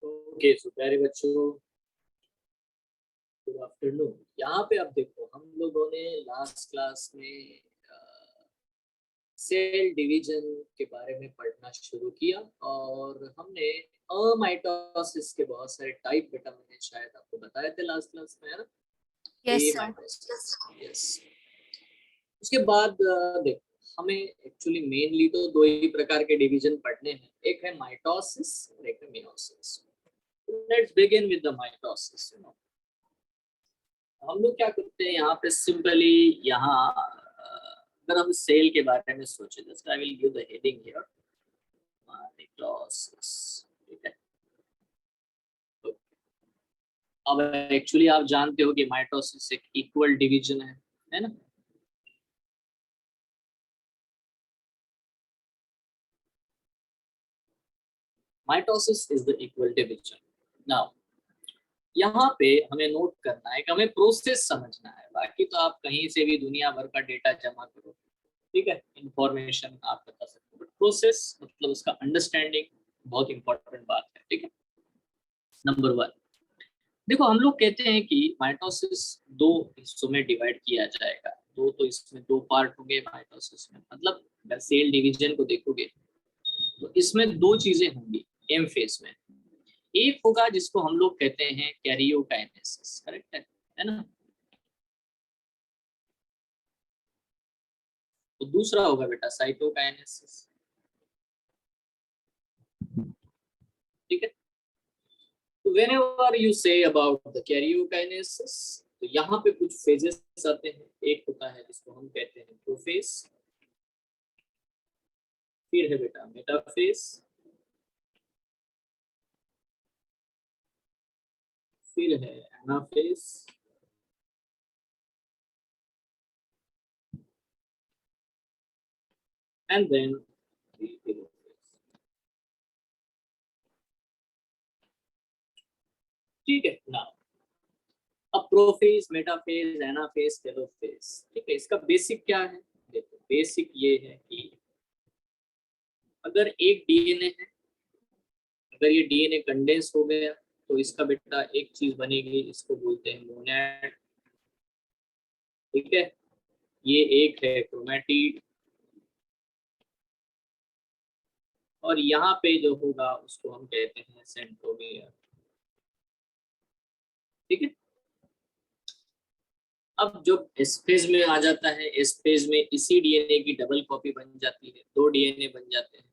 Okay, सो प्यारे बच्चों, good afternoon. यहाँ पे आप देखो, हम लोगों ने लास्ट क्लास में सेल डिवीजन के बारे में पढ़ना शुरू किया और हमने माइटोसिस के बहुत सारे टाइप बेटा मैंने शायद आपको बताए थे लास्ट क्लास में, है ना? Yes mitosis, yes. उसके बाद देखो, हमें एक्चुअली मेनली तो दो ही प्रकार के डिवीजन पढ़ने हैं, एक है माइटोसिस और एक है meiosis. Let's begin with the mitosis. हम लोग क्या करते हैं यहाँ पे, सिंपली यहाँ अगर हम सेल के बारे में सोचे, just I will give the heading here, mitosis, ठीक है। अब एक्चुअली आप जानते हो कि माइटोसिस एक इक्वल डिवीजन है ना? Mitosis is the equal division. Now यहाँ पे हमें नोट करना है कि हमें प्रोसेस समझना है, बाकी तो आप कहीं से भी दुनिया भर का डेटा जमा करो, ठीक है, इंफॉर्मेशन आप बता सकते हो, बट प्रोसेस मतलब उसका अंडरस्टैंडिंग बहुत इंपॉर्टेंट बात है, ठीक है। नंबर 1, देखो हम लोग कहते हैं कि माइटोसिस दो हिस्सों में डिवाइड किया जाएगा, तो इसमें दो पार्ट होंगे माइटोसिस में। मतलब अगर सेल डिवीजन को देखोगे तो इसमें दो चीजें होंगी एम फेज में। एक होगा जिसको हम लोग कहते हैं कैरियोकाइनेसिस, करेक्ट है ना? तो दूसरा होगा बेटा साइटोकाइनेसिस, ठीक है। तो whenever you say about the karyokinesis, तो यहाँ पे कुछ फेजेस आते हैं। एक होता है जिसको हम कहते हैं प्रोफेज, फिर है बेटा मेटाफेज, फिर है एनाफेज, एंड देन टेलोफेज। ठीक है ना? अब प्रोफेज, मेटाफेज, एनाफेज, टेलोफेज, ठीक है। इसका बेसिक क्या है? देखो बेसिक ये है कि अगर एक डीएनए है, अगर ये डीएनए कंडेंस हो गया तो इसका बेटा एक चीज बनेगी, इसको बोलते हैं मोनैड, ठीक है। ये एक है क्रोमैटिड, और यहाँ पे जो होगा उसको हम कहते हैं सेंट्रोमियर, ठीक है। अब जब एस फेज में आ जाता है, एस फेज में इसी डीएनए की डबल कॉपी बन जाती है, दो डीएनए बन जाते हैं।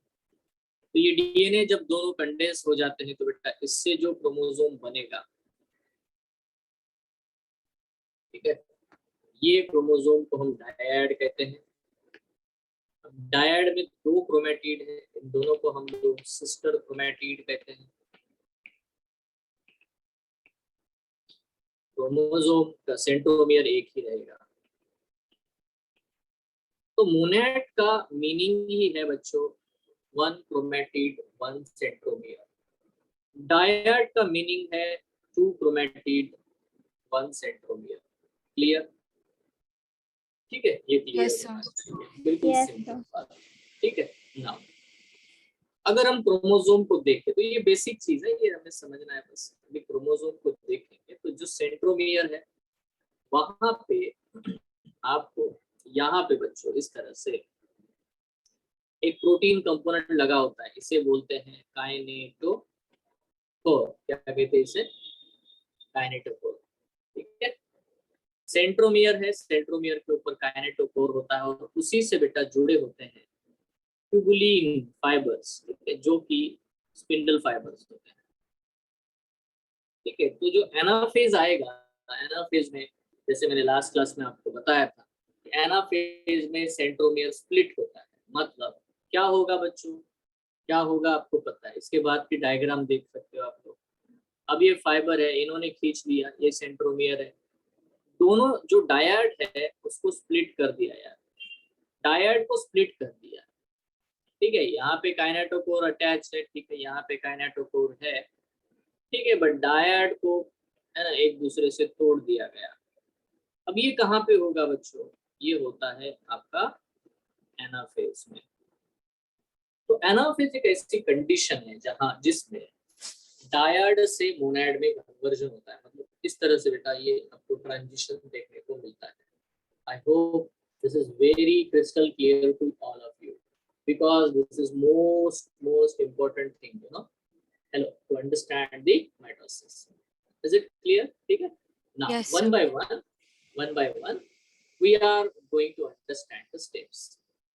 तो ये डीएनए जब दोनों कंडेंस हो जाते हैं तो बेटा इससे जो क्रोमोसोम बनेगा, ठीक है, ये क्रोमोसोम को हम डायड कहते हैं। डायड में दो क्रोमैटिड है, इन दोनों को हम लोग सिस्टर क्रोमैटिड कहते हैं। क्रोमोसोम का सेंट्रोमियर एक ही रहेगा। तो मोनैड का मीनिंग ही है बच्चों one chromatid one centromere. Dyad का मीनिंग है two chromatid one centromere. Clear? ठीक है, ये क्लियर है, बिल्कुल सिंपल बात, ठीक है। नाउ अगर हम क्रोमोसोम को देखें तो ये बेसिक चीज है, ये हमें समझना है बस। अभी क्रोमोसोम को देखेंगे तो जो सेंट्रोमियर है वहां पे आपको यहाँ पे बच्चों इस तरह से एक प्रोटीन कंपोनेंट लगा होता है, इसे बोलते हैं काइनेटोकोर। क्या कहते हैं इसे? काइनेटोकोर, ठीक है। सेंट्रोमियर है, सेंट्रोमियर के ऊपर काइनेटोकोर होता है और उसी से बेटा जुड़े होते हैं ट्यूबुलिन फाइबर्स, ठीक है, जो कि स्पिंडल फाइबर्स होते हैं, ठीक है। तो जो एनाफेज आएगा, एनाफेज में जैसे मैंने लास्ट क्लास में आपको बताया था, एनाफेज में सेंट्रोमियर स्प्लिट होता है। मतलब क्या होगा बच्चों, क्या होगा आपको पता है? इसके बाद की डायग्राम देख सकते हो आप लोग। अब ये फाइबर है, इन्होंने खींच लिया, ये सेंट्रोमियर है, दोनों जो डायड है उसको स्प्लिट कर दिया यार, डायड को स्प्लिट कर दिया, ठीक है। यहाँ पे काइनेटोकोर अटैच है, ठीक है, यहाँ पे काइनेटोकोर है, ठीक है, बट डायड को, है ना, ना, एक दूसरे से तोड़ दिया गया। अब ये कहाँ पे होगा बच्चों? ये होता है आपका एनाफेज में। तो एनाफेज एक ऐसी कंडीशन है जहां जिसमें डायड से मोनैड में कन्वर्जन होता है। मतलब इस तरह से बेटा ये आपको ट्रांजिशन देखने को मिलता है। I hope this is very crystal clear to all of you, because this is most important thing, you know, hello, to understand the mitosis. Is it clear? ठीक है now, Yes, one sir. by one we are going to understand the steps.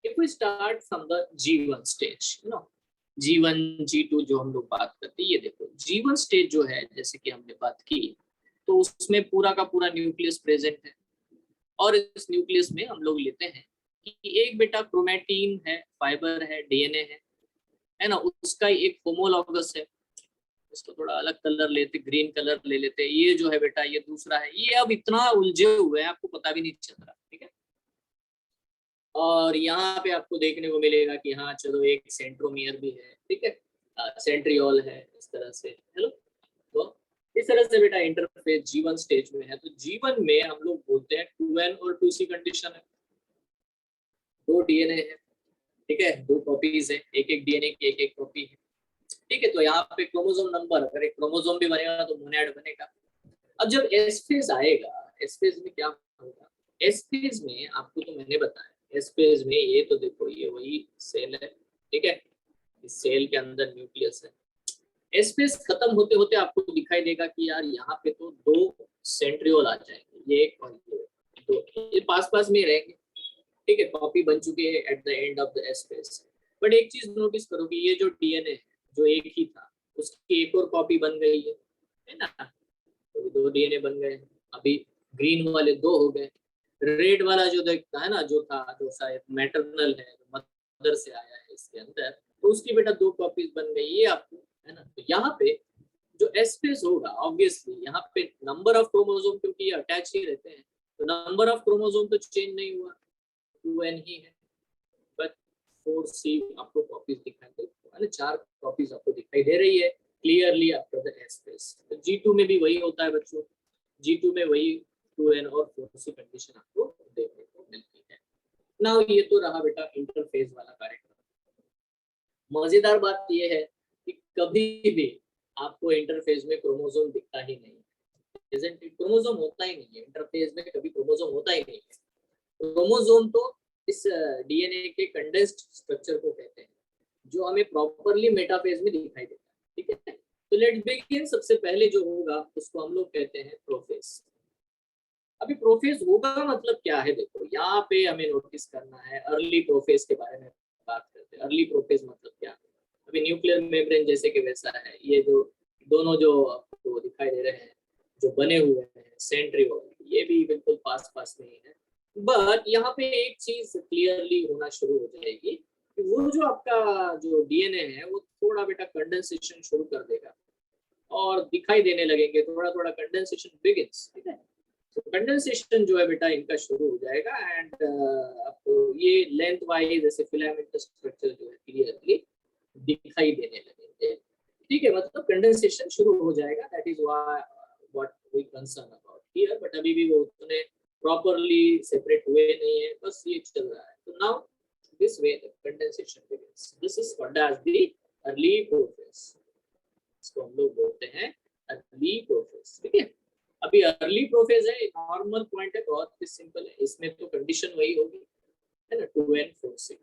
If we start from the G1 stage, you know, G1 G2 जो हम लोग बात करते हैं, ये देखो G1 स्टेज जो है, जैसे कि हमने बात की, तो उसमें पूरा का पूरा न्यूक्लियस प्रेजेंट है। और इस न्यूक्लियस में हम लोग लेते हैं कि एक बेटा क्रोमैटिन है, फाइबर है, डीएनए है ना, उसका एक होमोलॉगस है। इसको थोड़ा अलग कलर लेते, ग्रीन कलर ले लेते। ये जो है बेटा ये दूसरा है। ये अब इतना उलझे हुए हैं आपको पता भी नहीं चल रहा, ठीक है। और यहाँ पे आपको देखने को मिलेगा कि हाँ चलो एक सेंट्रोमियर भी है, ठीक है, सेंट्रियोल है, इस तरह से। हेलो, तो इस तरह से बेटा इंटरफेस G1 स्टेज में है। तो G1 में हम लोग बोलते हैं 2N और 2C कंडीशन है। दो डीएनए है, ठीक है, दो कॉपीज है, एक एक डीएनए की एक एक कॉपी है, ठीक है। तो यहाँ पे क्रोमोसोम नंबर, अगर एक क्रोमोसोम भी बनेगा तो मोनैड बनेगा। अब जब एस फेज आएगा, एस फेज में क्या होगा? एस फेज में आपको तो मैंने बताया, एस फेज में ये तो देखो ये वही सेल है, ठीक है, इस सेल के अंदर न्यूक्लियस है। एस फेज खत्म होते होते आपको दिखाई देगा कि यार यहाँ पे तो दो सेंट्रियोल आ जाएंगे, ये एक और ये दो, ये पास पास में रहेंगे, ठीक है, कॉपी बन चुकी है at the end of the S phase. But एक चीज नोटिस करो कि ये जो डीएनए है जो एक ही था, उसकी एक और कॉपी बन गई है ना, तो दो डीएनए बन गए। अभी ग्रीन वाले दो हो गए, रेड वाला जो देखता है ना, जो था, जो शायद मैटरनल है, मदर से आया है इसके अंदर, तो उसकी बेटा दो कॉपीज बन गई, ये आपको है ना। तो यहाँ पे जो एस फेज होगा, ऑब्वियसली यहाँ पे नंबर ऑफ क्रोमोसोम, क्योंकि ये अटैच ही रहते हैं, तो नंबर ऑफ क्रोमोसोम तो चेंज नहीं हुआ, 2N ही है, बट 4C आपको कॉपीज दिखाई दे, यानी 4 कॉपीज आपको दिखाई दे रही है clearly after the S phase. तो G2 में भी वही होता है बच्चों, G2 में वही 2N और 4C कंडीशन आपको देखने को मिलती है। नाउ ये तो रहा बेटा इंटरफेज वाला कार्यक्रम। मजेदार बात ये है कि कभी भी आपको इंटरफेज में क्रोमोसोम दिखता ही नहीं है, क्रोमोसोम होता ही नहीं है इंटरफेज में, कभी क्रोमोसोम होता ही नहीं है। क्रोमोसोम तो इस डीएनए के कंडेंस्ड स्ट्रक्चर को कहते हैं, जो हमें प्रॉपरली मेटाफेज में दिखाई देता है, ठीक है। तो लेट्स बिगिन, सबसे पहले जो होगा उसको हम लोग कहते हैं प्रोफेज। अभी प्रोफेज होगा मतलब क्या है, देखो यहाँ पे हमें नोटिस करना है, अर्ली प्रोफेज के बारे में बात करते हैं। अर्ली प्रोफेज मतलब क्या है? अभी न्यूक्लियर मेम्ब्रेन जैसे कि वैसा है, ये जो दोनों जो आपको दिखाई दे रहे हैं जो बने हुए हैं सेंट्रियोल, ये भी बिल्कुल पास पास में ही है। बट यहाँ पे एक चीज क्लियरली होना शुरू हो जाएगी कि वो जो आपका जो डीएनए है वो थोड़ा बेटा कंडेंसेशन शुरू कर देगा और दिखाई देने लगेंगे, थोड़ा थोड़ा कंडेंसेशन बिगिंस, ठीक है। तो कंडेंसेशन जो है बेटा इनका शुरू हो जाएगा एंड आपको ये लेंथ वाइज ऐसे फिलामेंट स्ट्रक्चर जो है क्लियरली दिखाई देने लगेंगे, ठीक है। मतलब कंडेंसेशन शुरू हो जाएगा, that is what we concern about here. But अभी भी वो उतने प्रॉपरली सेपरेट हुए नहीं है, बस ये चल रहा है। तो now this way the condensation begins, this is called as the early process, इसको हम लोग बोलते हैं अर्ली प्रोसेस, ठीक है। अभी अर्ली प्रोफेज है, नॉर्मल पॉइंट है, बहुत ही सिंपल है, इसमें तो कंडीशन वही होगी, है ना, 2N 4C।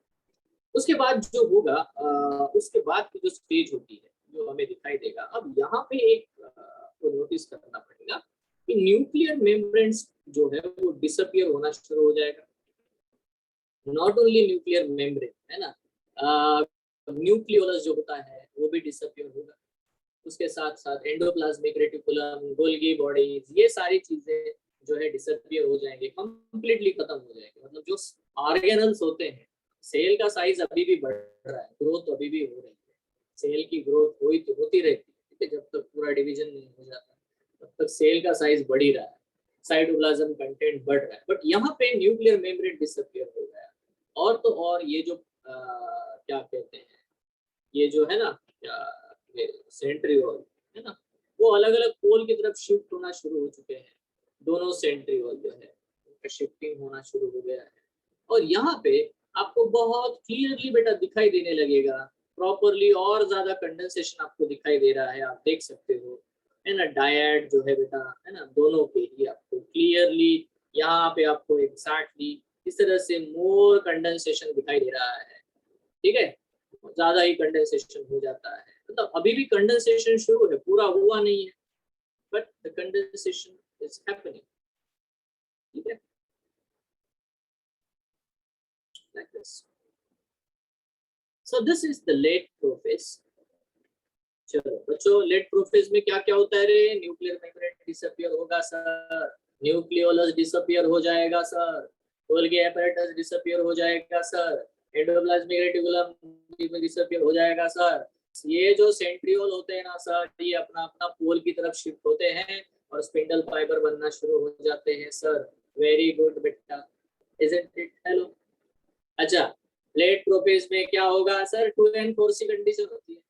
उसके बाद जो होगा उसके बाद की जो स्टेज होती है जो हमें दिखाई देगा, अब यहाँ पे एक को नोटिस करना पड़ेगा कि न्यूक्लियर मेम्ब्रेन्स जो है वो डिसअपियर होना शुरू हो जाएगा। नॉट ओनली न्यूक्लियर मेम्ब्रेन, है ना, न्यूक्लियोलस जो होता है वो भी डिसअपियर होगा। उसके साथ साथ एंडोप्लाज्मिक रेटिकुलम, गोल्गी बॉडीज, ये सारी चीजें जो है डिसअपियर हो जाएंगे, कंप्लीटली खत्म हो जाएंगे। मतलब जो ऑर्गेनल्स होते हैं, सेल का साइज अभी भी बढ़ रहा है, ग्रोथ अभी भी हो रही है, सेल की ग्रोथ होती रहती है, ठीक है। जब तक पूरा डिवीजन नहीं हो जाता तब तक सेल का साइज बढ़ ही रहा है, साइटोप्लाज्म कंटेंट बढ़ रहा है। बट यहाँ पे न्यूक्लियर मेम्ब्रेन डिसअपियर हो गया। और तो और ये जो क्या कहते हैं, ये जो है ना सेंट्रियोल, है ना, वो अलग अलग पोल की तरफ शिफ्ट होना शुरू हो चुके हैं। दोनों सेंट्रियोल जो है उनका शिफ्टिंग होना शुरू हो गया है। और यहाँ पे आपको बहुत क्लियरली बेटा दिखाई देने लगेगा प्रॉपरली, और ज्यादा कंडेंसेशन आपको दिखाई दे रहा है, आप देख सकते हो, है ना। डायड जो है बेटा, है ना, दोनों पे ही आपको क्लियरली यहाँ पे आपको एग्जैक्टली इस तरह से मोर कंडेंसेशन दिखाई दे रहा है। ठीक है, ज्यादा ही कंडेंसेशन हो जाता है, मतलब अभी भी कंडेंसेशन शुरू है, पूरा हुआ नहीं है, but the condensation is happening. ठीक है, like this. So this is the late prophase. चलो बच्चों, लेट प्रोफेज में क्या क्या होता है रे? न्यूक्लियर मेम्ब्रेन डिसअपियर होगा सर, न्यूक्लियोलस डिसअपियर हो जाएगा सर, गोल्गी एपैरेटस डिसअपियर हो जाएगा सर, एंडोप्लाज्मिक रेटिकुलम डिसअपियर हो जाएगा सर। ये जो सेंट्रियोल होते हैं ना सर, ये अपना अपना पोल की तरफ शिफ्ट होते हैं और स्पिंडल फाइबर बनना शुरू हो जाते हैं सर। वेरी गुड बेटा, इजंट इट? हेलो। अच्छा, लेट प्रोफेज में क्या होगा सर? 2n4c कंडीशन होती है,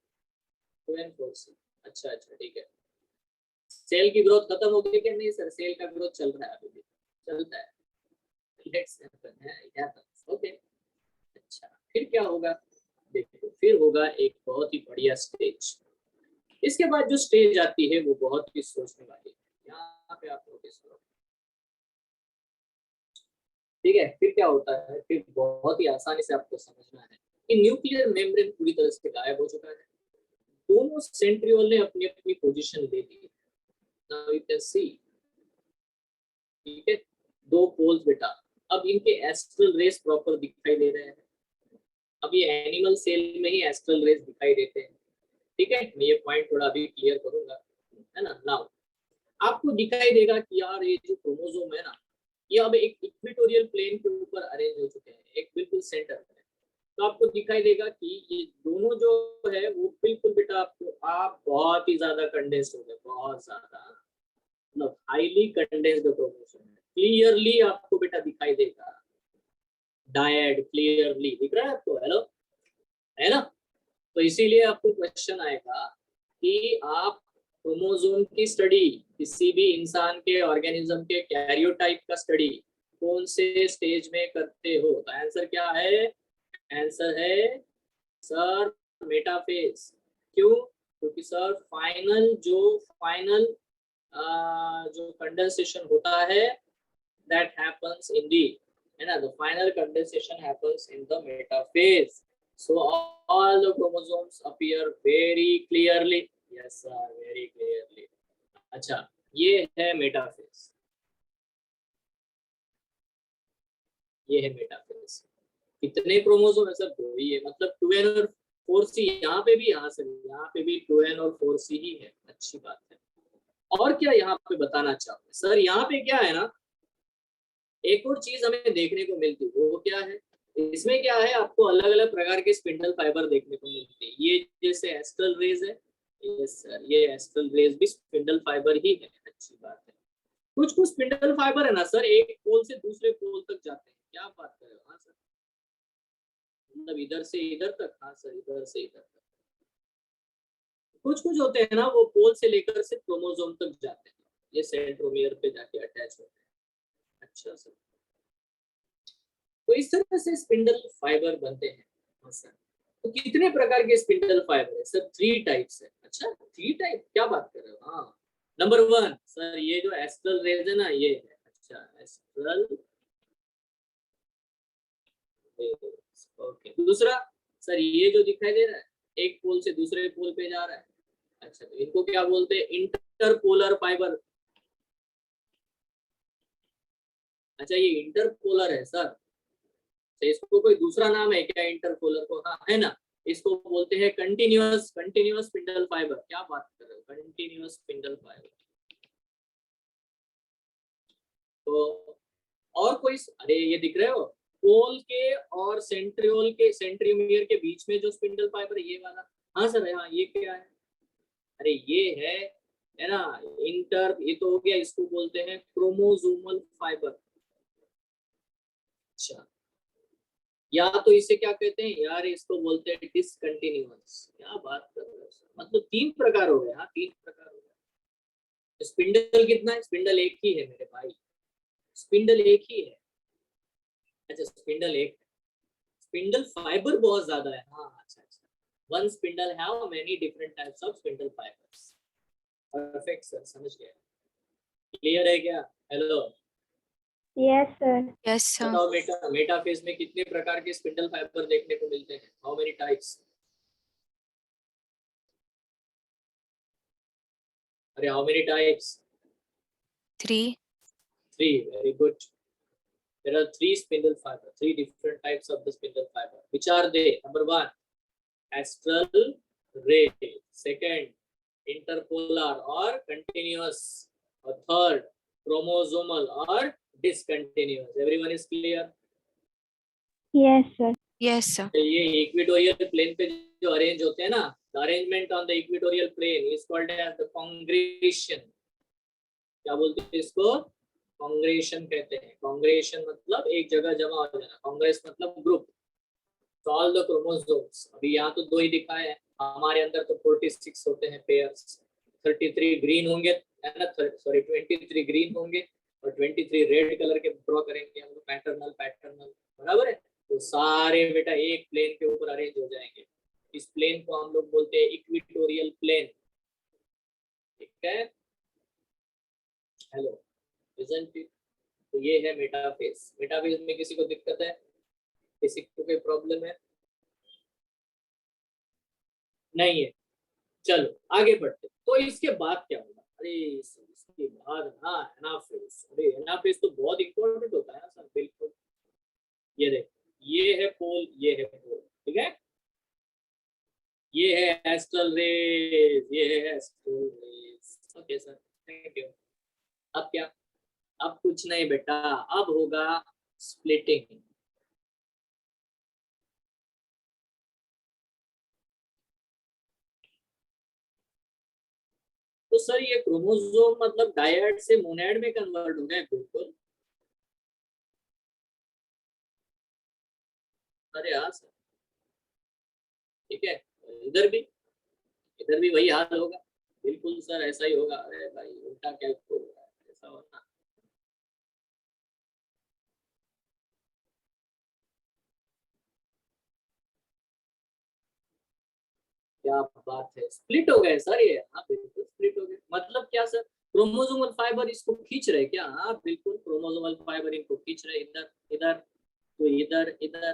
2n4c। अच्छा अच्छा, ठीक है। सेल की ग्रोथ खत्म हो गई क्या? नहीं सर, सेल का ग्रोथ चल रहा है, अभी भी चलता है। लेट्स हैपन है, इट हैपेंस। ओके, अच्छा फिर क्या होगा? देखो, फिर होगा एक बहुत ही बढ़िया स्टेज। इसके बाद जो स्टेज आती है वो बहुत ही सोचने वाली है, यहाँ पे आप नोटिस करो। ठीक है, फिर क्या होता है? फिर बहुत ही आसानी से आपको समझना है कि न्यूक्लियर मेम्ब्रेन पूरी तरह से गायब हो चुका है, दोनों सेंट्रियोल ने अपनी अपनी पोजीशन ले ली। नाउ यू कैन सी, ठीक है, दो पोल्स बेटा, अब इनके एस्ट्रल रेस प्रॉपर दिखाई दे रहे हैं। अब ये एनिमल सेल में ही एस्ट्रल रेस दिखाई देते हैं। ठीक है, मैं ये पॉइंट थोड़ा अभी क्लियर करूंगा, है ना। नाउ आपको दिखाई देगा कि यार ये जो क्रोमोसोम है ना, ये अब एक इक्वेटोरियल प्लेन के ऊपर अरेंज हो चुके हैं, एक बिल्कुल सेंटर में। तो आपको दिखाई देगा कि ये दोनों जो है वो बिल्कुल बेटा आपको आप बहुत ही ज्यादा कंडेंस्ड हो गए, बहुत ज्यादा, मतलब हाईली कंडेंस्ड क्रोमोसोम है। क्लियरली आपको बेटा दिखाई देगा, डायड क्लियरली दिख रहा है आपको, हेलो, है ना। तो इसीलिए आपको क्वेश्चन आएगा कि आप क्रोमोसोम की स्टडी, किसी भी इंसान के ऑर्गेनिज्म के कैरियोटाइप का स्टडी कौन से स्टेज में करते हो? तो आंसर क्या है? आंसर है सर मेटाफेज। क्यों? क्योंकि सर फाइनल जो कंडेंसेशन होता है that happens in the, है ना, the final condensation happens in the metaphase. So all the chromosomes appear very clearly. Yes sir, very clearly. अच्छा, ये है मेटाफेज, ये है मेटाफेज। कितने क्रोमोसोम है सर? दो ही है, मतलब 2n और 4c। यहाँ पे भी, यहाँ से यहाँ पे भी 2n और 4c ही है। अच्छी बात है। और क्या यहाँ पे बताना चाहूँ सर? यहाँ पे क्या है ना, एक और चीज हमें देखने को मिलती है, वो क्या है? इसमें क्या है, आपको अलग अलग प्रकार के स्पिंडल फाइबर देखने को मिलते हैं। ये जैसे एस्ट्रल रेज है, यस सर, ये एस्ट्रल रेज भी स्पिंडल फाइबर ही है। अच्छी बात है। कुछ कुछ स्पिंडल फाइबर है ना सर, एक पोल से दूसरे पोल तक जाते हैं। क्या बात कर रहे हो? हाँ सर, मतलब इधर से इधर तक। हाँ सर, इधर से इधर तक। कुछ कुछ होते हैं ना, वो पोल से लेकर से क्रोमोसोम तक जाते हैं, ये सेंट्रोमियर पे जाके अटैच होते हैं। अच्छा सर, तो इस तरह से स्पिंडल फाइबर बनते हैं। हाँ सर, तो कितने प्रकार के स्पिंडल फाइबर है सर? 3 टाइप्स है। अच्छा, 3 टाइप? क्या बात कर रहे हो? हाँ, नंबर 1 सर, ये जो एस्ट्रल रेज है ना, ये है। अच्छा, एस्ट्रल रेज। ओके, दूसरा सर, ये जो दिखाई दे रहा है, एक पोल से दूसरे पोल पे जा रहा है। अच्छा, तो इनको क्या बोलते हैं? Interpolar fibre. अच्छा, ये इंटरपोलर है सर। तो इसको कोई दूसरा नाम है क्या इंटरपोलर को? हाँ, है ना। इसको बोलते हैं कंटिन्यूअस कंटिन्यूअस स्पिंडल फाइबर। क्या बात कर रहे हो? Continuous spindle fibre. तो और कोई, अरे ये दिख रहे हो, पोल के और सेंट्रियोल के, सेंट्रीमियर के बीच में जो स्पिंडल फाइबर है, ये वाला। हाँ सर, हाँ, ये क्या है? अरे ये है ना, इंटर, ये तो हो गया, इसको बोलते हैं क्रोमोसोमल फाइबर। अच्छा, या तो इसे क्या कहते हैं यार, इसको बोलते हैं डिसकंटिन्यूअस। क्या बात कर रहे हो? मतलब 3 प्रकार हो गए। हाँ, 3 प्रकार हो गए। स्पिंडल कितना है? स्पिंडल एक ही है मेरे भाई, स्पिंडल एक ही है। अच्छा स्पिंडल एक, स्पिंडल फाइबर बहुत ज्यादा है। हाँ अच्छा अच्छा, one spindle have many different types of spindle fibres. Perfect sir, समझ गया। क्लियर है क्या? Hello, yes sir. Yes sir. बताओ मेटाफेज में कितने प्रकार के स्पिंडल फाइबर देखने को मिलते हैं? How many types? अरे how many types? 3. 3, very good. There are 3 spindle fiber, 3 different types of the spindle fiber. Which are they? Number 1, astral ray. Second, interpolar or continuous. Or third, chromosomal or discontinuous. Everyone is clear? Yes sir. Yes sir. ये equatorial plane पे जो arrange होते हैं ना, the arrangement on the equatorial plane is called as the congregation. क्या बोलते हैं इसको? कांग्रेशन कहते हैं। कांग्रेशन मतलब एक जगह जमा हो जाना, कांग्रेस मतलब ग्रुप। तो ऑल द क्रोमोसोम्स, अभी यहाँ तो 2 ही दिखाए हैं, हमारे अंदर तो 46 होते हैं पेयर्स। 33 ग्रीन होंगे, है ना, सॉरी 23 ग्रीन होंगे और 23 रेड कलर के ड्रॉ करेंगे हम लोग, पैटर्नल पैटर्नल, बराबर है। तो सारे बेटा एक प्लेन के ऊपर अरेंज हो जाएंगे। इस प्लेन को हम लोग बोलते हैं इक्वेटोरियल प्लेन, ठीक है। Hello, isn't it? तो ये है मेटाफेज। मेटाफेज में किसी को दिक्कत है? किसी को कोई प्रॉब्लम है? नहीं है। चलो आगे बढ़ते। तो इसके बाद क्या होगा? अरे इसके बाद ना एनाफेज। अरे एनाफेज तो बहुत इंपॉर्टेंट होता है ना सर। बिल्कुल, ये देख, ये है पोल, ये है पोल, ठीक है। ये है एस्ट्रल रेज, ये है astral rays. Okay sir, thank you. अब क्या? अब कुछ नहीं बेटा, अब होगा स्प्लिटिंग। तो सर ये क्रोमोसोम मतलब डायड से मोनैड में कन्वर्ट हो गए? बिल्कुल। अरे हाँ सर, ठीक है। इधर भी वही हाल होगा। बिल्कुल सर, ऐसा ही होगा। अरे भाई उल्टा क्या होगा, ऐसा होना। क्या बात है, स्प्लिट हो गए सर ये। हाँ बिल्कुल स्प्लिट हो गए। मतलब क्या सर? क्रोमोसोमल फाइबर इसको खींच रहे क्या? हाँ बिल्कुल, क्रोमोसोमल फाइबर इनको खींच रहे, इधर इधर, तो इधर इधर।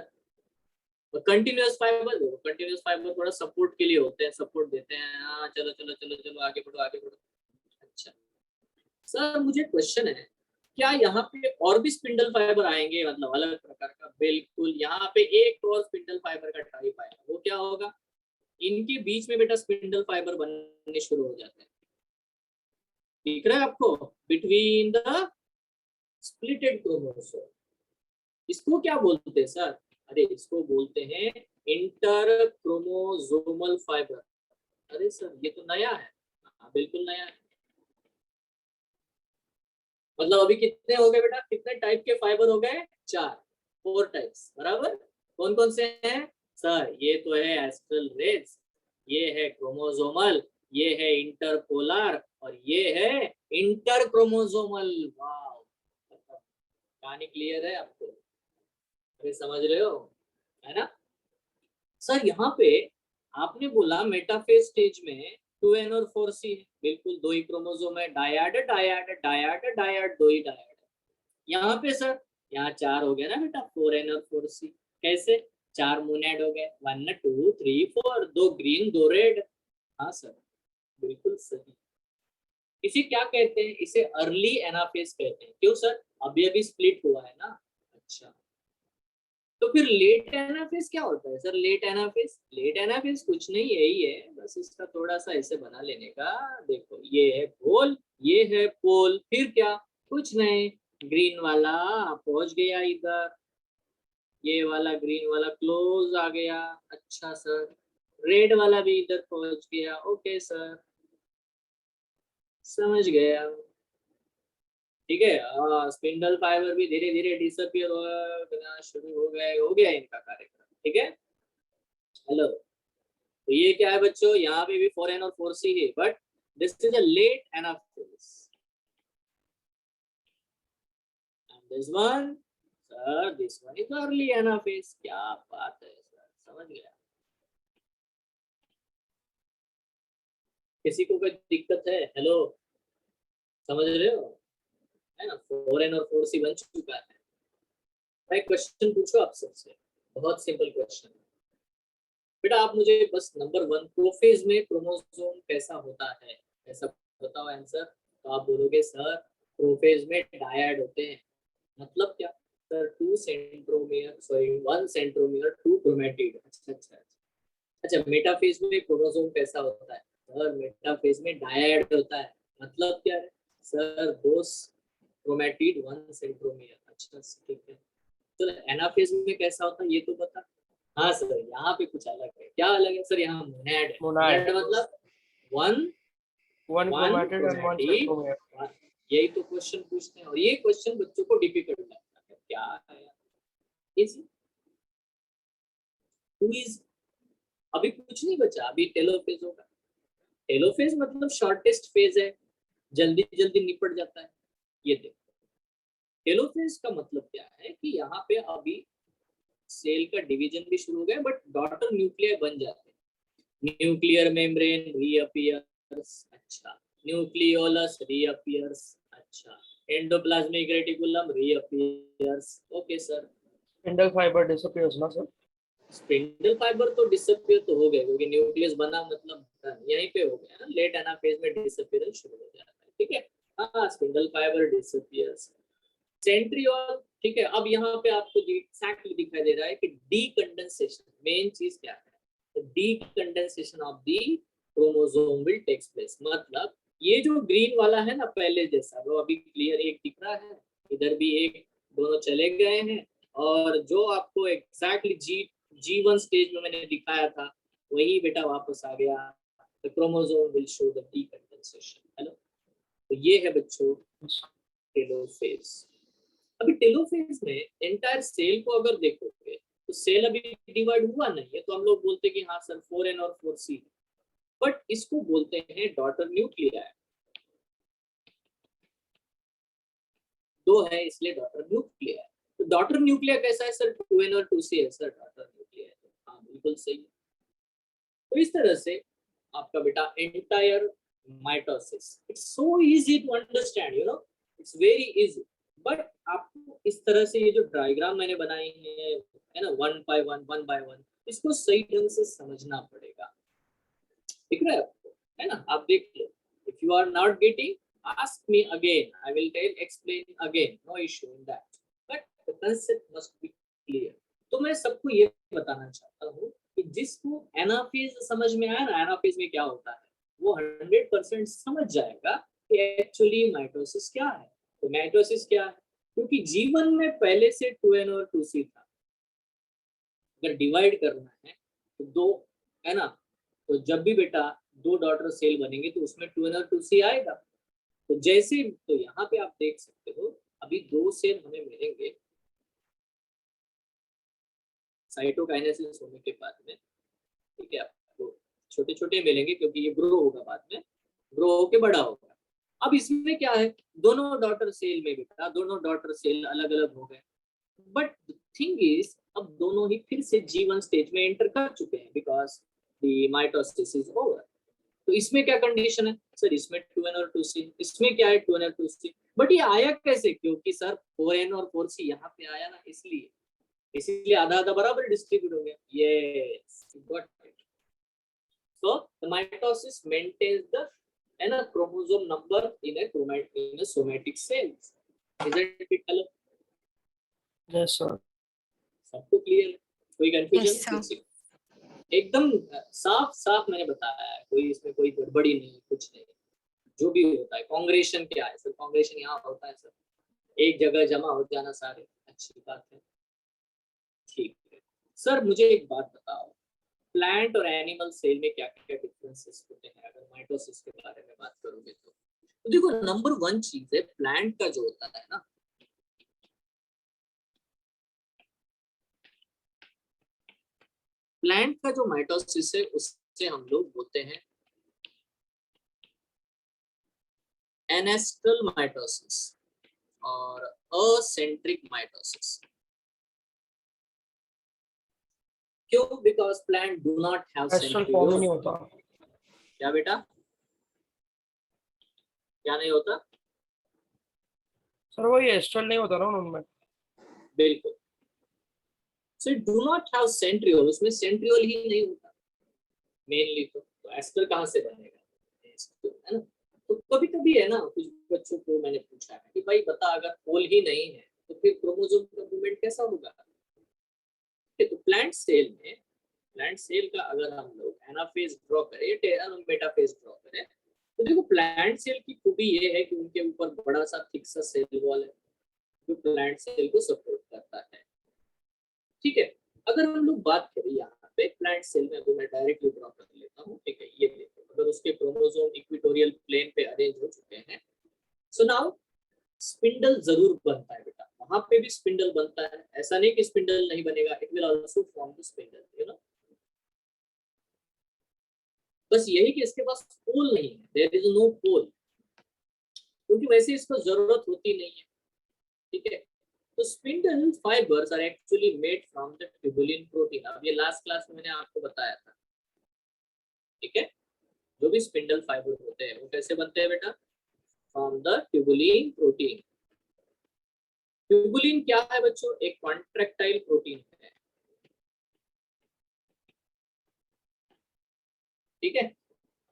कंटिन्यूअस फाइबर, कंटिन्यूअस फाइबर थोड़ा सपोर्ट के लिए होते हैं, सपोर्ट देते हैं। हाँ चलो चलो चलो चलो, आगे बढ़ो आगे बढ़ो। अच्छा सर, मुझे क्वेश्चन है, क्या यहाँ पे और भी स्पिंडल फाइबर आएंगे, मतलब अलग प्रकार का? बिल्कुल, यहाँ पे एक और स्पिंडल फाइबर का टाइप आएगा। वो क्या होगा? इनके बीच में बेटा स्पिंडल फाइबर बनने शुरू हो जाते हैं। दिख रहा है आपको? Between the splitted chromosome. इसको क्या बोलते हैं सर? अरे इसको बोलते हैं इंटर क्रोमोसोमल फाइबर। अरे सर ये तो नया है। हाँ बिल्कुल नया है। मतलब अभी कितने हो गए बेटा? कितने टाइप के फाइबर हो गए? 4, 4 टाइप्स, बराबर। कौन कौन से हैं सर? ये तो है एस्ट्रल रेज, ये है क्रोमोसोमल, ये है इंटरपोलर और ये है इंटर क्रोमोसोमल। वाह, कहानी क्लियर है आपको? अरे समझ रहे हो, है ना सर? यहाँ पे आपने बोला मेटाफेज स्टेज में 2n और 4c है। बिल्कुल, 2 ही क्रोमोसोम है। डायड डायड डायड डायड, 2 ही डायड। यहाँ पे सर, यहाँ 4 हो गया ना बेटा, 4n और 4c। कैसे? 4 मोनैड हो गए, 1 2 3 4, 2 ग्रीन 2 रेड। हाँ सर, बिल्कुल सही। इसे क्या कहते हैं? इसे अर्ली एनाफेज कहते हैं। क्यों सर? अभी अभी स्प्लिट हुआ है ना। अच्छा, तो फिर लेट एनाफेज क्या होता है सर? लेट एनाफेज कुछ नहीं, यही है बस, इसका थोड़ा सा ऐसे बना लेने का। देखो ये है पोल, ये है पोल, फिर क्या? कुछ नहीं, ग्रीन वाला पहुंच गया इधर, ये वाला ग्रीन वाला क्लोज आ गया। अच्छा सर, रेड वाला भी इधर पहुंच गया। ओके सर, समझ गया। ठीक है। स्पिंडल फाइबर भी धीरे धीरे डिसअपियर होना शुरू हो गया इनका कार्यक्रम। ठीक है। हेलो, तो ये क्या है बच्चों? यहाँ पे भी 4n और 4c है, but This is a late anaphase. And this one, sir, this one is early anaphase. क्या बात है सर, समझ गया? किसी को कोई दिक्कत है? हेलो, समझ रहे हो? है ना, 4N और 4C बन चुका है। मैं क्वेश्चन पूछो आप सबसे, बहुत सिंपल क्वेश्चन है बेटा। आप मुझे बस नंबर 1 प्रोफेज में क्रोमोसोम कैसा होता है ऐसा बताओ आंसर। तो आप बोलोगे सर प्रोफेज में डायड होते हैं। मतलब क्या sir? 2 centromere, sorry 1 centromere 2 chromatid. अच्छा, मेटाफेज में क्रोमोसोम कैसा होता है सर? मेटाफेज में डायड होता है। मतलब क्या है सर? 2 chromatid 1 centromere. अच्छा ठीक है। तो एनाफेज में कैसा होता है ये तो बता। हाँ सर, यहाँ पे कुछ अलग है। क्या अलग है सर? यहाँ मोनैड है। मोनैड मतलब one chromatid and one centromere. यही तो क्वेश्चन पूछते हैं, और ये क्वेश्चन बच्चों को डिफिकल्ट लगता है। क्या है इजी? Who is? अभी कुछ नहीं बचा, अभी टेलोफेज होगा। टेलोफेज मतलब शॉर्टेस्ट फेज है, जल्दी जल्दी निपट जाता है। ये देखो, टेलोफेज का मतलब क्या है कि यहाँ पे अभी सेल का डिवीजन भी शुरू हो गया, बट डॉटर न्यूक्लियर बन जाते हैं। Nuclear membrane reappears. अच्छा, न्यूक्लियोलस रीअपियर्स। अच्छा, endoplasmic reticulum reappears. Okay sir. Spindle fibre disappears ना सर? स्पिंडल फाइबर तो डिसअपियर तो हो गए, क्योंकि न्यूक्लियस बना मतलब यहीं पे हो गया ना। लेट एनाफेज में डिसअपियरेंस शुरू हो जाता है। ठीक है, हाँ, स्पिंडल फाइबर डिसअपियर्स। सेंट्रियोल, ठीक है। अब यहाँ पे आपको एक्जैक्टली दिखाई दे रहा है कि डीकंडेंसेशन मेन चीज क्या है। Decondensation of the chromosome will takes place. मतलब ये जो ग्रीन वाला है ना पहले जैसा, वो अभी क्लियर एक दिख रहा है, इधर भी एक, दोनों चले गए हैं। और जो आपको एक्जैक्टली G1 स्टेज में मैंने दिखाया था वही बेटा वापस आ गया। The chromosome will show the डीकंडेंसेशन। Hello, तो ये है बच्चों टेलोफेज। अभी टेलोफेज में एंटायर सेल को अगर देखोगे तो सेल अभी डिवाइड हुआ नहीं है, तो हम लोग बोलते हैं कि हाँ सर 4N और 4C, बट इसको बोलते हैं डॉटर न्यूक्लियर। 2 है इसलिए डॉटर न्यूक्लियर। तो डॉटर न्यूक्लियर कैसा है सर? 2N और 2C है सर डॉटर न्यूक्लियर। हाँ बिल्कुल सही है। तो इस तरह से आपका बेटा entire mitosis, it's so easy to understand, you know, it's very easy. But आपको इस तरह से ये जो डायग्राम मैंने बनाई है ना, 1 by 1, इसको सही ढंग से समझना पड़ेगा। दिख रहा है आपको? है ना, आप देख लो। If you are not getting, ask me again, I will explain again, no issue in that, but the concept must be clear. तो मैं सबको ये बताना चाहता हूँ कि जिसको एनाफेज समझ में आया ना, एनाफेज में क्या होता है, वो 100% समझ जाएगा कि एक्चुअली माइटोसिस क्या है। तो माइटोसिस क्या है? क्योंकि जीवन में पहले से 2N और 2C था। अगर डिवाइड करना है तो 2 है ना, तो जब भी बेटा 2 डॉटर सेल बनेंगे तो उसमें 2N और 2C आएगा। तो जैसे, तो यहाँ पे आप देख सकते हो अभी 2 सेल हमें मिलेंगे साइटोकाइनेसिस होने के बाद में। ठीक है, आपको छोटे छोटे मिलेंगे क्योंकि ये ग्रो होगा, बाद में ग्रो होके बड़ा होगा। अब इसमें क्या है, दोनों डॉटर सेल में बेटा दोनों डॉटर सेल अलग अलग हो गए, बट थिंग इज अब दोनों ही फिर से G1 स्टेज में एंटर कर चुके हैं because the mitosis is over. तो इसमें क्या कंडीशन है सर? इसमें 2N और 2C, इसमें क्या है 2N और 2C, बट ये आया कैसे? क्योंकि सर 4N और 4C यहाँ पे आया ना, इसलिए आधा आधा बराबर डिस्ट्रीब्यूट हो गया। Yes, got it. So the mitosis maintains the chromosome number in a somatic cells. Isn't it? Hello, yes sir. सबको क्लियर है? कोई Yes, sir. कंफ्यूजन? एकदम साफ साफ मैंने बताया है, कोई इसमें कोई गड़बड़ी नहीं, कुछ नहीं। जो भी होता है कांग्रेशन क्या है सर? कांग्रेशन यहाँ होता है सर, एक जगह जमा हो जाना सारे, अच्छी बात है। ठीक है सर, मुझे एक बात बताओ, प्लांट और एनिमल सेल में क्या क्या डिफरेंसेस होते हैं अगर माइटोसिस के बारे में बात करोगे तो देखो नंबर 1 चीज है, प्लांट का जो होता है ना, प्लांट का जो माइटोसिस है उससे हम लोग बोलते हैं एनेस्ट्रल माइटोसिस और असेंट्रिक माइटोसिस। क्यों? Because plant do not have astral form ही नहीं सेंट्रियोल। होता क्या बेटा? क्या नहीं होता? सर, वही एस्ट्रल नहीं होता ना उनमें। बिल्कुल। So do not have centriole, उसमें सेंट्रियोल ही नहीं होता मेनली। तो एस्टर कहाँ से बनेगा? है ना? तो कभी कभी है ना, कुछ बच्चों को मैंने पूछा है कि भाई बता, अगर पोल ही नहीं है तो फिर क्रोमोसोम का मूवमेंट कैसा होगा? तो प्लांट सेल का अगर हम लोग एनाफेज ड्रॉ करें, मेटाफेज ड्रॉ करें, तो देखो प्लांट सेल की खूबी ये है कि उनके ऊपर बड़ा सा थिक सा सेल वॉल है जो प्लांट सेल को सपोर्ट करता है। ठीक है, अगर हम लोग बात करें यहाँ पे प्लांट सेल में, अगर मैं डायरेक्टली ड्रॉ कर लेता हूँ, ठीक है, ये देखो, अगर उसके क्रोमोसोम इक्वेटोरियल प्लेन पे अरेंज हो चुके हैं, सो नाउ स्पिंडल जरूर बनता है बेटा, वहां पे भी स्पिंडल बनता है, ऐसा नहीं कि स्पिंडल नहीं बनेगा, it will also form the spindle, you know. बस यही कि इसके पास पोल नहीं है, देयर इज नो पोल, क्योंकि वैसे इसको जरूरत होती नहीं है। ठीक है, तो spindle fibres are actually made from the tubulin protein. अब ये लास्ट क्लास में मैंने आपको बताया था। ठीक है, जो भी स्पिंडल फाइबर होते हैं वो कैसे बनते हैं बेटा? From the tubulin protein. Tubulin क्या है बच्चों? एक कॉन्ट्रैक्टाइल प्रोटीन है। ठीक है,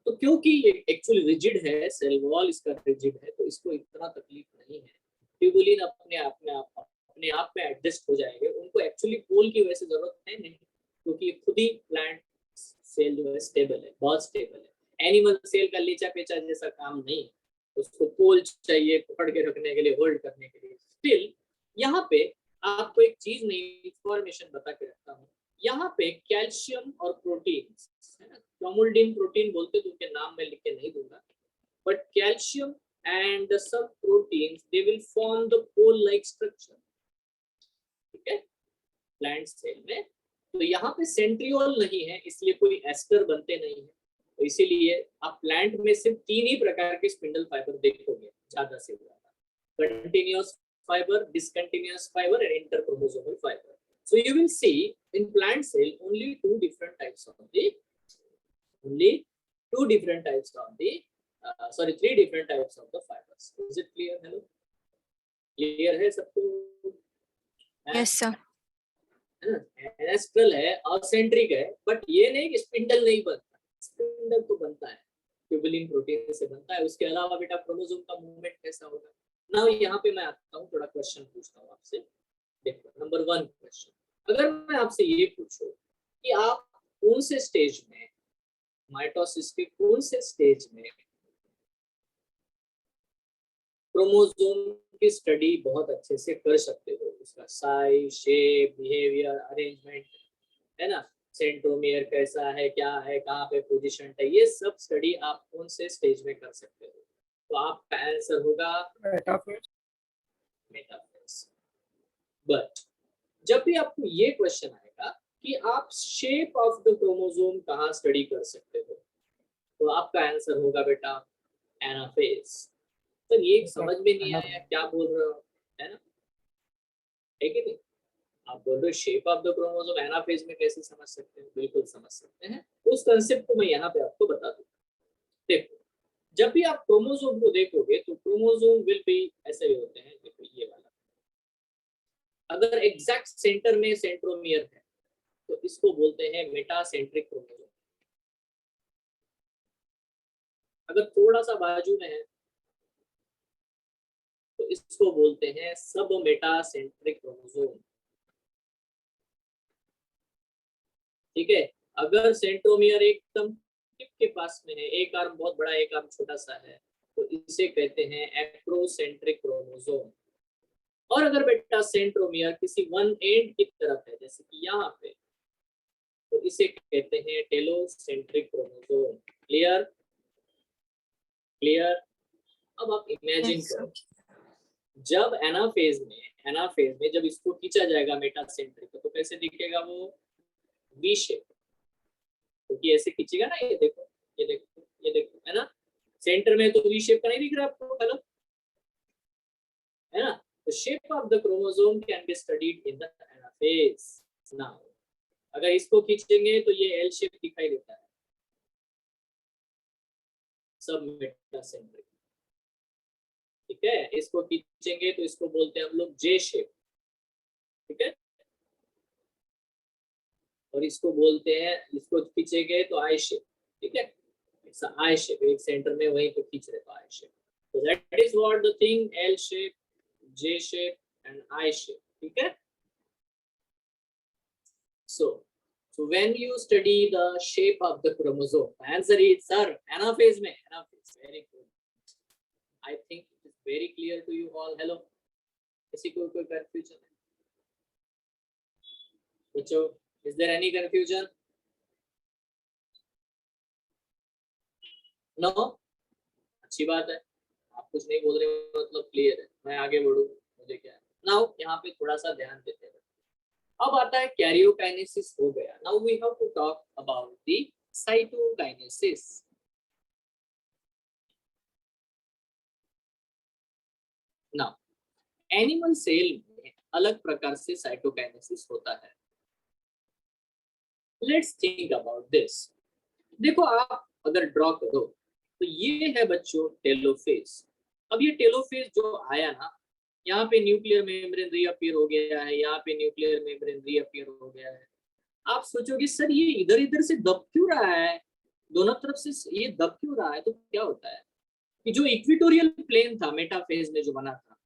तो क्योंकि ये एक्चुअली रिजिड है, सेल वॉल इसका रिजिड है, तो इसको इतना तकलीफ नहीं है। ट्यूबुलिन अपने आप में एडजस्ट हो जाएंगे, उनको एक्चुअली पोल की वैसे जरूरत है नहीं, क्योंकि खुद ही प्लांट सेल जो है स्टेबल है, बहुत स्टेबल है। एनिमल सेल का लेचा पेचा जैसा काम नहीं है, उसको पोल चाहिए पकड़ के रखने के लिए, होल्ड करने के लिए। स्टिल यहाँ पे आपको एक चीज नई इंफॉर्मेशन बता के रखता हूँ, यहाँ पे कैल्शियम और प्रोटीन है ना, क्रोमोल्डिन प्रोटीन बोलते, तो उनके नाम में लिख के नहीं दूंगा, but calcium and some proteins they will form the pole like structure। ठीक है, प्लांट सेल में तो यहाँ पे सेंट्रियोल नहीं है, इसलिए कोई एस्टर बनते नहीं है, तो इसीलिए आप प्लांट में सिर्फ 3 ही प्रकार के स्पिंडल फाइबर देखोगे ज्यादा से ज्यादा, continuous fibre, discontinuous fibre and interchromosomal fibre. So you will see in plant cell only two different types of the three different types of the fibers. Is it clear? Hello, clear है सबको? Yes, sir. है ना, एनेस्ट्रल है, eccentric है, but ये नहीं कि spindle नहीं बनता, स्पिंडल तो बनता है, ट्यूबुलिन प्रोटीन से बनता है। उसके अलावा बेटा क्रोमोसोम का मूवमेंट कैसा होगा? नाउ यहाँ पे मैं आता हूँ, थोड़ा क्वेश्चन पूछता हूँ आपसे। देखो, नंबर 1 क्वेश्चन, अगर मैं आपसे ये पूछूं कि आप कौन से स्टेज में, माइटोसिस के कौन से स्टेज में क्रोमोसोम की स्टडी बहुत अच्छे से कर सकते हो, उसका साइज, शेप, बिहेवियर, अरेंजमेंट, है ना, सेंट्रोमियर कैसा है, क्या है, कहाँ पे पोजीशन है, ये सब स्टडी आप कौन से स्टेज में कर सकते हो? तो आपका आंसर होगा मेटाफेज। बट जब भी आपको ये क्वेश्चन आएगा कि आप शेप ऑफ द क्रोमोसोम कहाँ स्टडी कर सकते हो, तो आपका आंसर होगा बेटा एनाफेज। तो ये समझ में नहीं आया क्या बोल रहे हो, है ना, है कि नहीं? आप बोल रहे हो shape of the chromosome anaphase में कैसे समझ सकते हैं? बिल्कुल समझ सकते हैं, उस कंसेप्ट को मैं यहाँ पे आपको बता दूं। देखो, जब भी आप क्रोमोसोम को देखोगे तो क्रोमोसोम विल बी ऐसे ही होते हैं, देखो ये वाला, अगर एग्जैक्ट सेंटर में सेंट्रोमियर है तो इसको बोलते हैं मेटासेंट्रिक क्रोमोसोम, अगर थोड़ा सा बाजू में है तो इसको बोलते हैं सब मेटासेंट्रिक क्रोमोसोम। ठीक है, अगर सेंट्रोमियर एकदम टिप के पास में है, एक आर्म बहुत बड़ा एक आर्म छोटा सा है, तो इसे कहते हैं एक्रोसेंट्रिक क्रोमोसोम। और अगर बेटा सेंट्रोमियर किसी वन एंड की तरफ है, जैसे कि यहाँ पे, तो इसे कहते हैं टेलोसेंट्रिक क्रोमोसोम। क्लियर? क्लियर? अब आप इमेजिन Yes, sir. करो, जब एनाफेज में जब इसको खींचा जाएगा मेटासेंट्रिक, तो कैसे दिखेगा वो? वी शेप, क्योंकि ऐसे खींचेगा ना, ये देखो, ये देखो, ये देखो, है ना, सेंटर में तो वी शेप का नहीं दिख रहा आपको, हेलो, है ना? The shape of the chromosome can be studied in the anaphase. Now, अगर इसको खींचेंगे तो ये एल शेप दिखाई देता है, सब मेटासेंट्रिक, ठीक है। इसको खींचेंगे तो इसको बोलते हैं हम लोग जे शेप, ठीक है। और इसको बोलते हैं, इसको खींचेंगे तो आई शेप, ठीक है। आई शेप, एक सेंटर में वहीं पे खींच रहे तो आई shape. So that is what the thing, L shape, J shape and I shape, ठीक है। So when you study the shape of the chromosome, answer is sir anaphase में, anaphase, very good. I think it is very clear to you all. Hello, किसी को कोई confusion है बच्चों? Is there any confusion? No, अच्छी बात है, आप कुछ नहीं बोल रहे हो मतलब क्लियर है, मैं आगे बढ़ूं, मुझे क्या है। नाउ यहाँ पे थोड़ा सा ध्यान देते हैं। अब आता है कैरियोकाइनेसिस हो गया। Now we have to talk about the cytokinesis. Now animal cell में अलग प्रकार से साइटोकाइनेसिस होता है। Let's think about this. देखो आप अगर ड्रॉ करो तो ये है बच्चों टेलोफेज। अब ये टेलोफेज जो आया ना, यहाँ पे न्यूक्लियर मेम्ब्रेन रीअपीयर हो गया है, यहाँ पे न्यूक्लियर मेम्ब्रेन रीअपीयर हो गया है। आप सोचोगे सर ये इधर इधर से दब क्यों रहा है, दोनों तरफ से ये दब क्यों रहा है? तो क्या होता है कि जो इक्वेटोरियल प्लेन था मेटाफेज में जो बना था,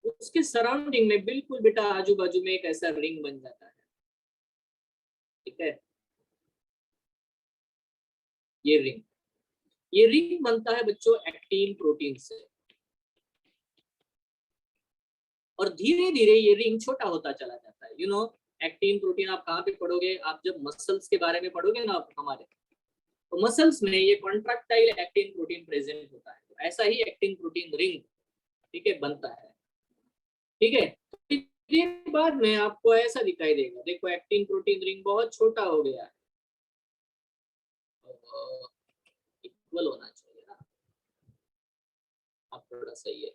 उसके सराउंडिंग में बिल्कुल बेटा आजू बाजू में एक ऐसा रिंग बन जाता है, ठीक है। ये रिंग बनता है बच्चों एक्टिन प्रोटीन से, और धीरे धीरे ये रिंग छोटा होता चला जाता है। यू नो एक्टिन प्रोटीन आप कहाँ पे पढ़ोगे? आप जब मसल्स के बारे में पढ़ोगे ना हमारे, तो मसल्स में ये कॉन्ट्रैक्टाइल एक्टिन प्रोटीन प्रेजेंट होता है। तो ऐसा ही एक्टिन प्रोटीन रिंग, ठीक है, बनता है, ठीक है। फिर बाद में आपको ऐसा दिखाई देगा, देखो एक्टिन प्रोटीन रिंग बहुत छोटा हो गया है, इक्वल होना चाहिए ना, आप थोड़ा सही है,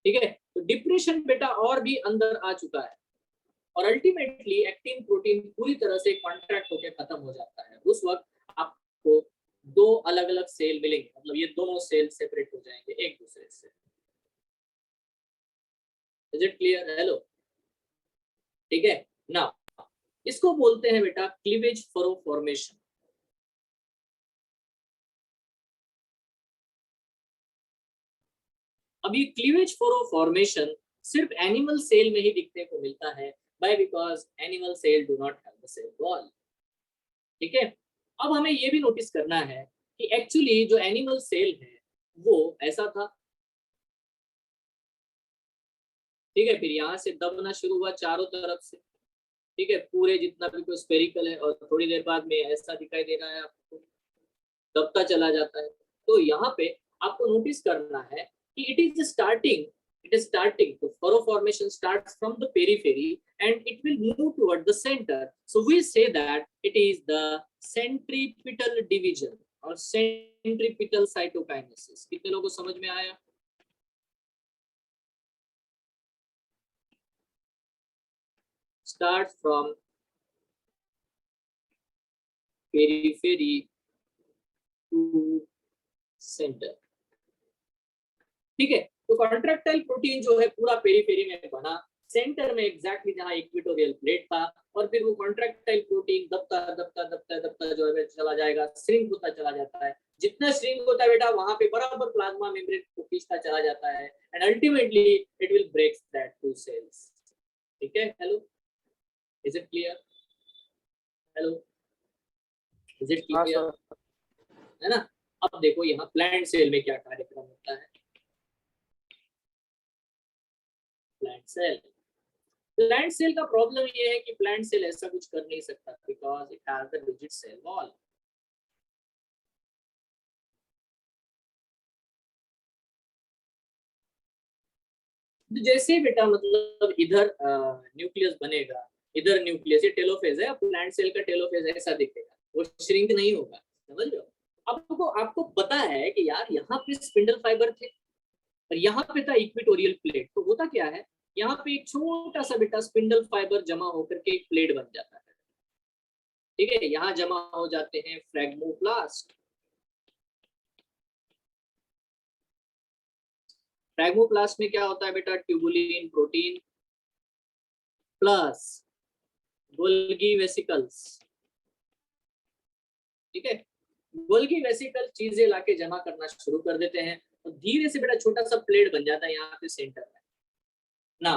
ठीक है। तो डिप्रेशन बेटा और भी अंदर आ चुका है, और अल्टीमेटली एक्टिन प्रोटीन पूरी तरह से कॉन्ट्रैक्ट होकर खत्म हो जाता है। उस वक्त आपको दो अलग अलग सेल मिलेंगे, मतलब ये दोनों सेल सेपरेट हो जाएंगे एक दूसरे से। Is it clear? हेलो, ठीक है ना। इसको बोलते हैं बेटा क्लीवेज फरो फॉर्मेशन। अब ये क्लीवेज फरो फॉर्मेशन सिर्फ एनिमल सेल में ही दिखने को मिलता है, by because animal cell do not have the cell wall, ठीक है। अब हमें ये भी नोटिस करना है कि एक्चुअली जो एनिमल सेल है वो ऐसा था, ठीक है। फिर यहाँ से दबना शुरू हुआ चारों तरफ से, ठीक है, पूरे जितना भी कोई स्फेरिकल है, और थोड़ी देर बाद में ऐसा दिखाई दे रहा है आपको, दबता चला जाता है। तो यहाँ पे आपको नोटिस करना है कि it is starting the furrow formation starts from the periphery and it will move toward the center. So we say that it is the centripetal division or centripetal cytokinesis. कितने लोगों को समझ में आया? Starts from periphery to center, ठीक है। तो contractile protein जो है पूरा पेरिफेरी में बना, सेंटर में एग्जैक्टली जहां इक्वेटोरियल प्लेट था, और फिर वो कॉन्ट्रैक्टाइल प्रोटीन दबता दबता दबता दबता जो है चला जाएगा, श्रिंक होता चला जाता है। जितना श्रिंक होता है बेटा वहां पे बराबर प्लाज्मा मेम्ब्रेन को खींचता चला जाता है, and ultimately it will break that two cells, ठीक है। Hello, is it clear? Hello, is it clear? है ना। अब देखो यहाँ प्लांट सेल में क्या कार्यक्रम होता है। प्लांट सेल का प्रॉब्लम ये है कि प्लांट सेल ऐसा कुछ कर नहीं सकता because it has the rigid cell wall. जैसे बेटा मतलब इधर न्यूक्लियस बनेगा, इधर न्यूक्लियस, ये टेलोफेज है, प्लांट सेल का टेलोफेज ऐसा दिखेगा, वो श्रिंक नहीं होगा, समझ लो। आपको आपको पता है कि यार यहाँ पे स्पिंडल फाइबर थे और यहाँ पे था इक्वेटोरियल प्लेट, तो होता क्या है, यहाँ पे एक छोटा सा बेटा स्पिंडल फाइबर जमा होकर के एक प्लेट बन जाता है, ठीक है। यहाँ जमा हो जाते हैं फ्रैग्मोप्लास्ट। फ्रैग्मोप्लास्ट में क्या होता है बेटा, tubulin protein plus Golgi vesicles, ठीक है। गोल्गी वेसिकल चीजें लाके जमा करना शुरू कर देते हैं तो धीरे से बेटा छोटा सा प्लेट बन जाता है यहाँ पे सेंटर में ना।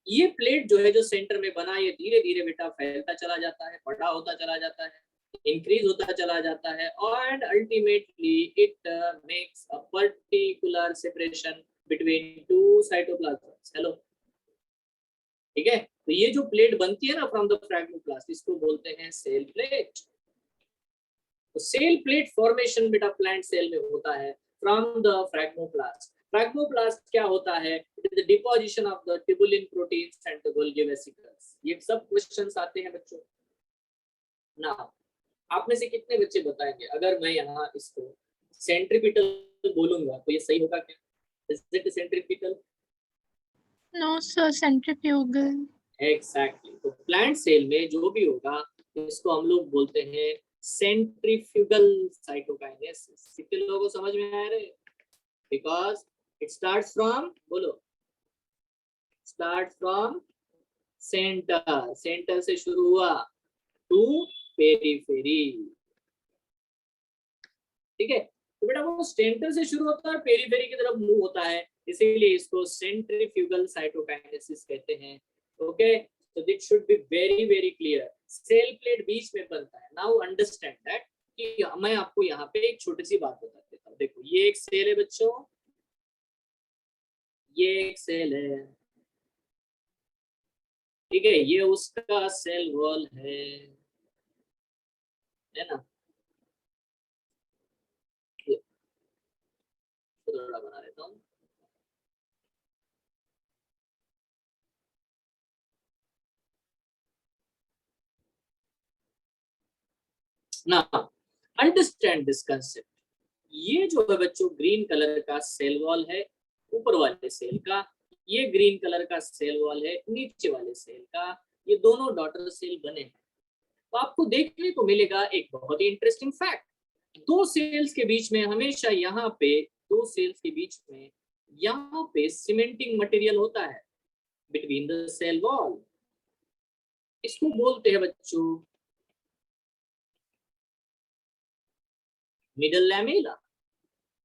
ये प्लेट जो है जो सेंटर में बना, ये धीरे धीरे बेटा फैलता चला जाता है, बड़ा होता चला जाता है, इंक्रीज होता चला जाता है, और ultimately it makes a particular separation between two cytoplasms. Hello, ठीक है। तो ये जो प्लेट बनती है ना फ्रॉम द फ्रैग्मोप्लास्ट, इसको बोलते हैं सेल प्लेट। तो सेल प्लेट फॉर्मेशन बेटा प्लांट सेल में होता है फ्रॉम द फ्रैग्मोप्लास्ट। फ्रैग्मोप्लास्ट क्या होता है, it is the deposition of the tubulin proteins and the Golgi vesicles. ये सब क्वेश्चंस आते हैं बच्चों ना। आप में से कितने बच्चे बताएंगे अगर मैं यहाँ इसको सेंट्रीपिटल बोलूंगा तो ये सही होगा क्या? Is it centripetal? No, sir. Centrifugal. Exactly. तो प्लांट सेल में जो भी होगा इसको हम लोग बोलते हैं सेंट्रीफ्यूगल साइटोकाइनेसिस। कितने लोगों को समझ में आ रहे? बिकॉज इट स्टार्ट्स फ्रॉम, बोलो, स्टार्ट फ्रॉम सेंटर, सेंटर से शुरू हुआ टू पेरीफेरी, ठीक है। तो बेटा वो सेंटर से शुरू होता है और पेरीफेरी की तरफ मूव होता है, इसीलिए इसको सेंट्रीफ्यूगल साइटोकाइनेसिस कहते हैं। Okay, so it should be very very clear। Cell plate बीच में बनता है। नाउ अंडरस्टैंड दैट कि मैं आपको यहाँ पे एक छोटी सी बात बता देता हूँ। देखो ये एक सेल है बच्चों, ये एक सेल ठीक है, ये उसका सेल वॉल है ना। थोड़ा बना लेता हूँ। ना अंडरस्टैंड दिस कंसेप्ट। ये जो है बच्चों ग्रीन कलर का सेल वॉल है ऊपर वाले सेल का, ये ग्रीन कलर का सेल वॉल है नीचे वाले सेल का, ये दोनों डॉटर सेल बने हैं। तो आपको देखने को मिलेगा एक बहुत ही इंटरेस्टिंग फैक्ट, दो सेल्स के बीच में हमेशा यहाँ पे, दो सेल्स के बीच में यहाँ पे सीमेंटिंग मटेरियल होता है बिटवीन द सेल वॉल। इसको बोलते हैं बच्चों middle lamella।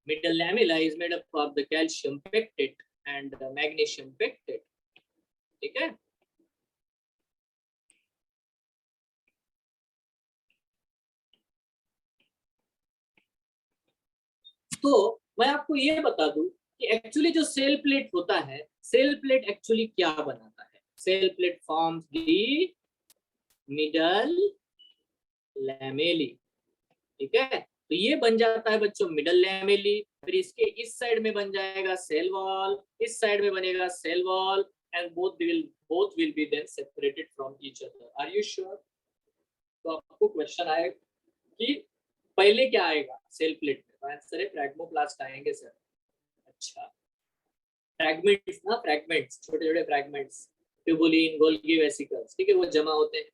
Middle lamella is made up of the calcium pectate and the magnesium pectate, ठीक है। तो मैं आपको ये बता दूं कि एक्चुअली जो सेल प्लेट होता है, सेल प्लेट एक्चुअली क्या बनाता है। Cell plate forms the middle lamellae, ठीक है। तो ये बन जाता है बच्चों मिडल लैमेली, फिर इसके इस साइड में बन जाएगा सेल वॉल, इस साइड में बनेगा cell wall, and both will be then separated from each other. Are you sure? तो आपको क्वेश्चन आए कि पहले क्या आएगा सेल प्लेट में, तो आंसर है फ्रैग्मोप्लास्ट आएंगे सर। अच्छा, फ्रैगमेंट्स ना, फ्रैगमेंट्स, छोटे छोटे फ्रैगमेंट्स, ट्यूबुलिन गोल्गी वेसिकल्स, ठीक है, वो जमा होते हैं।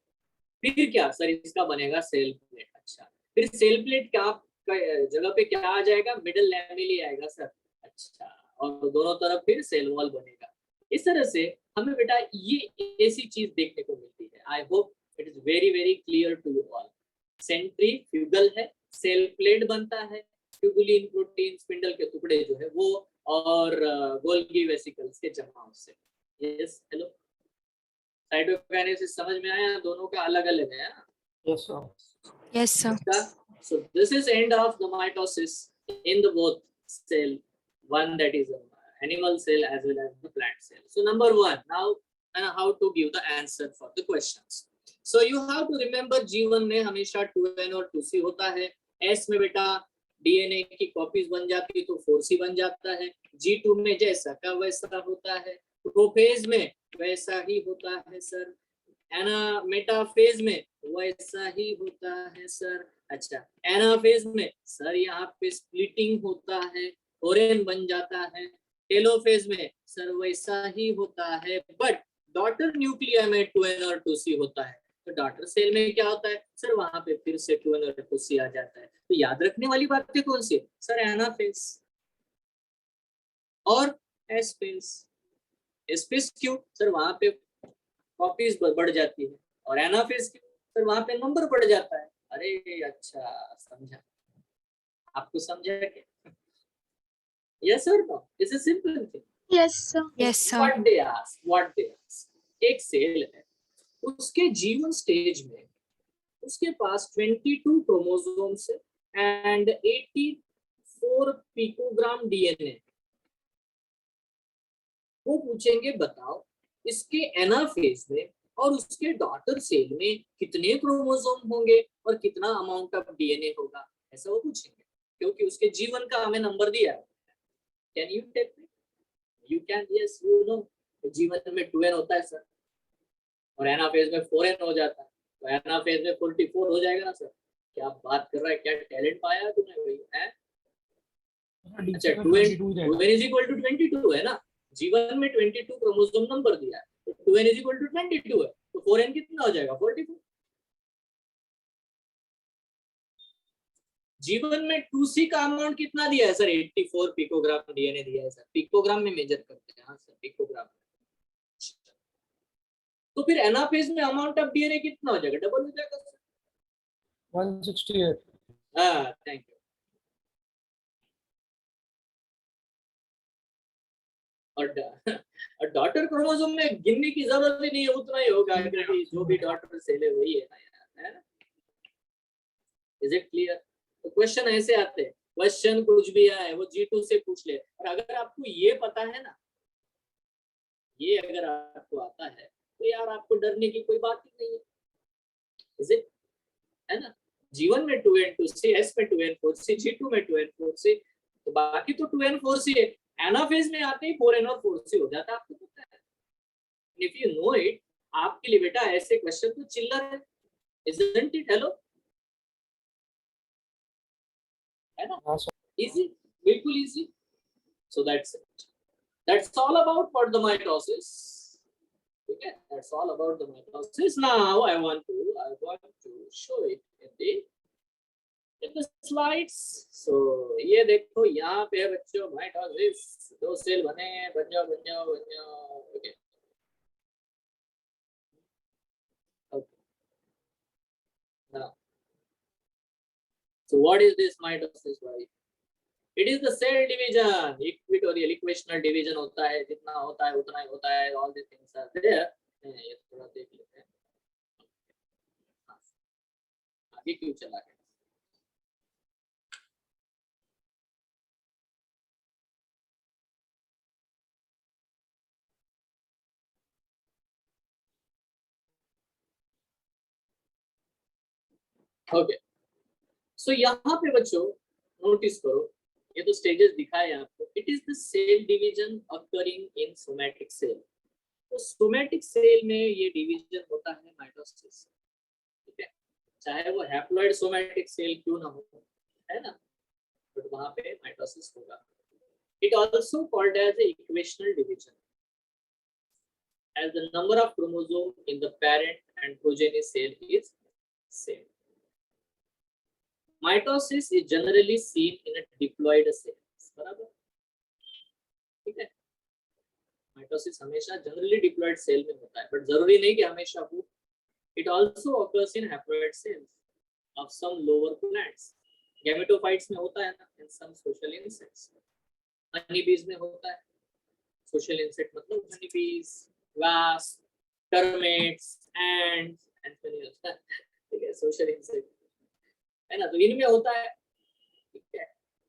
फिर क्या सर, इसका बनेगा सेल प्लेट। अच्छा, फिर सेल प्लेट क्या जगह पे क्या आ जाएगा, मिडल लैमेली आएगा सर। अच्छा, और दोनों तरफ फिर सेल वॉल बनेगा। इस तरह से हमें बेटा ये ऐसी चीज देखने को मिलती है। I hope it is very very clear to you all. Centrifugal है, सेल प्लेट बनता है, ट्यूबुलिन प्रोटीन स्पिंडल के टुकड़े जो है वो, और गोल्गी वेसिकल्स के जमाव से। यस, हेलो, साइटोकाइनेसिस समझ में आया? दोनों का अलग अलग है। Yes, sir. Yes, sir. So this is end of the mitosis in the both cell, one that is an animal cell as well as the plant cell. So number one, now how to give the answer for the questions. So you have to remember G1 में हमेशा 2N और 2C होता है। S में बेटा DNA की copies बन जाती है तो 4C बन जाता है। G2 में जैसा का वैसा होता है, प्रोफेज में वैसा ही होता है सर, एना मेटाफेज में वैसा ही होता है सर, अच्छा, एनाफेज में सर यहाँ पे स्प्लिटिंग होता है, ओरेन बन जाता है। टेलोफेज में सर वैसा ही होता है, बट डॉटर न्यूक्लिया में 2n और 2c होता है। तो डॉटर सेल में क्या होता है सर, वहां पे फिर से 2n और 2c आ जाता है। तो याद रखने वाली बातें कौन सी सर, एनाफेज और एस्पेस। एस्पेस क्यों सर, वहां पे कॉपीज बढ़ जाती है, और एनाफेज क्यों सर, वहां पे नंबर बढ़ जाता है। अरे अच्छा, समझा, आपको समझा क्या? यस और no, it's a simple thing. Yes, sir. Yes, sir. What they ask, एक सेल है, उसके जीवन स्टेज में उसके पास 22 क्रोमोसोम्स एंड 84 पिकोग्राम डीएनए। वो पूछेंगे बताओ इसके एनाफेज में और उसके डॉटर सेल में कितने क्रोमोसोम होंगे और कितना अमाउंट ऑफ डीएनए होगा, ऐसा वो पूछेंगे, क्योंकि उसके जीवन का हमें नंबर दिया है। Can you tell me? You can, yes you know, जीवन में 2n होता है सर, और एनाफेज में 4n हो जाता है, तो एनाफेज में 44 हो जाएगा ना सर। क्या बात कर रहा है, क्या टैलेंट पाया तूने भाई, है? अच्छा, 2n इज इक्वल टू 22 है ना, जीवन में 22 क्रोमोसोम नंबर दिया है, तो 2n इज इक्वल टू 22 है, तो 4n कितना हो जाएगा 44। जीवन में 2c का अमाउंट कितना दिया है सर, 84 पिकोग्राम डीएनए दिया है सर, पिकोग्राम में मेजर करते हैं। हाँ सर, पिकोग्राम। तो फिर एनाफेज में अमाउंट ऑफ डीएनए कितना हो जाएगा, डबल हो जाएगा सर। 168. हाँ, थैंक यू। और डॉटर क्रोमोसोम में गिनने की जरूरत ही नहीं है, उतना ही होगा, क्योंकि जो भी डॉटर सेल है वही है ना यार, है ना? Is it clear? तो क्वेश्चन ऐसे आते हैं, क्वेश्चन कुछ भी आए वो G2 से पूछ ले, और अगर आपको ये पता है ना, ये अगर आपको आता है तो यार आपको डरने की कोई बात ही नहीं है। इज इट, है ना? जीवन में 2n 2c, एस में 2n 4c, G2 में 2n 4c, तो बाकी तो 2n 4c है। एनाफेज में आते ही 4n और 4c हो जाता है, आपको पता है। इफ यू नो इट, आपके लिए बेटा ऐसे क्वेश्चन तो चिल्लर है, इजंट इट? हेलो, है ना? हाँ सर. इजी, बिल्कुल easy. So that's all about for the mitosis. Okay, that's all about the mitosis. Now I want to show it in the slides. So ये देखो, यहाँ पे है बच्चों mitosis, दो सेल बने हैं, बन जाओ। Okay. Okay. Now, so what is this mitosis, भाई? It is the cell division, equatorial equational division होता है, जितना होता है उतना ही होता है, all these things are there. ये थोड़ा देख लेते हैं, आगे क्यों चला गया? ओके, सो यहाँ पे बच्चों नोटिस करो, ये तो स्टेजेस दिखाए आपको। It is the cell division occurring in somatic cell. तो सोमैटिक सेल में ये डिवीजन होता है माइटोसिस, ठीक है, चाहे वो हैप्लॉइड सोमैटिक सेल क्यों ना हो, है ना, बट वहां पे माइटोसिस होगा। It also called as equational division, as the number of chromosomes in the parent and progeny cell is same. Mitosis is generally seen in a diploid cells, बराबर, ठीक है। माइटोसिस हमेशा जनरली डिप्लॉइड सेल में होता है, but जरूरी नहीं कि हमेशा हो। It also occurs in haploid cells of some lower plants. Gametophytes में होता है ना, in some social insects. Honey bees में होता है। सोशल इंसेक्ट मतलब हनी बीज, वास्प, टर्मिट्स, एंड्स, ठीक है, सोशल इंसेक्ट, है ना, तो इनमें होता है, ठीक है।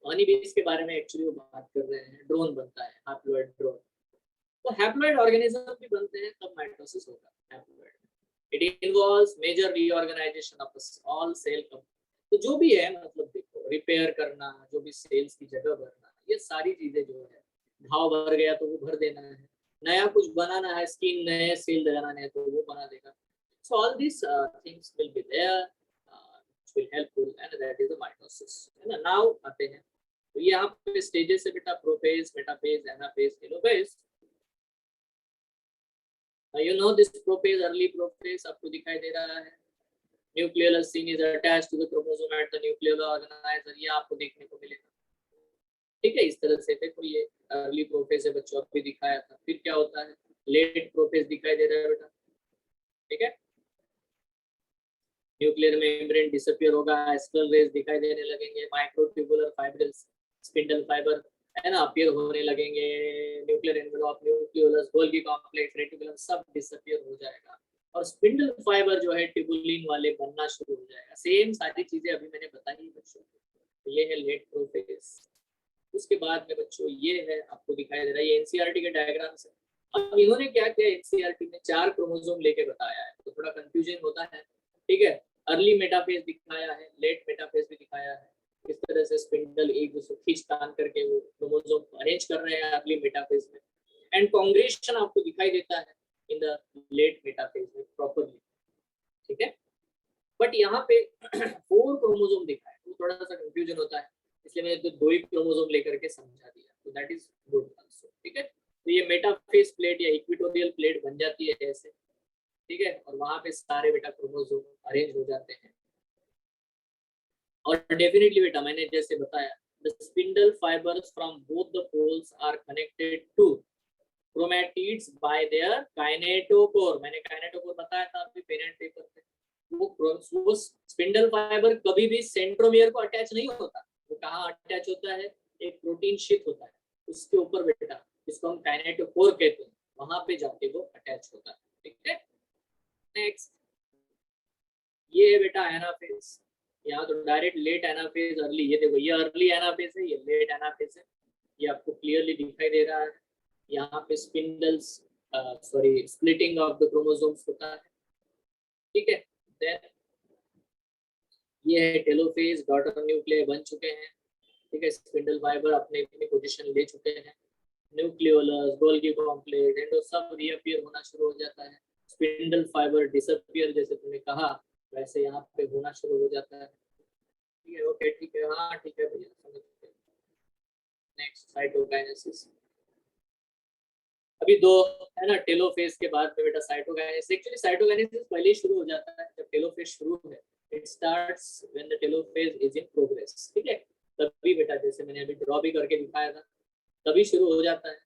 हनी बीज के बारे में एक्चुअली वो बात कर रहे हैं, ड्रोन बनता है, हैप्लॉइड ड्रोन। तो हैप्लॉइड ऑर्गेनिज्म भी बनते हैं तब माइटोसिस होगा haploid. It involves major reorganisation of all cell. तो जो भी है, मतलब देखो, रिपेयर करना, जो भी सेल्स की जगह भरना, ये सारी चीजें जो है, घाव भर गया तो वो भर देना है, नया कुछ बनाना है, स्किन नए सेल लगाना है तो वो बना देगा। So all this things will be there. which will helpful, and that is the mitosis, है ना. Now आते हैं तो यहाँ पे स्टेजेस है बेटा, prophase, metaphase, anaphase, telophase. You know this prophase, early prophase आपको दिखाई दे रहा है. Nucleolus scene is attached to the chromosome at the nucleolar organizer, ये आपको देखने को मिलेगा. ठीक है, इस तरह से देखो ये अर्ली प्रोफेज है बच्चों, आपको दिखाया था. फिर क्या होता है, लेट प्रोफेज दिखाई दे रहा है बेटा. ठीक है, न्यूक्लियर मेम्ब्रेन डिसअपियर होगा, एस्ट्रल रेज दिखाई देने लगेंगे, माइक्रोट्यूबुलर फाइब्रिल्स, स्पिंडल फाइबर है ना अपीयर होने लगेंगे, nuclear envelope, nucleolus, Golgi complex, reticulum सब डिसअपियर हो जाएगा, और स्पिंडल फाइबर जो है ट्यूबुलिन वाले बनना शुरू हो जाएगा. सेम सारी चीजें अभी मैंने बताई बच्चों. ये है लेट प्रोफेज. उसके बाद में बच्चों ये है आपको दिखाई दे रहा है, ये एनसीईआरटी के डायग्राम्स है. अब इन्होंने क्या किया, एनसीईआरटी में 4 क्रोमोसोम लेके बताया है, तो थोड़ा कंफ्यूजन होता है. ठीक है, अर्ली मेटाफेज दिखाया है, लेट मेटाफेज भी दिखाया है. इस तरह से स्पिंडल एक दूसरे खींच तान करके वो क्रोमोसोम अरेंज कर रहे हैं अर्ली मेटाफेज में, एंड कांग्रेशन आपको दिखाई देता है इन द लेट मेटाफेज में प्रॉपर्ली. ठीक है, बट यहाँ पे 4 क्रोमोसोम दिखा है, तो थोड़ा सा कंफ्यूजन होता है, इसलिए मैंने तो 2 ही क्रोमोसोम लेकर के समझा दिया, तो दैट इज गुड आल्सो. ठीक है, तो ये मेटाफेज प्लेट या इक्वेटोरियल प्लेट बन जाती है ऐसे. ठीक है, और वहां पे सारे बेटा क्रोमोसोम अरेंज हो जाते हैं. और डेफिनेटली बेटा मैंने जैसे बताया, the spindle fibres from both the poles are connected to chromatids by their kinetochore. मैंने काइनेटोकोर बताया था अभी पेन एंड पेपर पे. वो स्पिंडल फाइबर कभी भी सेंट्रोमियर को अटैच नहीं होता. वो कहाँ अटैच होता है, एक प्रोटीन शीट होता है उसके ऊपर बेटा, इसको हम काइनेटोकोर कहते हैं, वहां पे जाके वो अटैच होता है. ठीक है, नेक्स्ट ये है बेटा एनाफेज. यहाँ तो डायरेक्ट लेट एनाफेज, अर्ली, ये देखो ये अर्ली एनाफेज है, ये लेट एनाफेज है, ये आपको क्लियरली दिखाई दे रहा है. यहाँ पे spindles sorry splitting of the chromosomes होता है. ठीक है, देन ये है टेलोफेज, डॉटर न्यूक्लियर बन चुके हैं. ठीक है, स्पिंडल फाइबर अपने अपनी पोजीशन ले चुके हैं, न्यूक्लियोलस, गोल्गी कॉम्प्लेक्स, एंडो सब रीअपीयर होना शुरू हो जाता है. स्पिंडल फाइबर डिसअपीयर जैसे तुमने कहा वैसे यहाँ पे होना शुरू हो जाता है. ठीक है, ओके, ठीक है, हाँ ठीक है भैया, समझ गए. Next cytokinesis. अभी 2 है ना, टेलोफेज के बाद में बेटा साइटोकाइनेसिस. एक्चुअली साइटोकाइनेसिस पहले ही शुरू हो जाता है जब टेलोफेज शुरू है. It starts when the telophase is in progress. ठीक है, तभी बेटा जैसे मैंने अभी ड्रॉ भी करके दिखाया था तभी शुरू हो जाता है.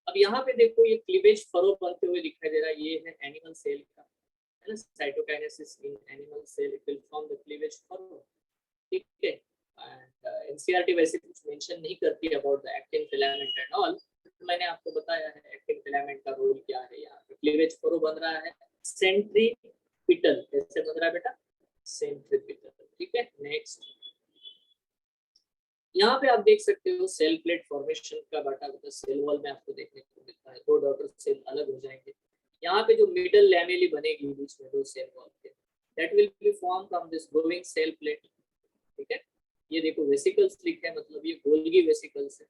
अब यहाँ पे देखो ये क्लीवेज फरो बनते हुए दिखाई दे रहा है, ये है एनिमल सेल का, है ना. Cytokinesis in animal cell, it will form the cleavage furrow. ठीक है, एंड एनसीईआरटी वैसे कुछ मेंशन नहीं करती about the actin filament and all. मैंने आपको बताया है एक्टिन फिलामेंट का रोल क्या है. यहाँ पे क्लीवेज फरो बन रहा है सेंट्रीपिटल. कैसे बन रहा है बेटा, सेंट्रीपिटल. ठीक है, नेक्स्ट यहाँ पे आप देख सकते हो सेल प्लेट फॉर्मेशन का डाटा सेल वॉल में आपको देखने को मिलता है. 2 डॉटर सेल अलग हो जाएंगे. यहाँ पे जो मिडल लैमेली बनेगी बीच में 2 सेल वॉल के, that will be form from this growing cell plate. ठीक है, ये देखो वेसिकल्स लिखे हैं, मतलब ये गोल्गी वेसिकल्स है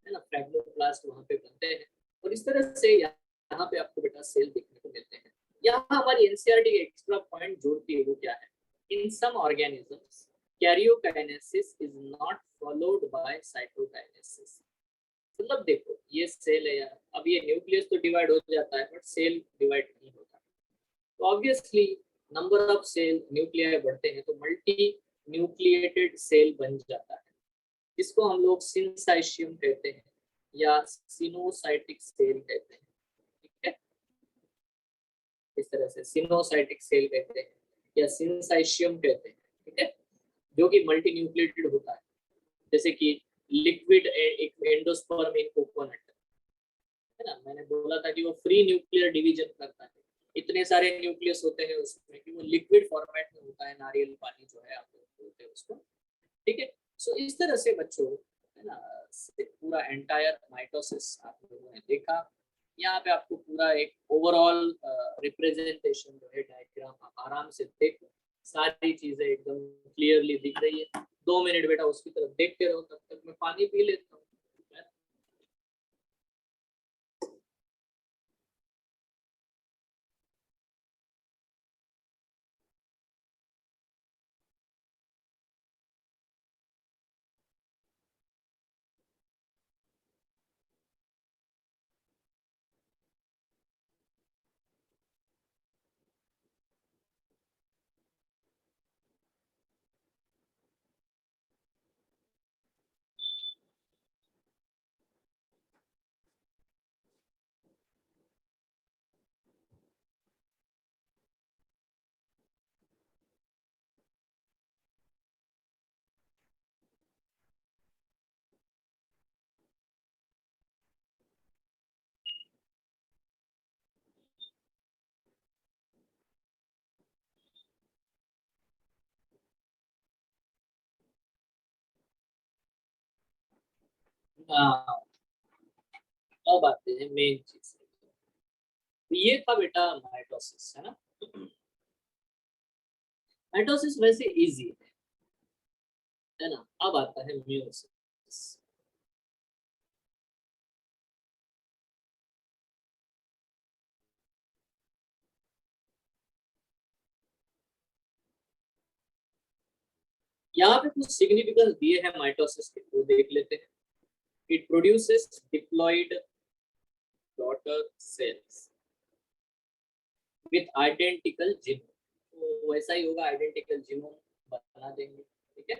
ना, फ्रैग्मोप्लास्ट वहाँ पे बनते हैं. और इस तरह से यहाँ पे आपको बेटा सेल देखने को मिलते हैं. यहाँ हमारी एनसीईआरटी एक्स्ट्रा पॉइंट जोड़ती है, वो क्या है, in some organisms karyokinesis is not followed by cytokinesis. मतलब देखो ये सेल है यार, अब ये न्यूक्लियस तो डिवाइड हो जाता है बट सेल डिवाइड नहीं होता. तो obviously number of cell nuclei बढ़ते हैं तो मल्टी न्यूक्लिएटेड सेल बन जाता है, इसको हम लोग सिंसाइशियम कहते हैं या सिनोसाइटिक सेल कहते हैं. ठीक है, इस तरह से सिनोसाइटिक सेल कहते हैं या सिंसाइशियम कहते हैं. ठीक है, जो कि मल्टी न्यूक्लिएटेड होता है, जैसे कि लिक्विड एंडोस्पर्म इन कोकोनट, है ना. मैंने बोला था कि वो फ्री न्यूक्लियर डिवीजन करता है, इतने सारे न्यूक्लियस होते हैं उसमें कि वो लिक्विड फॉर्मेट में होता है, नारियल पानी जो है आप लोग बोलते हैं उसको. ठीक है, सो इस तरह से बच्चों है ना पूरा एंटायर माइटोसिस आप लोगों ने देखा. यहाँ पे आपको पूरा एक ओवरऑल रिप्रेजेंटेशन जो है डायग्राम आप आराम से देखो, सारी चीजें एकदम क्लियरली दिख रही है. 2 मिनट बेटा उसकी तरफ देखते रहो, तब तक मैं पानी पी लेता हूँ. हाँ, अब आते हैं मेन चीज। ये था बेटा माइटोसिस, है ना। माइटोसिस वैसे इजी है ना। अब आता है म्यूसिस। यहाँ पे कुछ सिग्निफिकेंस दिए हैं माइटोसिस के, वो देख लेते हैं। It produces diploid daughter cells with identical genome. तो वैसा ही होगा, आइडेंटिकल जीनोम बना देंगे, ठीक है।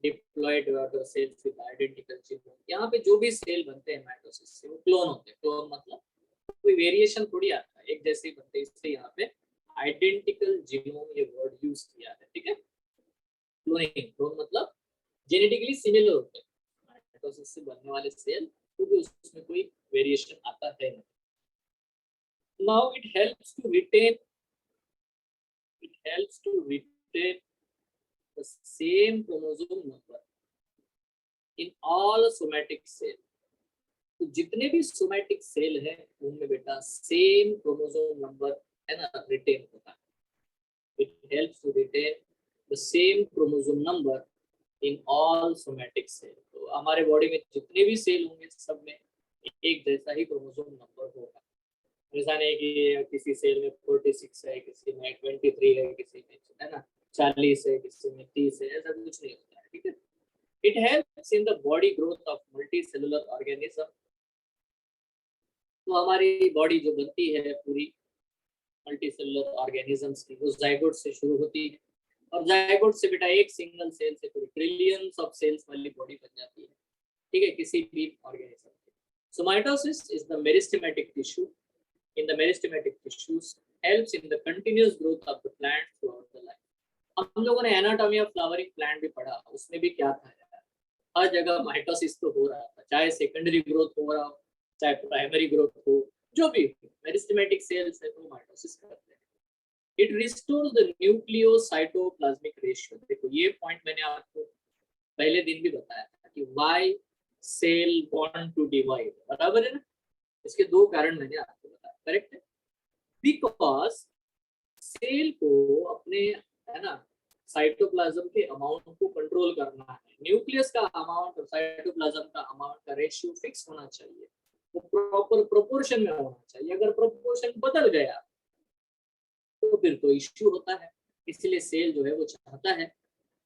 Diploid daughter cells with identical genome. यहाँ पे जो भी सेल बनते हैं माइटोसिस से वो क्लोन होते हैं। क्लोन मतलब कोई वेरिएशन थोड़ी आता है, एक जैसे ही बनते हैं। इसलिए यहाँ पे आइडेंटिकल जीनोम ये वर्ड यूज किया है, ठीक है। क्लोनिंग, क्लोन मतलब जेनेटिकली सिमिलर होते हैं माइटोसिस से बनने वाले सेल, क्योंकि उसमें कोई वेरिएशन आता है नहीं। Now it helps to retain the same chromosome number in all somatic cell। तो जितने भी सोमैटिक सेल हैं उनमें बेटा सेम क्रोमोसोम नंबर है ना रिटेन होता है। It helps to retain the same chromosome number in all somatic cell. तो हमारे बॉडी में जितने भी सेल होंगे सब में एक जैसा ही क्रोमोसोम नंबर होगा। ऐसा नहीं कि किसी सेल में 46 है, किसी में 23 है, किसी में है ना 40 है, किसी में 30 है, ऐसा कुछ नहीं होता है, ठीक है। It helps in the body growth of multi cellular organism. तो हमारी बॉडी जो बनती है पूरी मल्टी सेलुलर ऑर्गेनिजम्स की, वो जाइगोट से शुरू होती है, और जाइगोट से बेटा एक सिंगल सेल से पूरी ट्रिलियंस ऑफ सेल्स वाली बॉडी बन जाती है, ठीक है, किसी भी ऑर्गेनिज्म की। So mitosis is the meristematic tissue in the meristematic tissues, helps in the continuous growth of the plant throughout the life। हम लोगों ने एनाटॉमी ऑफ फ्लावरिंग प्लांट भी पढ़ा, उसमें भी क्या था यार, हर जगह माइटोसिस तो हो रहा था, चाहे सेकेंडरी ग्रोथ हो रहा हो, चाहे प्राइमरी ग्रोथ हो, जो भी मेरिस्टेमेटिक सेल्स है तो माइटोसिस करते हैं। It restores the nucleocytoplasmic ratio. देखो ये पॉइंट मैंने आपको पहले दिन भी बताया था कि why cell want to divide, बराबर है ना। इसके दो कारण मैंने आपको बताया, करेक्ट है। बिकॉज सेल को अपने है ना साइटोप्लाज्म के अमाउंट को कंट्रोल करना है। न्यूक्लियस का अमाउंट और साइटोप्लाज्म का अमाउंट का रेशियो फिक्स होना चाहिए, वो प्रॉपर प्रोपोर्शन में होना चाहिए। अगर प्रोपोर्शन बदल गया तो फिर तो इश्यू होता है। इसलिए सेल जो है वो चाहता है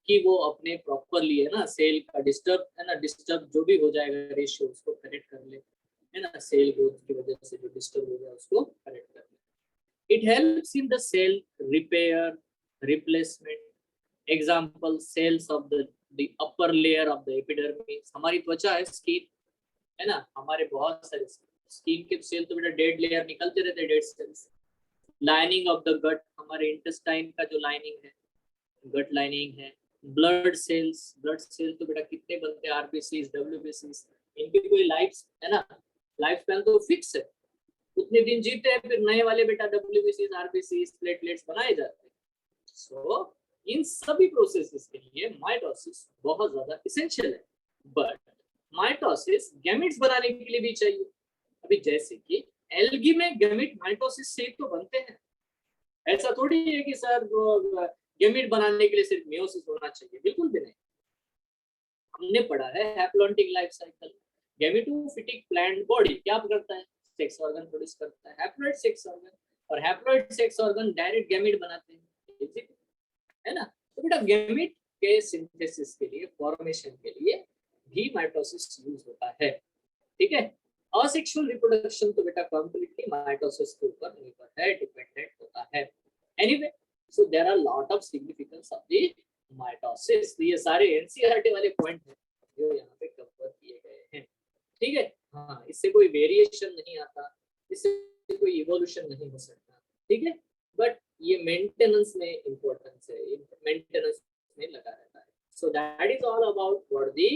कि वो अपने प्रॉपरली है ना सेल का डिस्टर्ब है ना, डिस्टर्ब जो भी हो जाएगा रेशियो उसको करेक्ट कर ले, है ना। सेल ग्रोथ की वजह से जो डिस्टर्ब हो गया उसको करेक्ट कर ले। It helps in the cell repair replacement. Example cells of the upper layer of the epidermis. हमारी त्वचा है, स्किन है ना, हमारे बहुत सारे स्किन के सेल तो बेटा डेड लेयर निकलते रहते हैं, dead cells. Lining of the gut, हमारे इंटेस्टाइन का जो लाइनिंग है, गट लाइनिंग है। ब्लड सेल्स, ब्लड सेल तो बेटा कितने बनते हैं, आरबीसीज, डब्ल्यूबीसीज, इनकी कोई लाइफ है ना, लाइफ स्पैन तो फिक्स है, उतने दिन जीते हैं, फिर नए वाले बेटा डब्ल्यूबीसीज, आरबीसीज, प्लेटलेट्स बनाए जाते हैं। सो इन सभी प्रोसेसेस के लिए माइटोसिस बहुत ज्यादा इसेंशियल है। बट माइटोसिस गैमेट्स बनाने के लिए भी चाहिए। अभी जैसे कि एल्गी में गैमेट माइटोसिस से तो बनते हैं, ऐसा थोड़ी है कि सर गैमेट बनाने के लिए सिर्फ मियोसिस होना चाहिए, बिल्कुल भी नहीं। हमने पढ़ा है haplontic life cycle. Gametophytic plant body क्या करता है, सेक्स ऑर्गन प्रोड्यूस करता है, हैप्लॉइड सेक्स ऑर्गन, और haploid sex organ direct gamete बनाते हैं, है ना। तो बेटा गैमेट के सिंथेसिस के लिए, फॉर्मेशन के लिए भी माइटोसिस यूज होता है, ठीक है। असेक्सुअल रिप्रोडक्शन तो बेटा कंप्लीटली माइटोसिस के ऊपर निर्भर है, डिपेंडेंट होता है। Anyway, so there are lot of significance of the mitosis. ये सारे एनसीईआरटी वाले पॉइंट हैं जो यहाँ पे कवर किए गए हैं, ठीक है। हाँ, इससे कोई वेरिएशन नहीं आता, इससे कोई इवोल्यूशन नहीं हो सकता, ठीक है। बट ये मेंटेनेंस में इंपॉर्टेंस है, मेंटेनेंस में लगा रहता है। So that is all about what the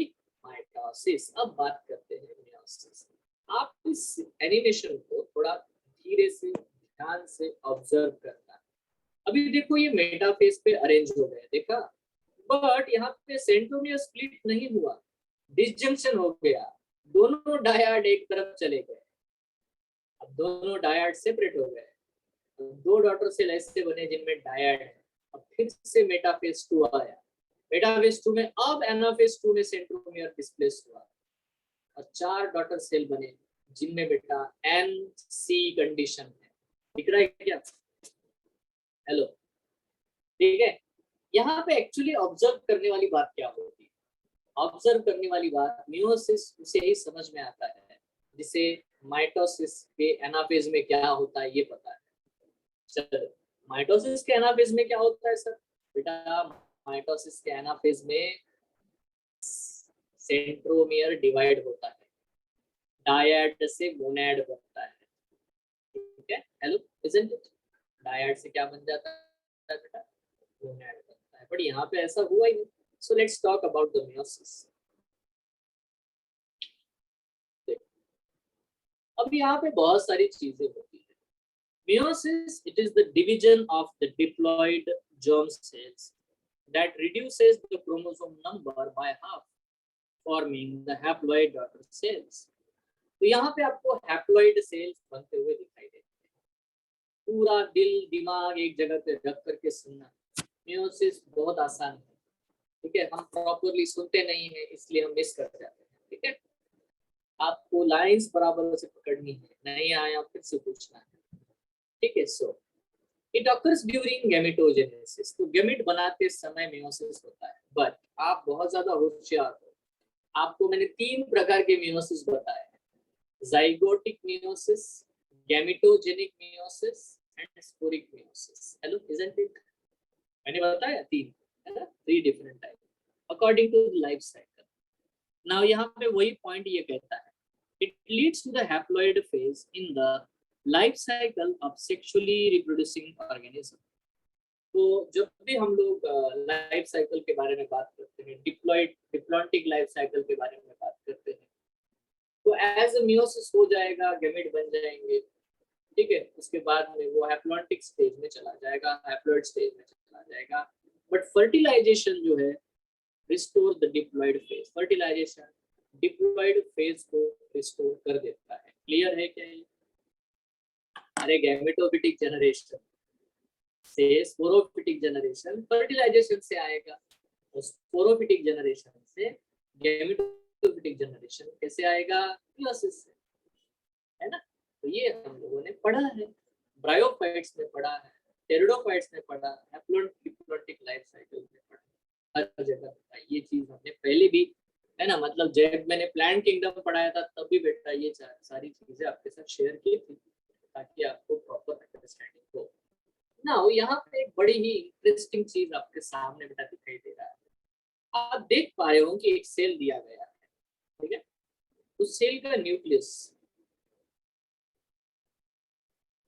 mitosis. अब बात करते हैं मियोसिस। आप इस एनिमेशन को थोड़ा धीरे से ध्यान से ऑब्जर्व करना। अभी देखो ये मेटाफेज पे अरेंज हो गए, देखा, बट यहाँ पे सेंट्रोमियर स्प्लिट नहीं हुआ, डिसजंक्शन हो गया, दोनों डायड एक तरफ चले गए, अब दोनों डायड सेपरेट हो गए, दो डॉटर सेल ऐसे बने जिनमें डायड है। अब फिर से मेटाफेज 2 आया, मेटाफेज 2 में अब एनाफेज 2 में सेंट्रोमियर डिस्प्लेस हुआ और 4 डॉटर सेल बने जिनमें बेटा एन सी कंडीशन है। दिख रहा है क्या? हेलो, ठीक है। यहाँ पे एक्चुअली ऑब्जर्व करने वाली बात क्या होती है? ऑब्जर्व करने वाली बात मियोसिस उसे ही समझ में आता है जिसे माइटोसिस के एनाफेज में क्या होता है ये पता है। चलो, माइटोसिस के एनाफेज में क्या होता है सर? बेटा माइटोसिस के एनाफेज में सेंट्रोमियर डिवाइड होता है, डायड से मोनैड बनता है, ठीक है। Hello, isn't it? डायड से क्या बन जाता है बेटा? मोनैड बनता है, बट यहाँ पे ऐसा हुआ ही नहीं। So let's talk about the meiosis. अब यहाँ पे बहुत सारी चीजें होती है। Meiosis, it is the division of the diploid germ cells that reduces the chromosome number by half, forming the haploid daughter cells. तो यहाँ पे आपको हैप्लॉइड सेल्स बनते हुए दिखाई देते हैं। पूरा दिल दिमाग एक जगह पे रख करके सुनना, मियोसिस बहुत आसान है, ठीक है। हम प्रॉपरली सुनते नहीं है इसलिए हम मिस कर जाते हैं, ठीक है। आपको लाइंस बराबर से पकड़नी है, नहीं आया फिर से पूछना है, ठीक है। So it occurs during gametogenesis, तो गैमेट बनाते समय मियोसिस होता है। बट आप बहुत ज्यादा होशियार हो, आपको मैंने 3 प्रकार के मियोसिस बताए हैं, zygotic meiosis, gametogenic meiosis and sporic meiosis. Hello, isn't it? मैंने बताया 3 है ना, 3 different type according to the life cycle. Now यहाँ पे वही पॉइंट ये कहता है, it leads to the haploid phase in the life cycle of sexually reproducing organism. तो जब भी हम लोग लाइफ साइकिल के बारे में बात करते हैं, डिप्लॉन्टिक लाइफ साइकिल के बारे में बात करते हैं, तो एज मियोसिस हो जाएगा, गैमेट बन जाएंगे, ठीक है। उसके बाद में वो हैप्लॉन्टिक स्टेज में चला जाएगा, हैप्लॉइड स्टेज में चला जाएगा। बट फर्टिलाइजेशन जो है restore the diploid phase, fertilisation diploid phase को रिस्टोर कर देता है। क्लियर है क्या ये? अरे गैमेटोफिटिक जनरेशन से स्पोरोफिटिक जनरेशन फर्टिलाइजेशन से आएगा, और स्पोरोफिटिक जनरेशन से गैमेटोफिटिक जनरेशन कैसे आएगा? मियोसिस से, है ना। तो ये हम लोगों ने पढ़ा है, ब्रायोफाइट्स में पढ़ा है, टेरिडोफाइट्स में पढ़ा है, हैप्लॉन्टिक लाइफ साइकिल में पढ़ा, हर जगह ये चीज हमने पहले भी, है ना। मतलब जब मैंने प्लांट किंगडम पढ़ाया था तब भी बेटा ये सारी चीजें आपके साथ शेयर की थी ताकि आपको प्रॉपर अंडरस्टैंडिंग हो। नाउ यहाँ पे एक बड़ी ही इंटरेस्टिंग चीज आपके सामने बेटा दिखाई दे रहा है। आप देख पा रहे हो कि एक सेल दिया गया है, ठीक है। उस सेल का न्यूक्लियस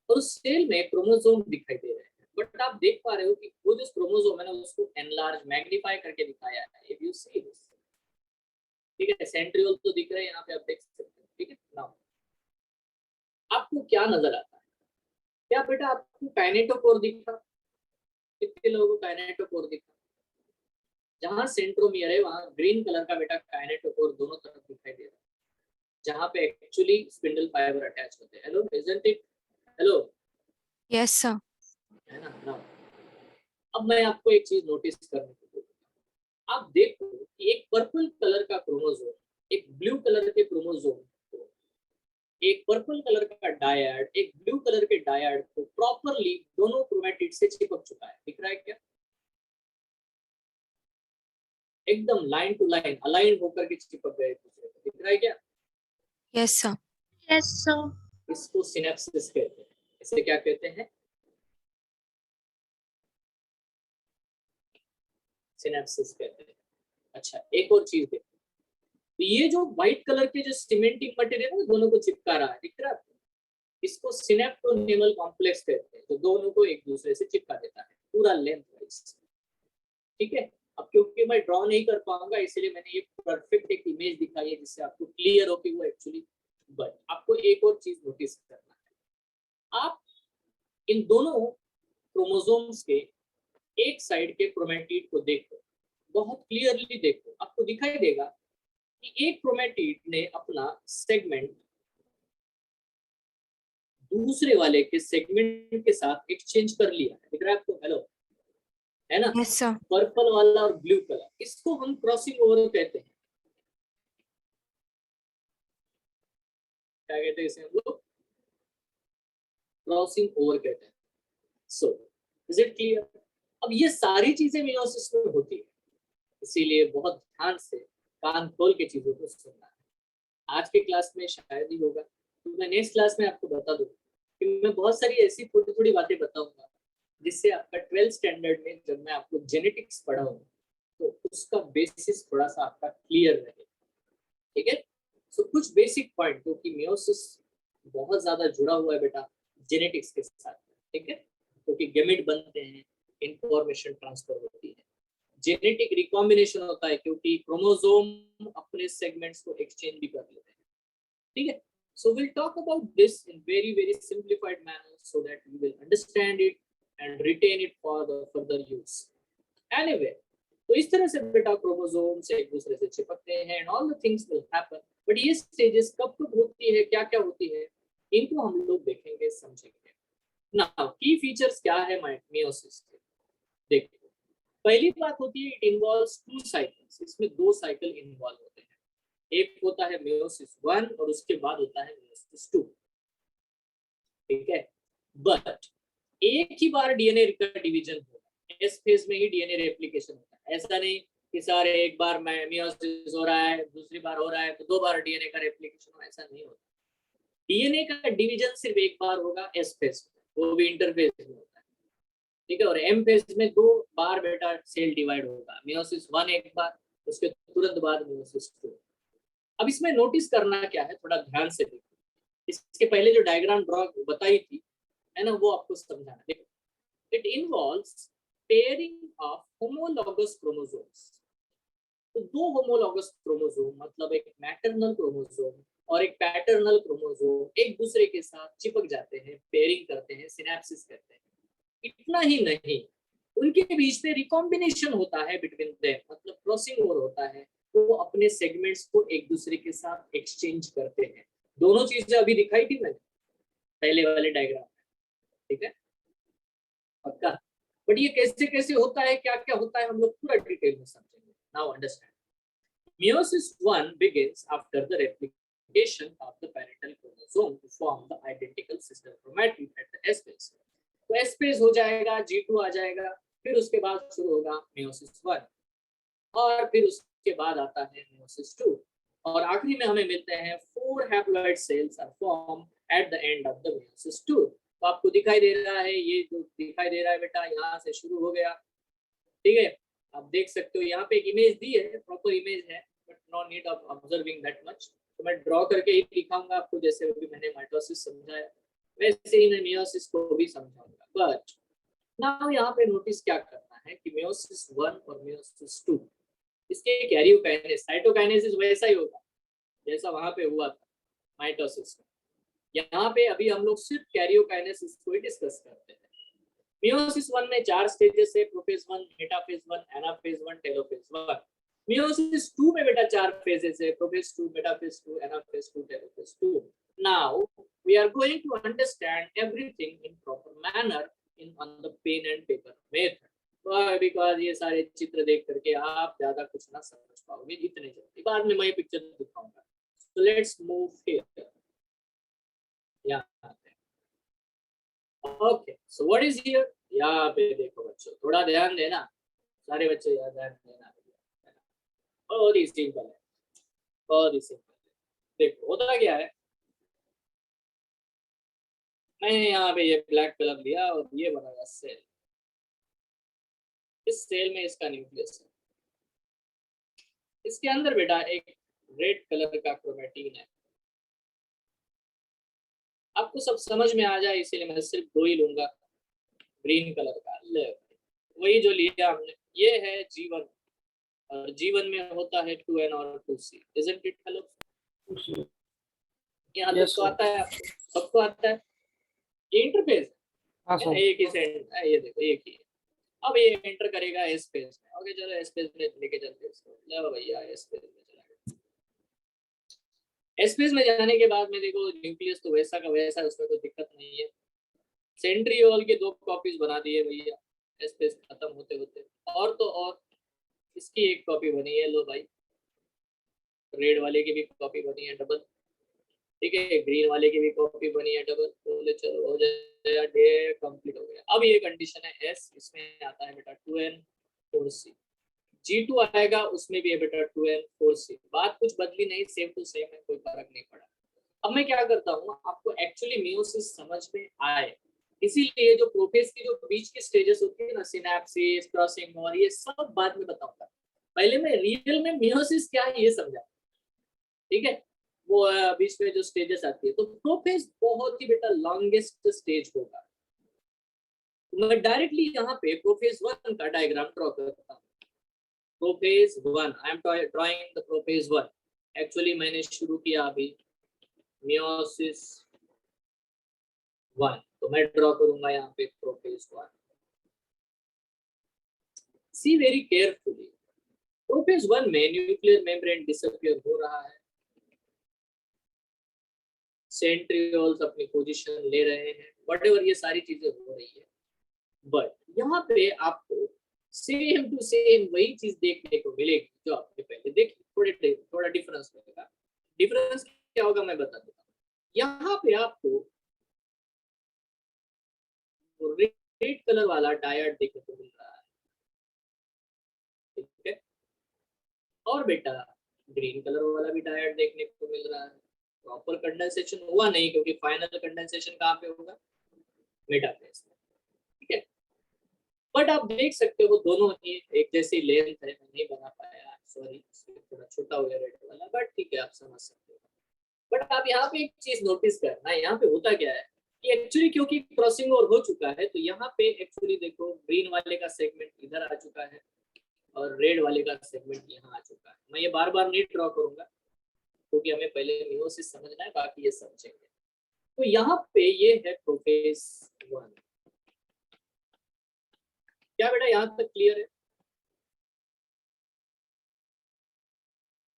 और उस सेल में क्रोमोसोम दिखाई दे रहे हैं, बट आप देख पा रहे हो कि वो जो क्रोमोसोम है ना उसको एनलार्ज मैग्नीफाई करके दिखाया है। इफ यू सी दिस, ठीक है, सेंट्रियोल तो दिख रहा है यहाँ पे, आप देख सकते हैं, ठीक है। नाउ आपको क्या नजर आता है? क्या बेटा आपको काइनेटोकोर दिखा? कितने लोगों को काइनेटोकोर दिखा? जहां सेंट्रोमियर है वहां ग्रीन कलर का बेटा काइनेटोकोर दोनों तरफ दिखाई दे रहा है, जहां पे एक्चुअली स्पिंडल फाइबर अटैच होते हैं। Hello, isn't it? Hello, Yes, sir. है ना। नाउ अब मैं आपको एक चीज नोटिस करने को बोलूंगा। आप देखो कि एक पर्पल कलर का क्रोमोसोम, एक ब्लू कलर के क्रोमोसोम, एक पर्पल कलर का डायड, एक ब्लू कलर के डायड को प्रॉपरली दोनों क्रोमैटिड से चिपक चुका है। दिख रहा है क्या? एकदम लाइन टू लाइन अलाइन होकर के चिपक गए दूसरे को। दिख रहा है क्या? Yes, sir. Yes, sir. इसको सिनेप्सिस कहते हैं। इसे क्या कहते हैं? सिनेप्सिस कहते हैं। अच्छा, एक और चीज देखो, तो ये जो व्हाइट कलर के जो सीमेंटिंग मटेरियल है दोनों को चिपका रहा है, दिख रहा है आपको? इसको सिनेप्टोनेमल कॉम्प्लेक्स कहते हैं, जो दोनों को एक दूसरे से चिपका देता है पूरा लेंथ वाइज, ठीक है। अब क्योंकि मैं ड्रॉ नहीं कर पाऊंगा इसलिए मैंने ये परफेक्ट एक इमेज दिखाई है जिससे आपको क्लियर हो कि वो एक्चुअली। बट आपको एक और चीज नोटिस करना है, आप इन दोनों क्रोमोसोम्स के एक साइड के क्रोमैटिड को देखो, बहुत क्लियरली देखो, आपको दिखाई देगा कि एक क्रोमेटिड ने अपना सेगमेंट दूसरे वाले के सेगमेंट के साथ एक्सचेंज कर लिया है। दिख रहा है आपको? हेलो, है ना? Yes, sir. पर्पल वाला और ब्लू कलर, इसको हम क्रॉसिंग ओवर कहते हैं। क्या कहते हैं इसे हम लोग? क्रॉसिंग ओवर कहते हैं। So is it clear? अब ये सारी चीजें मेयोसिस में होती है, इसीलिए बहुत ध्यान से कान खोल के चीजों को सुनना है। आज के क्लास में शायद ही होगा, तो मैं नेक्स्ट क्लास में आपको बता दूं कि मैं बहुत सारी ऐसी थोड़ी थोड़ी बातें बताऊंगा जिससे आपका 12th स्टैंडर्ड में जब मैं आपको जेनेटिक्स पढ़ाऊंगा तो उसका बेसिस थोड़ा सा आपका क्लियर रहे। ठीक है? सो कुछ बेसिक पॉइंट, क्योंकि मेयोसिस बहुत ज्यादा जुड़ा हुआ है बेटा जेनेटिक्स के साथ। ठीक है? क्योंकि गैमेट बनते हैं, इंफॉर्मेशन ट्रांसफर होती है, जेनेटिक रिकॉम्बिनेशन होता है, क्योंकि क्रोमोसोम अपने सेगमेंट्स को एक्सचेंज भी कर लेते हैं। ठीक है? So we'll talk about this in very simplified manner so that you will understand it and retain it for the further use. Anyway, तो इस तरह से बेटा क्रोमोसोम से एक दूसरे से चिपकते हैं and all the things will happen. But ये स्टेजेस कब कब होती है, क्या क्या होती है, इनको हम लोग देखेंगे, समझेंगे। Now, की फीचर्स क्या है मेयोसिस के? देखो, पहली बात होती है इट इन्वॉल्व्स 2 साइकिल्स। इसमें 2 साइकिल इन्वॉल्व होते हैं। एक होता है मेयोसिस 1 और उसके बाद होता है मेयोसिस 2। ठीक है? बट एक ही बार डीएनए का डिवीजन होगा, एस फेज में ही डीएनए रेप्लिकेशन होता है। ऐसा नहीं कि सारे एक बार मेयोसिस हो रहा है, दूसरी बार हो रहा है तो 2 बार डीएनए का रेप्लिकेशन हो, ऐसा नहीं होता। डीएनए का डिवीजन सिर्फ एक बार होगा एस फेज में, वो भी इंटरफेज में होता है। ठीक है? और एम फेज में 2 बार बेटा सेल डिवाइड होगा, मेयोसिस 1 एक बार, उसके तुरंत बाद मेयोसिस 2। अब इसमें नोटिस करना क्या है, थोड़ा ध्यान से देखो। इसके पहले जो डायग्राम ड्रॉ बताई थी, है ना, वो आपको समझाना। देखो, it involves pairing of homologous chromosomes. तो 2 होमोलॉगस क्रोमोसोम मतलब एक मैटरनल क्रोमोसोम और एक पैटर्नल क्रोमोसोम एक दूसरे के साथ चिपक जाते हैं, पेयरिंग करते हैं, सिनेप्सिस करते हैं। इतना ही नहीं, उनके बीच में रिकॉम्बिनेशन होता है बिटवीन देम, मतलब क्रॉसिंग ओवर होता है। वो अपने सेगमेंट्स को एक दूसरे के साथ एक्सचेंज करते हैं। दोनों चीजें अभी दिखाई थी मैंने पहले वाले डायग्राम में। ठीक है? पक्का? बट ये कैसे कैसे होता है, क्या क्या होता है, हम लोग पूरा डिटेल में समझेंगे। Now understand. Meiosis 1 begins after the replication of the parental chromosome to form the identical sister chromatid at the S phase. तो S phase हो जाएगा, G2 आ जाएगा, फिर उसके बाद शुरू होगा meiosis 1 और फिर उसके बाद आता है meiosis 2 और आखिरी में हमें मिलते हैं 4 haploid cells are formed at the end of the meiosis 2। तो आपको दिखाई दे रहा है, ये जो दिखाई दे रहा है बेटा, यहाँ से शुरू हो गया। ठीक है? आप देख सकते हो यहाँ पे एक इमेज दी है, प्रॉपर इमेज है, but no need of observing that much. तो मैं ड्रॉ करके ही दिखाऊंगा आपको, जैसे अभी मैंने माइटोसिस समझाया वैसे ही मैं मेयोसिस को भी समझाऊंगा। बट नाउ यहाँ पे नोटिस क्या करना है कि मेयोसिस 1 और मेयोसिस 2 इसके कैरियोकाइनेसिस, साइटोकाइनेसिस वैसा ही होगा जैसा वहां पे हुआ था माइटोसिस में। यहाँ पे अभी हम लोग सिर्फ कैरियोकाइनेसिस को ही डिस्कस करते हैं। मेयोसिस 1 में 4 स्टेजेस है, prophase 1, metaphase 1, anaphase 1, telophase 1। Meiosis 2 में बेटा 4 फेजेस है, prophase 2, metaphase 2, anaphase 2, telophase 2। Now we are going to understand everything in proper manner in on the pen and paper method, because ये सारे चित्र देख करके आप ज्यादा कुछ ना समझ पाओगे इतने जल्दी, बाद में मैं पिक्चर दिखाऊंगा। So let's move here. यहाँ okay, so what is here? यहाँ पे देखो बच्चों, थोड़ा ध्यान देना, सारे बच्चे यहाँ ध्यान देना। बहुत ही सिंपल है, बहुत ही सिंपल है। देखो होता क्या है, मैंने यहाँ पे ये ब्लैक कलर लिया और ये बनाया सेल। इस सेल में इसका न्यूक्लियस है, इसके अंदर बेटा एक रेड कलर का क्रोमेटिन है। आपको सब समझ में आ जाए इसीलिए मैं सिर्फ 2 ही लूंगा, ग्रीन कलर का। ले वही जो लिया हमने, ये है जीवन, और जीवन में होता है 2N और 2C, isn't it? हेलो, यहाँ तक तो आता है आपको, सबको आता है। ये इंटरफेस है, एक ही सेंड है, ये देखो एक ही है। अब ये एंटर करेगा एस पेज में। ओके चलो एस पेज में लेके चलते हैं इसको। लो भैया एस पेज में चला गया। एस फेज में जाने के बाद में देखो न्यूक्लियस तो वैसा का वैसा है, उसमें कोई दिक्कत नहीं है। सेंट्रियोल के 2 कॉपीज बना दिए भैया एस फेज खत्म होते होते, और तो और इसकी एक कॉपी बनी है, लो भाई रेड वाले की भी कॉपी बनी है डबल, ठीक है, ग्रीन वाले की भी कॉपी बनी है डबल, तो चलो हो जाएगा, डे कंप्लीट हो गया। अब ये कंडीशन है एस, इसमें आता है बेटा 2n4c, G2 आएगा उसमें भी है बेटा 2n4c, बात कुछ बदली नहीं, सेम टू सेम है, कोई फर्क नहीं पड़ा। अब मैं क्या करता हूँ, आपको एक्चुअली मियोसिस समझ में आए, इसीलिए जो प्रोफेज की जो बीच की स्टेजेस होती है ना, सिनेप्सिस, क्रॉसिंग और ये सब बाद में बताऊंगा, पहले मैं रियल में मियोसिस क्या है ये समझा, ठीक है। वो बीच में जो स्टेजेस आती है, तो प्रोफेज बहुत ही बेटा लॉन्गेस्ट स्टेज होगा। तो मैं डायरेक्टली यहाँ पे प्रोफेज 1 का डायग्राम ड्रॉ करता हूँ। Prophase 1, I am drawing the prophase 1। Actually मैंने शुरू किया अभी मियोसिस 1, तो मैं ड्रॉ करूंगा यहाँ पे प्रोफेज 1। सी वेरी केयरफुली, प्रोफेज 1 में न्यूक्लियर मेम्ब्रेन डिसअपियर हो रहा है, सेंट्रियोल्स अपनी पोजीशन ले रहे हैं, व्हाटएवर ये सारी चीजें हो रही है, बट यहाँ पे आपको सेम टू सेम वही चीज देखने को मिलेगी जो आपने पहले देखी, थोड़ा डिफरेंस होगा। डिफरेंस क्या होगा मैं बता देता हूँ। यहाँ पे आपको रेड कलर वाला डायड देखने को मिल रहा है, ठीक है, और बेटा ग्रीन कलर वाला भी डायड देखने को मिल रहा है। प्रॉपर कंडेंसेशन हुआ नहीं, क्योंकि फाइनल कंडेंसेशन कहाँ पे होगा, मेटाफेज में, ठीक है। बट आप देख सकते हो दोनों ही एक जैसी लेंथ है, मैं नहीं बना पाया, सॉरी, थोड़ा छोटा हो गया रेड वाला, बट ठीक है आप समझ सकते हो। बट आप यहाँ पे एक चीज नोटिस करना, यहाँ पे होता क्या है कि एक्चुअली क्योंकि क्रॉसिंग ओवर हो चुका है, तो यहाँ पे एक्चुअली देखो ग्रीन वाले का सेगमेंट इधर आ चुका है और रेड वाले का सेगमेंट यहाँ आ चुका है। मैं ये बार बार नहीं ड्रॉ करूंगा क्योंकि हमें पहले मियोसिस समझना है, बाकी ये समझेंगे। तो यहाँ पे ये है प्रोफेज 1। क्या बेटा यहाँ तक क्लियर है?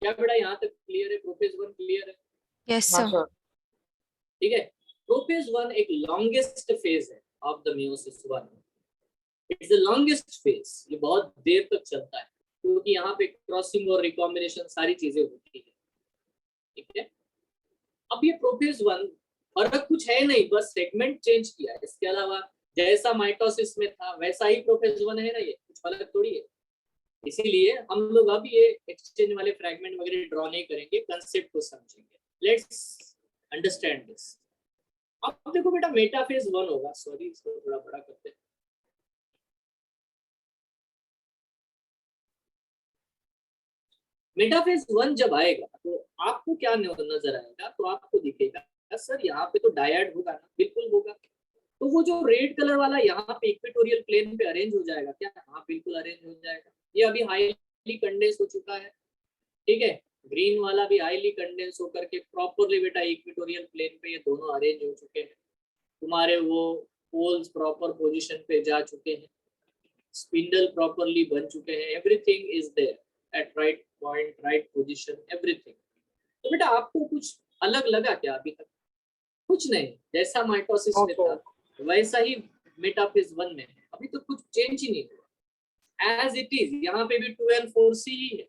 क्या बेटा यहाँ तक क्लियर है? प्रोफेज 1 क्लियर है? Yes, हाँ sir. सर। ठीक है। प्रोफेज 1 एक लॉन्गेस्ट फेज है of the meiosis 1। It's the longest phase, ये बहुत देर तक चलता है क्योंकि यहाँ पे क्रॉसिंग और रिकॉम्बिनेशन सारी चीजें होती है, ठीक है। अब ये प्रोफेज 1 फर्क कुछ है नहीं, बस सेगमेंट चेंज किया है, इसके अलावा जैसा माइटोसिस में था वैसा ही प्रोफेज 1 है ना, ये कुछ फर्क थोड़ी है। इसीलिए हम लोग अब ये एक्सचेंज वाले फ्रैगमेंट वगैरह ड्रॉ नहीं करेंगे, कंसेप्ट को समझेंगे। Let's understand this. अब देखो बेटा मेटाफेज 1 होगा, सॉरी इसको थोड़ा बड़ा करते हैं। मेटाफेज 1 जब आएगा तो आपको क्या नजर आएगा, तो आपको दिखेगा सर यहाँ पे तो डायड होगा ना, बिल्कुल होगा। तो वो जो रेड कलर वाला यहाँ पे इक्वेटोरियल प्लेन पे अरेंज हो जाएगा क्या? हाँ बिल्कुल अरेंज हो जाएगा। ये अभी हाईली कंडेंस हो चुका है, ठीक है। ग्रीन वाला भी हाईली कंडेंस होकर के प्रॉपरली बेटा इक्वेटोरियल प्लेन पे ये दोनों अरेंज हो चुके हैं। तुम्हारे वो पोल्स प्रॉपर पोजीशन पे जा चुके हैं, स्पिंडल प्रॉपरली बन चुके हैं, everything is there at right point, right position, everything. तो बेटा आपको कुछ अलग लगा क्या अभी तक? कुछ नहीं, जैसा माइटोसिस में था वैसा ही मेटाफेज 1 में है, अभी तो कुछ चेंज ही नहीं हुआ, एज इट इज। यहाँ पे भी 2n4c ही है,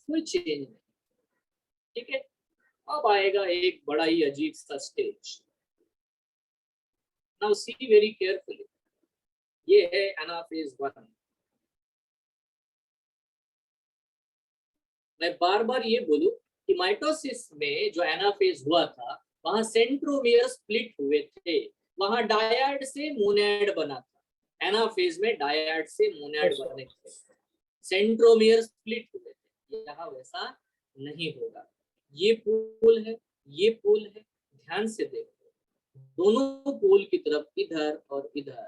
कोई चेंज नहीं, ठीक है। अब आएगा एक बड़ा ही अजीब सा stage. Now see very carefully, ये है एनाफेज 1। मैं बार बार ये बोलूं कि माइटोसिस में जो एनाफेज हुआ था वहां सेंट्रोमियर स्प्लिट हुए थे, वहां डायड से मोनेड बना था। एनाफेज में डायड से मोनेड बने थे, सेंट्रोमियर स्प्लिट हुए थे। यहाँ वैसा नहीं होगा। ये पोल है, ये पोल है, ध्यान से देखो, दोनों पोल की तरफ इधर और इधर,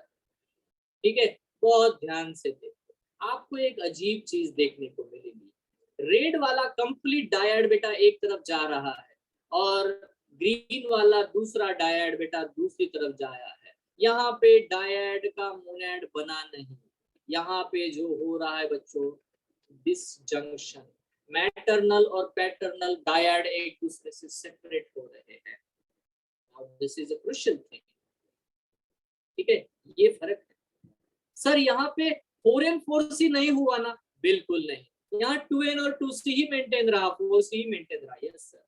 ठीक है, बहुत ध्यान से देखो। आपको एक अजीब चीज देखने को मिलेगी, रेड वाला कंप्लीट डायड बेटा एक तरफ जा रहा है और ग्रीन वाला दूसरा डायड बेटा दूसरी तरफ जाया है। यहाँ पे डायड का मोनेड बना नहीं, यहाँ पे जो हो रहा है बच्चों डिसजंक्शन, मैटरनल और पैटर्नल डायड एक दूसरे से सेपरेट हो रहे हैं। This is a crucial thing, ठीक है, ये फर्क है। सर यहाँ पे 4n 4c नहीं हुआ ना? बिल्कुल नहीं, यहाँ 2n और 2c ही मेंटेन रहा, 4c ही मेंटेन रहा। Yes sir.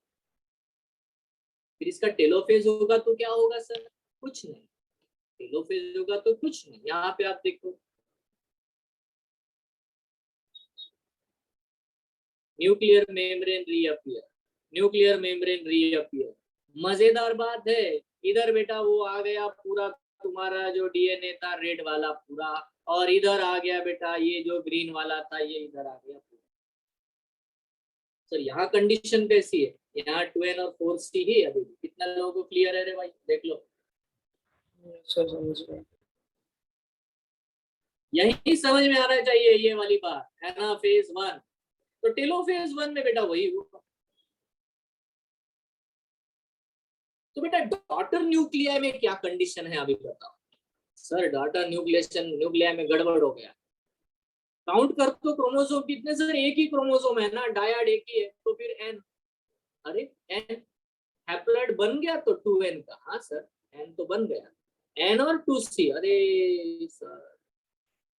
फिर इसका टेलोफेज होगा तो क्या होगा सर? कुछ नहीं। टेलोफेज होगा तो कुछ नहीं। यहाँ पे आप देखो, nuclear membrane reappear, nuclear membrane reappear. मजेदार बात है, इधर बेटा वो आ गया पूरा तुम्हारा जो डीएनए था रेड वाला पूरा, और इधर आ गया बेटा ये जो ग्रीन वाला था, ये इधर आ गया पूरा। सर यहाँ कंडीशन कैसी है? यहाँ 2n और 4c ही अभी कितना लोगों को क्लियर है रे भाई? देख लो, सर समझ गया। यही समझ में आना चाहिए ये वाली बात। एनाफेज 1 तो टेलोफेज 1 में बेटा वही हुआ। तो बेटा डॉटर न्यूक्लियाई में क्या कंडीशन है अभी बताओ? सर डॉटर न्यूक्लियाई में गड़बड़ हो गया। काउंट कर तो क्रोमोसोम कितने सर? एक ही क्रोमोसोम है ना, डायड एक ही है, तो फिर एन, अरे एन हैप्लॉइड बन गया तो 2n का। हाँ सर, एन तो बन गया, एन और 2c। अरे सर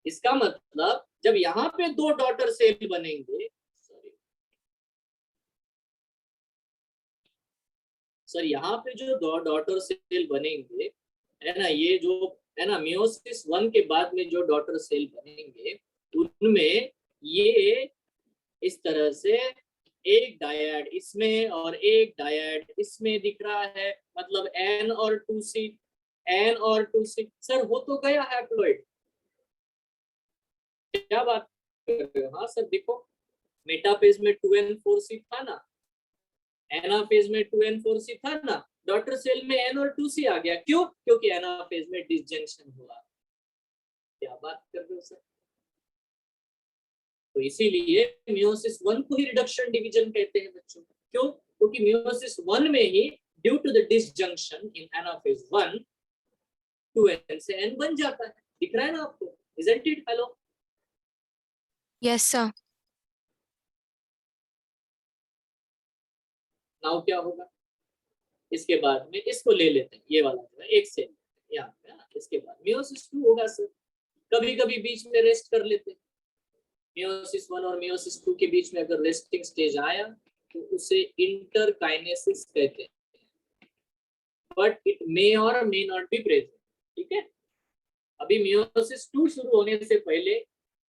इसका मतलब जब यहाँ पे दो डॉटर सेल बनेंगे, सर यहाँ पे जो दो डॉटर सेल बनेंगे है ना, ये जो है ना मियोसिस 1 के बाद में जो डॉटर सेल बनेंगे उनमें ये इस तरह से एक डायड इसमें और एक डायड इसमें दिख रहा है, मतलब N और 2C, N और 2C। सर हो तो गया हैप्लॉइड, क्या बात कर रहे हो? हाँ सर देखो, मेटाफेज में 2n 4c था ना, एनाफेज में 2n 4c था ना, डॉटर सेल में N और 2c आ गया। क्यों? क्योंकि एनाफेज में डिसजंक्शन हुआ। क्या बात कर रहे हो सर? तो इसीलिए मियोसिस 1 को ही रिडक्शन डिवीजन कहते हैं बच्चों। क्यों? क्योंकि मियोसिस 1 में ही due to the disjunction in anaphase 1 2n से n बन जाता है। दिख रहा है ना आपको? Isn't it? Hello, Yes, sir. Now क्या होगा? इसके बाद में इसको ले लेते हैं, ये वाला जो है एक सेल यहाँ पे। इसके बाद मियोसिस 2 होगा सर। कभी कभी बीच में रेस्ट कर लेते हैं, मियोसिस 1 और मियोसिस 2 के बीच में अगर रेस्टिंग स्टेज आया तो उसे इंटरकाइनेसिस कहते हैं, बट इट मे और मे नॉट बी प्रेजेंट। ठीक है, अभी मियोसिस 2 शुरू होने से पहले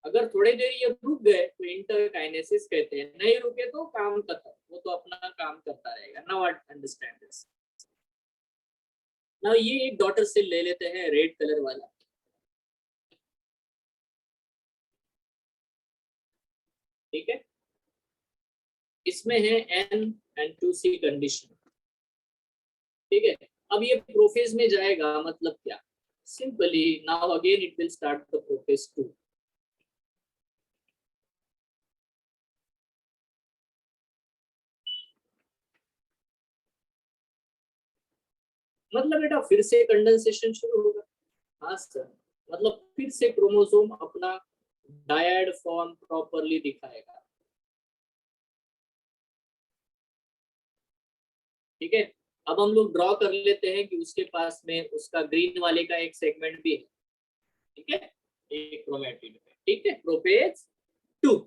अगर थोड़ी देर ये रुक गए तो इंटरकाइनेसिस कहते हैं, नहीं रुके तो काम खत्म, वो तो अपना काम करता रहेगा। Now understand this. नाउ ये एक डॉटर सेल ले लेते हैं रेड कलर वाला, ठीक है, इसमें है N and 2C कंडीशन। ठीक है, अब ये प्रोफेज में जाएगा, मतलब क्या? Simply now again it will start the prophase 2। मतलब बेटा फिर से कंडेंसेशन शुरू होगा। हाँ सर, मतलब फिर से क्रोमोसोम अपना डायड फॉर्म प्रॉपरली दिखाएगा। ठीक है, अब हम लोग ड्रॉ कर लेते हैं कि उसके पास में उसका ग्रीन वाले का एक सेगमेंट भी है। ठीक है, एक क्रोमेटिड में। ठीक है, प्रोफेज 2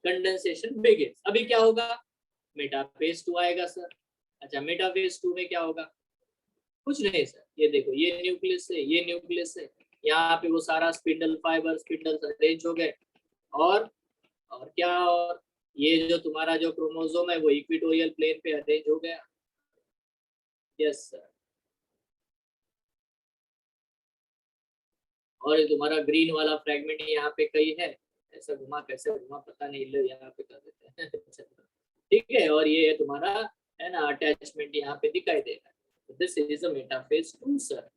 कंडेंसेशन बिगिंस। अभी क्या होगा? मेटाफेज 2 आएगा सर। अच्छा, मेटाफेज 2 में क्या होगा? कुछ नहीं सर, ये देखो, ये न्यूक्लियस है, ये न्यूक्लियस है, यहाँ पे वो सारा स्पिंडल फाइबर स्पिंडल अरेंज हो गए, और क्या, और ये जो तुम्हारा जो क्रोमोसोम है वो इक्वेटोरियल प्लेन पे अरेंज हो गया। यस सर, और ये तुम्हारा ग्रीन वाला फ्रेगमेंट यहाँ पे कहीं है, ऐसा घुमा कैसे घुमा पता नहीं, लो यहाँ पे कर देते हैं। ठीक है, और ये है तुम्हारा है ना अटैचमेंट यहाँ पे दिखाई देगा। This is a metaphase 2 sir.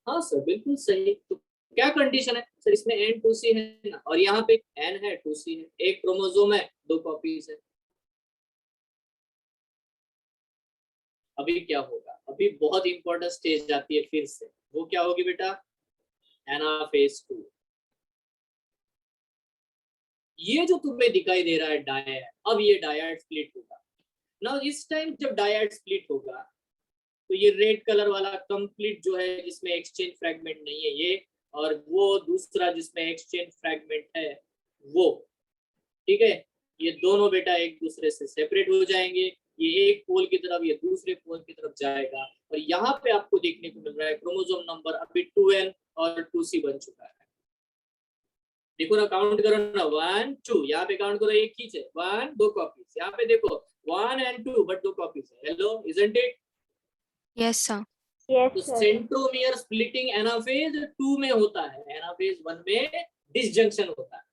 हाँ सर बिल्कुल सही। तो क्या कंडीशन है सर? इसमें N 2C है ना, और यहाँ पे N है 2C है, एक क्रोमोसोम है, दो कॉपीज है। अभी क्या होगा? अभी बहुत इंपॉर्टेंट स्टेज आती है फिर से, वो क्या होगी बेटा? एनाफेज 2। ये जो तुम्हें दिखाई दे रहा है डायड, अब ये डायड स्प्लिट होगा ना। इस टाइम जब डायड स्प्लिट होगा तो ये रेड कलर वाला कंप्लीट जो है जिसमें एक्सचेंज फ्रैगमेंट नहीं है ये, और वो दूसरा जिसमें एक्सचेंज फ्रैगमेंट है वो, ठीक है, ये दोनों बेटा एक दूसरे से सेपरेट हो जाएंगे। ये एक पोल की तरफ, ये दूसरे पोल की तरफ जाएगा। और यहाँ पे आपको देखने को मिल रहा है क्रोमोसोम नंबर अभी 2n और 2c बन चुका है। देखो ना, काउंट करो ना, 1 2, यहाँ पे काउंट करो, एक ही है 1 2 कॉपीज, यहाँ पे देखो 1 and 2 बट 2 कॉपीज है। Hello, isn't it? Yes, sir. Yes, तो sir. सेंट्रोमियर स्प्लिटिंग एनाफेज 2 में होता है, एनाफेज 1 में डिसजंक्शन होता है।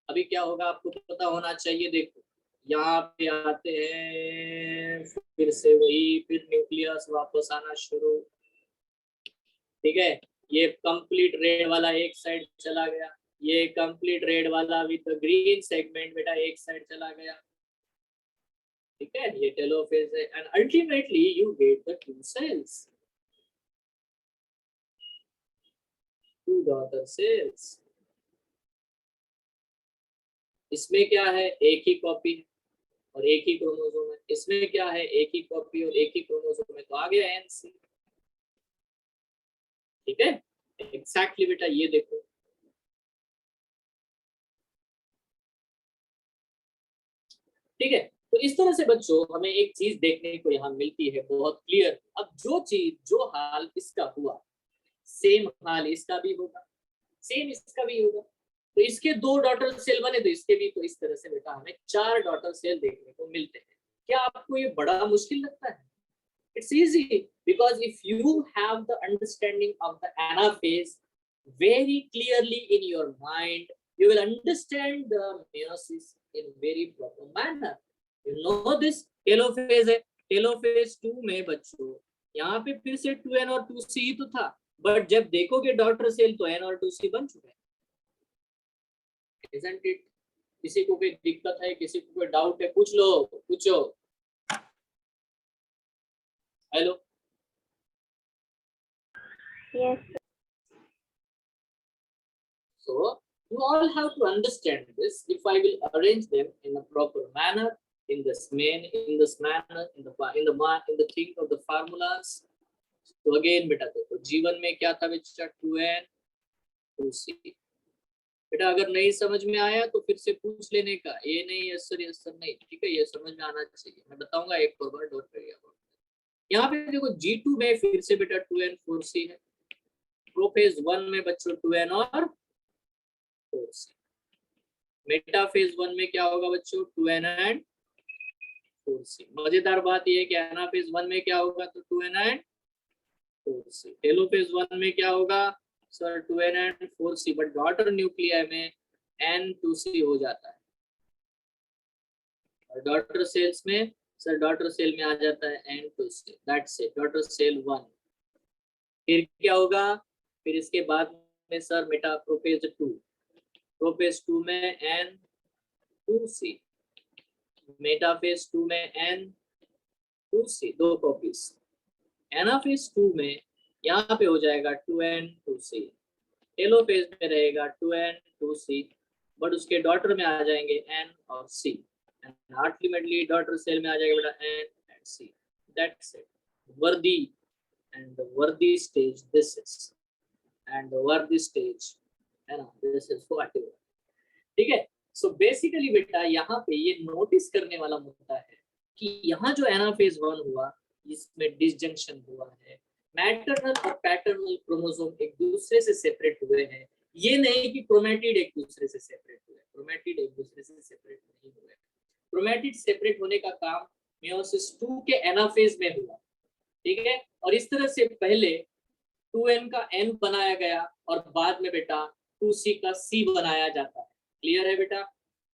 अभी क्या होगा आपको पता होना चाहिए। देखो यहाँ पे आते हैं, फिर से वही, फिर न्यूक्लियस वापस आना शुरू, ठीक है। ये कंप्लीट रेड वाला एक साइड चला गया, ये कंप्लीट रेड वाला विद द ग्रीन सेगमेंट बेटा एक साइड चला गया, ठीक है। ये टेलोफेज है and ultimately you get the 2 cells, 2 daughter cells. इसमें क्या है, एक ही कॉपी और एक ही क्रोमोसोम है। इसमें क्या है, एक ही कॉपी और एक ही क्रोमोसोम है, तो आ गया एनसी, ठीक है। एग्जैक्टली बेटा ये देखो, ठीक है। तो इस तरह से बच्चों हमें एक चीज देखने को यहाँ मिलती है बहुत क्लियर। अब जो चीज, जो हाल इसका हुआ, सेम हाल इसका भी होगा, सेम इसका भी होगा। तो इसके 2 डॉटर सेल बने तो इसके भी, तो इस तरह से बेटा हमें 4 डॉटर सेल देखने को मिलते हैं। क्या आपको ये बड़ा मुश्किल लगता है? It's easy because if you have the understanding of the anaphase very clearly in your mind, you will understand the meiosis in very proper manner. You know this telophase है, telophase 2 में बच्चों यहाँ पे फिर से 2n और 2c ही तो था, बट जब देखोगे डॉटर सेल तो n और 2c बन चुके हैं, isn't it? किसी को कोई दिक्कत है, किसी को कोई डाउट है, पूछ लो, पूछो। Hello, Yes. so you all have to understand this. If I will arrange them in a proper manner, in this manner, in the thing of the formulas. So again बेटा देखो, जीवन में क्या था बेटा, 2n 2c। बेटा अगर नहीं समझ में आया तो फिर से पूछ लेने का, ये नहीं यस सर नहीं, ठीक है, ये समझ में आना चाहिए। मैं बताऊंगा एक और बार, डोंट वरी अबाउट। यहाँ पे देखो G2 में फिर से बेटा 2n 4c है, प्रोफेज 1 में बच्चों 2n और 4c। मेटाफेज 1 में क्या होगा बच्चों, 2n and 4c। मजेदार बात यह है कि एनाफेज 1 में क्या होगा, तो 2n and 4c। टेलोफेज 1 में क्या होगा sir, 2n and 4c, but daughter nuclei में n 2c हो जाता है। और डॉटर सेल्स में सर, डॉटर सेल में आ जाता है n 2c, that's it, daughter cell 1। फिर क्या होगा, फिर इसके बाद में सर मेटाप्रोफेज 2, प्रोफेज 2 में n 2c, मेटाफेज 2 में n 2c, 2 कॉपीज। एनाफेज 2 में यहाँ पे हो जाएगा 2n 2c, टेलोफेज में रहेगा 2n 2c, बट उसके डॉटर में आ जाएंगे n और c, and ultimately daughter cell में आ जाएगा बेटा n and c, that's it. वर्दी and the worthy stage this is, and the worthy stage है ना, this is whatever, ठीक है। सो बेसिकली बेटा यहाँ पे ये नोटिस करने वाला मुद्दा है कि यहाँ जो एनाफेज 1 हुआ इसमें डिसजंक्शन हुआ है, मैटरनल और पैटर्नल क्रोमोसोम एक दूसरे से सेपरेट हुए हैं। ये नहीं कि क्रोमैटिड एक दूसरे से सेपरेट हुए, क्रोमैटिड एक दूसरे से सेपरेट नहीं हुए। क्रोमैटिड सेपरेट होने का काम मेयोसिस 2 के एनाफेज में हुआ, ठीक है। और इस तरह से पहले 2n का n बनाया गया और बाद में बेटा 2c का c बनाया जाता है। क्लियर है बेटा?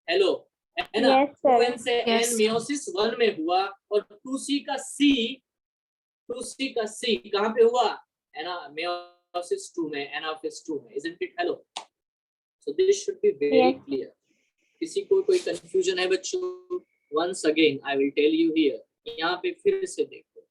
हेलो, है ना? Yes, sir. 2n से Yes. n मेयोसिस 1 में हुआ और 2c का c कहाँ पे हुआ, है ना, मेयोसिस 2 में, एनाफेज 2 में, isn't it? Hello, so this should be very Yes. clear. किसी को कोई कंफ्यूजन है बच्चों? Once again I will tell you here, यहाँ पे फिर से देखो,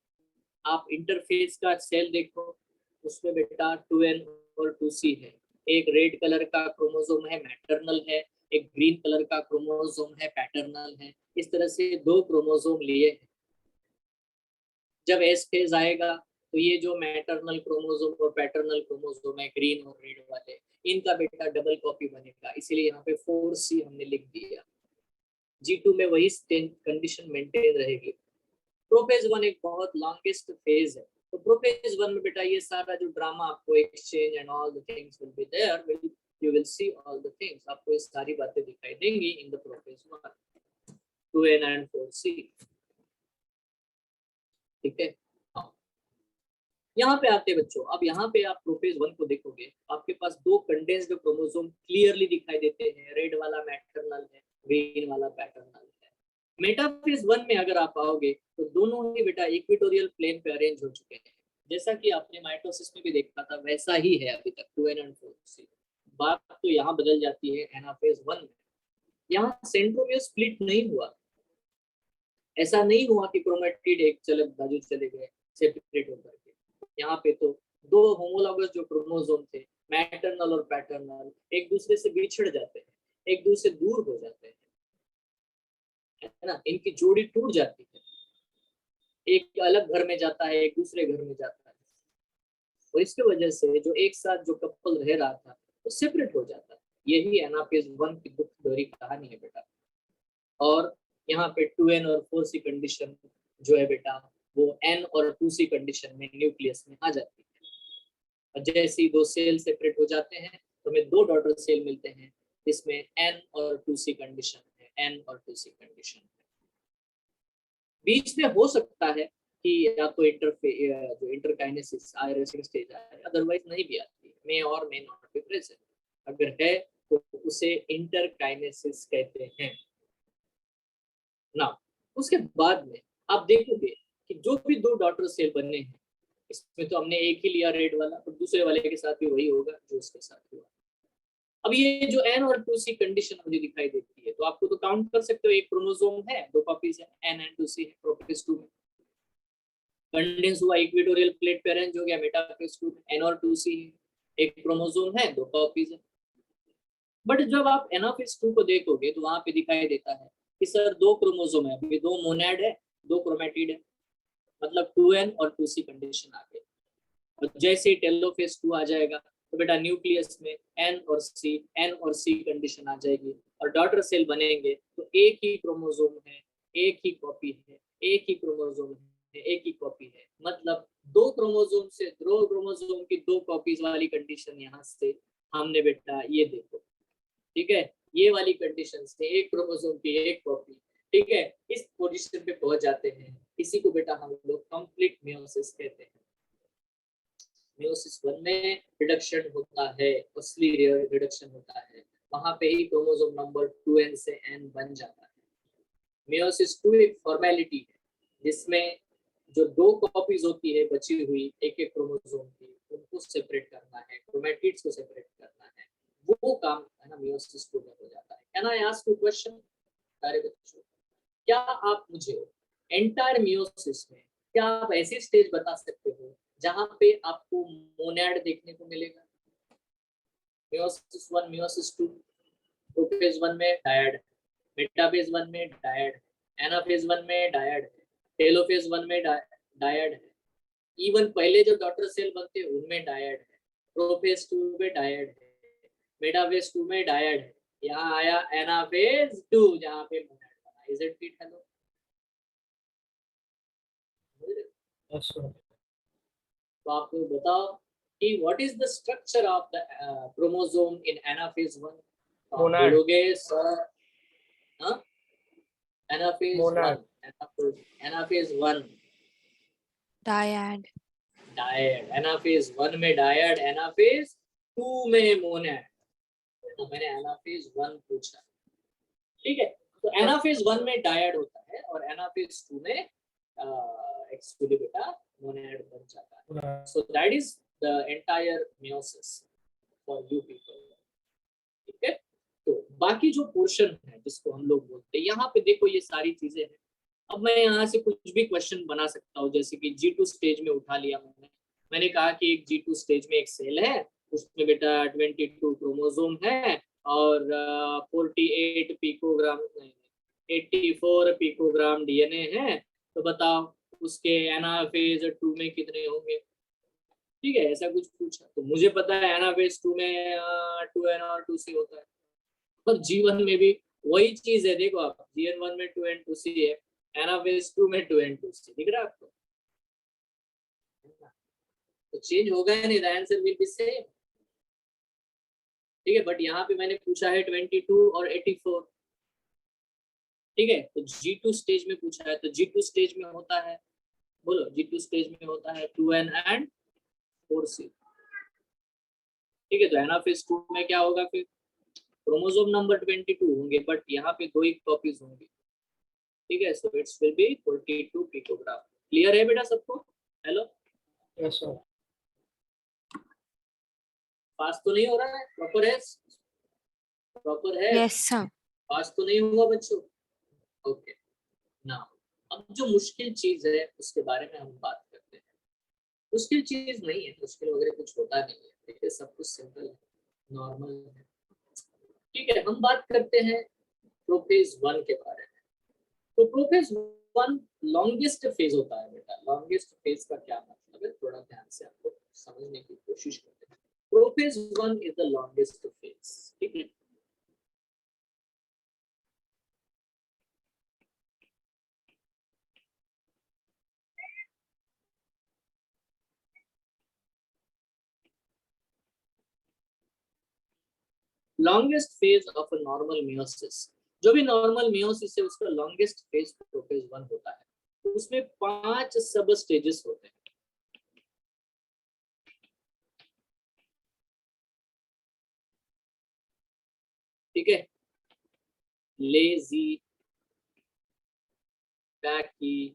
आप इंटरफेस का सेल देखो, उसमें बेटा 2n और 2c है, एक रेड कलर का क्रोमोसोम है मैटरनल है, एक ग्रीन कलर का क्रोमोसोम है पैटर्नल है। इस तरह से 2 क्रोमोसोम लिए हैं। जब एस फेज आएगा तो ये जो मैटरनल क्रोमोसोम और पैटर्नल क्रोमोसोम है ग्रीन और रेड वाले, इनका बेटा डबल कॉपी बनेगा, इसीलिए यहाँ पे 4C हमने लिख दिया। G2 में वही कंडीशन मेंटेन रहेगी। प्रोफेज 1 एक बहुत लॉन्गेस्ट फेज है, तो प्रोफेज 1 में बेटा ये सारा जो ड्रामा आपको exchange and all the things will be there, you will see all the things, आपको ये सारी बातें दिखाई देंगी in the prophase 1, 2N and 4C। ठीक है, हाँ। यहाँ पे आते बच्चों, अब यहाँ पे आप प्रोफेज 1 को देखोगे, आपके पास 2 कंडेंस्ड क्रोमोसोम क्लियरली दिखाई देते हैं, रेड वाला मैटरनल है, ग्रीन वाला पैटर्नल है। मेटाफेज 1 में अगर आप आओगे तो दोनों ही बेटा इक्वेटोरियल प्लेन पे अरेंज हो चुके हैं, जैसा कि आपने माइटोसिस में भी देखा था वैसा ही है अभी तक 2N एंड 4C। बात तो यहाँ बदल जाती है एनाफेज 1 में, यहाँ सेंट्रोमियर स्प्लिट नहीं हुआ, ऐसा नहीं हुआ कि क्रोमेटिड एक बाजू चले गए सेपरेट होकर के। यहाँ पे तो 2 होमोलॉगस जो क्रोमोसोम थे मैटरनल और पैटर्नल एक दूसरे से बिछड़ जाते हैं, एक दूसरे से दूर हो जाते हैं, है ना, इनकी जोड़ी टूट जाती है, एक अलग घर में जाता है, एक दूसरे घर में जाता है, और इसकी वजह से जो एक साथ जो कपल रह रहा था वो सेपरेट हो जाता है। यही एनाफेज 1 की दुख भरी कहानी है बेटा। और यहाँ पे 2N और 4C कंडीशन जो है बेटा वो N और 2C कंडीशन में न्यूक्लियस में आ जाती है, और जैसे ही 2 सेल सेपरेट हो जाते हैं तो हमें 2 डॉटर सेल मिलते हैं, इसमें N और 2C कंडीशन है, N और 2C कंडीशन है। बीच में हो सकता है कि या तो जो इंटरकाइनेसिस रेसिंग स्टेज आए, अदरवाइज नहीं भी आती, मे और मे नॉट बी प्रेजेंट। अगर है तो उसे इंटरकाइनेसिस कहते हैं ना। उसके बाद में आप देखोगे कि जो भी 2 डॉटर सेल बने हैं, इसमें तो हमने एक ही लिया रेड वाला, और दूसरे वाले के साथ भी वही होगा जो उसके साथ हुआ। अब ये जो N और 2C कंडीशन मुझे दिखाई देती है, तो आपको तो काउंट कर सकते हो, एक क्रोमोसोम है, 2 कॉपीज है, N एंड 2C है प्रोफेज 2 में। कंडेंस हुआ, इक्वेटोरियल प्लेट पे अरेंज हो गया मेटाफेज 2 में, N और 2C है, एक क्रोमोसोम है, 2 कॉपीज है। बट जब आप एनाफेज 2 को देखोगे तो वहां पे दिखाई देता है कि सर 2 क्रोमोसोम है, अभी 2 मोनैड है, 2 क्रोमेटिड है, मतलब 2N और 2C कंडीशन आ गई। और जैसे ही टेलोफेज 2 आ जाएगा तो बेटा न्यूक्लियस में N और C कंडीशन आ जाएगी, और डॉटर सेल बनेंगे तो एक ही क्रोमोसोम है, एक ही कॉपी है, एक ही क्रोमोसोम है, एक ही कॉपी है, मतलब 2 क्रोमोसोम से 2 क्रोमोसोम की 2 कॉपीज वाली कंडीशन यहाँ से हमने बेटा ये देखो, ठीक है, ये वाली कंडीशन से एक क्रोमोसोम की एक कॉपी, ठीक है, इस पोजीशन पे पहुंच जाते हैं। इसी को बेटा हम लोग कंप्लीट मेयोसिस कहते हैं। मेयोसिस 1 में रिडक्शन होता है, असली रिडक्शन होता है, वहां पे ही क्रोमोसोम नंबर 2N से N बन जाता है। मेयोसिस 2 एक फॉर्मेलिटी है जिसमें जो 2 कॉपीज होती है बची हुई एक एक क्रोमोसोम की, उनको सेपरेट करना है, क्रोमेटिड्स को सेपरेट करना है, वो काम है ना मेयोसिस 2 में हो जाता है। Can I ask you question सारे बच्चों, क्या आप मुझे एंटायर मेयोसिस में क्या आप ऐसी स्टेज बता सकते हो जहां पे आपको मोनैड देखने को मिलेगा? मेयोसिस 1, मेयोसिस 2, प्रोफेज 1 में डायड, मेटाफेज 1 में डायड, एनाफेज 1 में डायड है, टेलोफेज 1 में डायड है, इवन पहले जो डॉटर सेल बनते हैं उनमें डायड है, प्रोफेज 2 में डायड है, मेटाफेज 2 में डायड है, यहाँ आया एनाफेज 2 जहाँ पे मोनैड बना। Is it it? Hello, Yes, sir. तो आप लोग बताओ कि what is the structure of the chromosome in anaphase 1? Monad. बोलोगे सर, हाँ, anaphase Monad. 1, anaphase 1 Dyad. Dyad, anaphase 1 में डायड, एनाफेज 2 में मोनैड। तो मैंने एनाफेज 1 पूछा, ठीक है, तो एनाफेज 1 में डायड होता है और एनाफेज 2 में एक्चुअली बेटा मोनैड बन जाता है। Monad. So that is the entire meiosis for you people, ठीक है। तो बाकी जो पोर्शन है जिसको हम लोग बोलते हैं, यहाँ पे देखो ये सारी चीजें हैं। अब मैं यहाँ से कुछ भी क्वेश्चन बना सकता हूँ, जैसे कि G2 स्टेज में उठा लिया मैंने कहा कि एक G2 स्टेज में एक सेल है उसमें बेटा 22 क्रोमोसोम है और 48 पिकोग्राम 84 पिकोग्राम डीएनए है। तो बताओ उसके एनाफेज 2 में कितने होंगे। ठीक है, ऐसा कुछ पूछा तो मुझे पता है एनाफेज 2 में 2n और 2c होता है, और जीवन में भी वही चीज है। देखो आप, GN1 में 2n 2c है, एनाफेज 2 में 2n 2c दिख रहा है आपको। तो चेंज होगा ही नहीं, the answer will be same. ठीक है, बट यहाँ पे मैंने पूछा है 22 और 84। ठीक है, तो G2 स्टेज में पूछा है, तो G2 स्टेज में होता है, बोलो G2 स्टेज में होता है 2n एंड 4c। ठीक है, तो एनाफेज 2 में क्या होगा फिर, क्रोमोसोम नंबर 22 होंगे, बट यहाँ पे 2 ही कॉपीज होंगी। ठीक है, so it's will be 42 picogram. Clear है बेटा सबको? Hello, yes sir. पास तो नहीं हो रहा है? प्रॉपर है? प्रॉपर है? Yes, sir. पास तो नहीं हुआ बच्चों? ओके, नाउ अब जो मुश्किल चीज है उसके बारे में हम बात करते हैं। मुश्किल चीज नहीं है, मुश्किल वगैरह कुछ होता नहीं है, देखिए सब कुछ सिंपल है, नॉर्मल है। ठीक है, हम बात करते हैं प्रोफेज 1 के बारे में। तो प्रोफेज 1 लॉन्गेस्ट फेज होता है बेटा। लॉन्गेस्ट फेज का क्या मतलब है, थोड़ा ध्यान से आपको समझने की कोशिश करते हैं। Prophase 1 is the longest phase. ठीक है, longest phase of a normal meiosis, जो भी नॉर्मल मियोसिस है उसका लॉन्गेस्ट फेज प्रोफेज 1 होता है। तो उसमें 5 सब स्टेजेस होते हैं। ठीक है, लेजी, पैकी,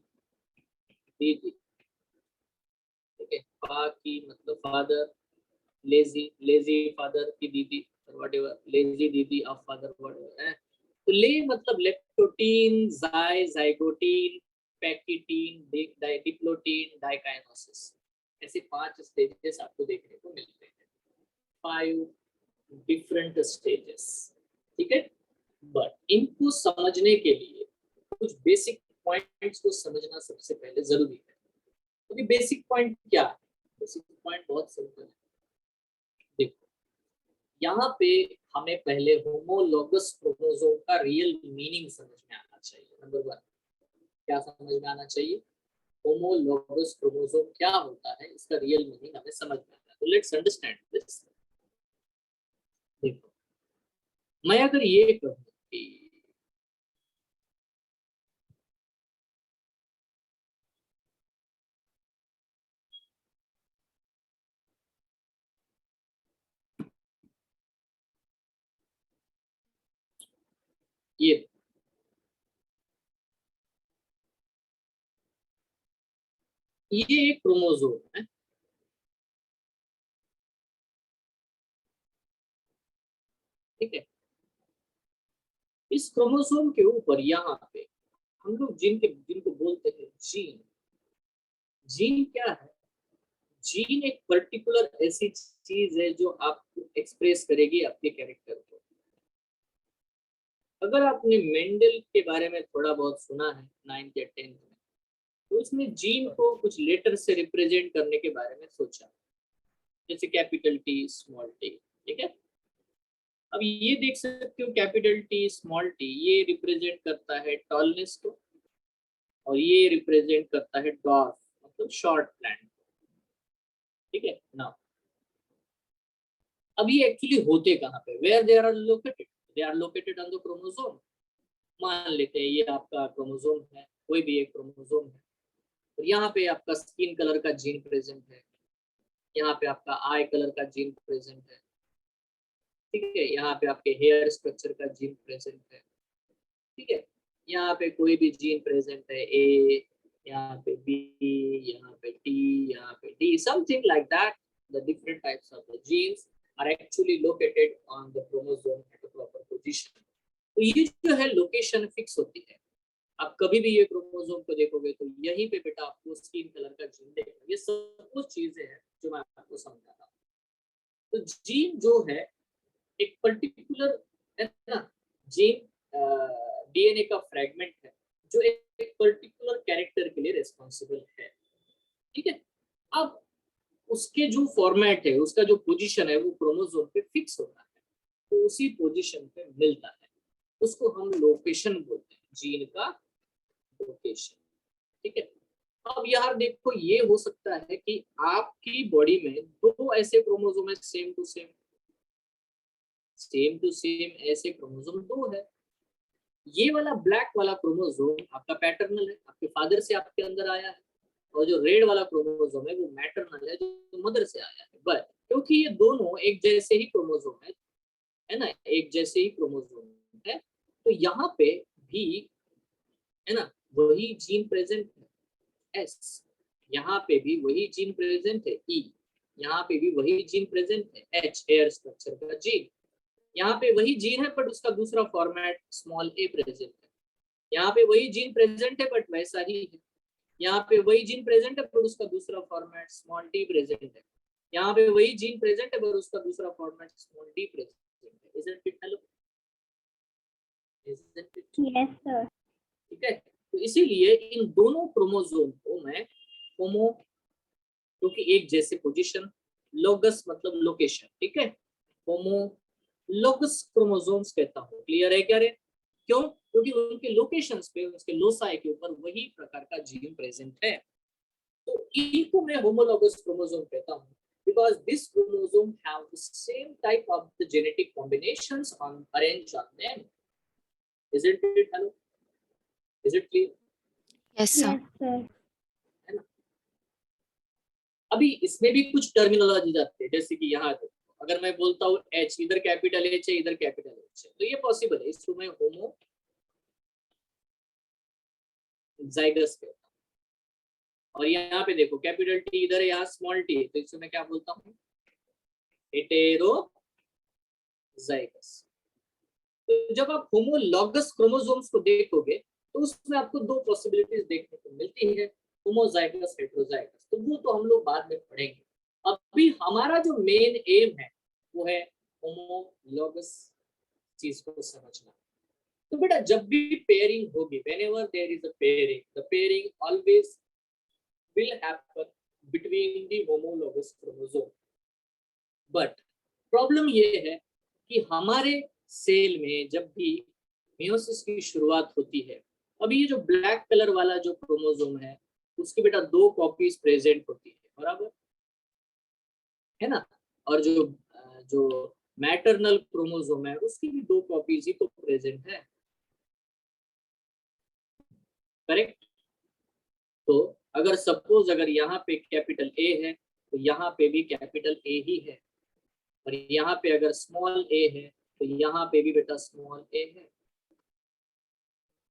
दीदी। ठीक है, पा की मतलब फादर, लेजी, लेजी फादर की दीदी, व्हाटएवर, लेजी दीदी ऑफ फादर, व्हाटएवर है। तो ले मतलब लेक्टोटीन, जाइगोटीन, पैकिटीन, डिप्लोटीन, डाइकाइनोसिस। ऐसे 5 स्टेजेस आपको देखने को मिलते हैं, 5 डिफरेंट स्टेजेस। ठीक है, बट इनको समझने के लिए कुछ बेसिक पॉइंट्स को समझना सबसे पहले जरूरी है। तो बेसिक पॉइंट क्या है? बेसिक पॉइंट बहुत सिंपल है। देखो, यहाँ पे हमें पहले होमोलोगस क्रोमोसोम का रियल मीनिंग समझ में आना चाहिए। नंबर 1, क्या समझ में आना चाहिए? होमोलोगस क्रोमोसोम क्या होता है, इसका रियल मीनिंग हमें समझ में आना है। तो लेट्स अंडरस्टैंड दिस। देखो, मैं अगर ये कहूँ कि ये एक क्रोमोसोम है। ठीक है, इस क्रोमोसोम के ऊपर यहाँ पे हम लोग जिनको बोलते हैं जीन। जीन क्या है? जीन एक पर्टिकुलर ऐसी चीज है जो आपको एक्सप्रेस करेगी आपके कैरेक्टर को। अगर आपने मेंडल के बारे में थोड़ा बहुत सुना है 9th या 10th में, तो उसमें जीन को कुछ लेटर से रिप्रेजेंट करने के बारे में सोचा, जैसे कैपिटल टी, स्मॉल टी। ठीक है, अब ये देख सकते हो कैपिटल टी, स्मॉल टी, ये रिप्रेजेंट करता है टॉलनेस को, और ये रिप्रेजेंट करता है डॉर्फ मतलब शॉर्ट प्लांट। ठीक है ना, अब ये एक्चुअली होते कहाँ पे, where they are located? They are located on the chromosome. मान लेते हैं ये आपका क्रोमोसोम है, कोई भी एक क्रोमोसोम है, और यहाँ पे आपका स्किन कलर का जीन प्रेजेंट है, यहाँ पे आपका आई कलर का जीन प्रेजेंट है। ठीक है, यहाँ पे आपके हेयर स्ट्रक्चर का जीन प्रेजेंट है। ठीक है, यहाँ पे कोई भी जीन प्रेजेंट है, ए, यहाँ पे बी, यहाँ पे टी, यहाँ पे D, something like that. The different types of the genes are actually located on the chromosome at a proper position. तो ये जो है लोकेशन फिक्स होती है। आप कभी भी ये क्रोमोसोम को देखोगे तो यहीं पे बेटा आपको स्किन कलर का जीन देगा। ये सब कुछ चीजें हैं जो मैं आपको समझा रहा हूँ। तो जीन जो है एक पर्टिकुलर है ना, जीन डीएनए का फ्रेगमेंट है जो एक पर्टिकुलर कैरेक्टर के लिए रिस्पॉन्सिबल है, ठीक है। अब उसके जो फॉर्मेट है, उसका जो पोजीशन है वो क्रोमोसोम पे फिक्स होता है, तो उसी पोजीशन पे मिलता है, उसको हम लोकेशन बोलते हैं, जीन का लोकेशन, ठीक है। अब यार देखो, ये हो सकता है कि आपकी बॉडी में दो ऐसे क्रोमोसोम है सेम टू सेम ऐसे क्रोमोसोम दो है। ये वाला ब्लैक वाला क्रोमोसोम आपका पैटर्नल है, आपके फादर से आपके अंदर आया है, और जो रेड वाला क्रोमोसोम है वो मैटरनल है, जो मदर से आया है। बट क्योंकि ये दोनों एक जैसे ही क्रोमोसोम है ना, एक जैसे ही क्रोमोसोम है, तो यहाँ पे भी है ना वही जीन प्रेजेंट है, एस, यहाँ पे भी वही जीन प्रेजेंट है, ई, यहाँ पे भी वही जीन प्रेजेंट है, एच, हेयर स्ट्रक्चर का जीन, यहाँ पे वही जीन है बट उसका दूसरा फॉर्मेट स्मॉल ए प्रेजेंट है, यहाँ पे वही जीन प्रेजेंट है बट वैसा ही है, यहाँ पे वही जीन प्रेजेंट है बट उसका दूसरा फॉर्मेट स्मॉल टी प्रेजेंट है, यहाँ पे वही जीन प्रेजेंट है बट उसका दूसरा फॉर्मेट स्मॉल डी प्रेजेंट है। Isn't it? Hello? Isn't it? Yes, sir. ठीक है, तो इसीलिए इन दोनों क्रोमोसोम को मैं होमो, क्योंकि एक जैसे पोजीशन, लोगस मतलब लोकेशन, ठीक है, होमो लोगस क्रोमोसोम्स कहता हूँ। क्लियर है क्या रे? क्यों? क्योंकि उनके लोकेशंस पे, उसके लोसाई के ऊपर वही प्रकार का जीन प्रेजेंट है, तो इनको मैं होमोलोगस क्रोमोसोम कहता हूँ, because this chromosome have the same type of the genetic combinations on arranged on them. Isn't it? Hello? Is it clear? Yes, sir. Yes, sir. है ना? अभी इसमें भी कुछ टर्मिनोलॉजी जाती है, जैसे कि यहाँ देखो, अगर मैं बोलता हूँ एच, इधर कैपिटल एच है, इधर कैपिटल एच है, तो ये पॉसिबल है, इसको मैं होमो जाइगस कहता हूँ। और यहाँ पे देखो कैपिटल टी इधर है, यहाँ स्मॉल टी है, तो इसको मैं क्या बोलता हूँ? हेटेरोजाइगस। तो जब आप होमोलॉगस क्रोमोसोम्स को देखोगे तो उसमें आपको दो पॉसिबिलिटीज देखने को मिलती है, होमोजाइगस, हेटेरोजाइगस, तो वो तो हम लोग बाद में पढ़ेंगे। अभी हमारा जो मेन एम है वो है होमोलॉगस चीज को समझना। तो बेटा जब भी पेयरिंग होगी, whenever there is a pairing, the pairing always will happen between the homologous chromosome. But problem ये है कि हमारे सेल में जब भी मियोसिस की शुरुआत होती है, अभी ये जो ब्लैक कलर वाला जो क्रोमोसोम है उसकी बेटा दो कॉपीज प्रेजेंट होती है, बराबर है ना, और जो मैटरनल क्रोमोसोम है उसकी भी दो कॉपीज ही तो प्रेजेंट है, करेक्ट। तो अगर सपोज अगर यहाँ पे कैपिटल ए है तो यहाँ पे भी कैपिटल ए ही है, और यहाँ पे अगर स्मॉल ए है तो यहाँ पे भी बेटा स्मॉल ए है,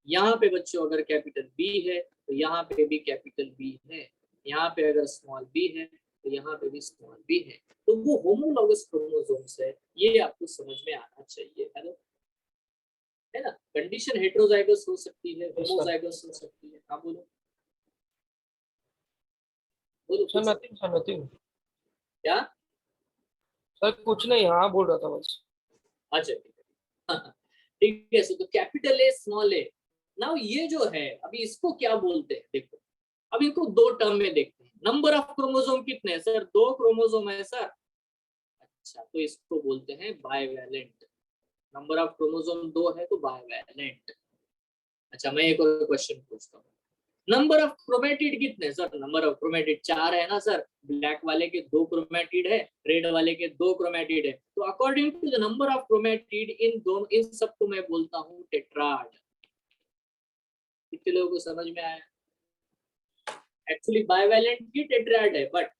यहाँ पे बच्चों अगर कैपिटल बी है तो यहाँ पे भी कैपिटल बी है, यहाँ पे अगर स्मॉल बी है तो यहाँ पे भी स्मॉल बी है, तो वो होमोलॉगस क्रोमोसोम्स है, ये आपको समझ में आना चाहिए। हेलो, है ना। कंडीशन हेटेरोजाइगस हो सकती है, होमोजाइगस हो सकती है। हाँ बोलो बोलो। Sir nothing, sir nothing. क्या? सर कुछ नहीं, हाँ बोल रहा था बस। अच्छा ठीक है। तो capital A small A, now ये जो है अभी इसको क्या बोलते हैं देखो, अब इनको दो टर्म में देखते हैं। नंबर ऑफ क्रोमोसोम कितने हैं सर? दो क्रोमोसोम है सर। अच्छा, तो इसको बोलते हैं बाइवैलेंट। नंबर ऑफ क्रोमोसोम दो है तो बाइवैलेंट। अच्छा, मैं एक और क्वेश्चन पूछता हूँ, नंबर ऑफ क्रोमेटिड कितने सर? नंबर ऑफ क्रोमेटिड 4 है ना सर, ब्लैक वाले के 2 क्रोमेटिड है, रेड वाले के 2 क्रोमेटिड है, तो according to the number of chromatid in दोनों, इन सबको मैं बोलता हूँ टेट्राड। कितने लोगों को समझ में आया? एक्चुअली बाइवैलेंट ही टेट्राड है, बट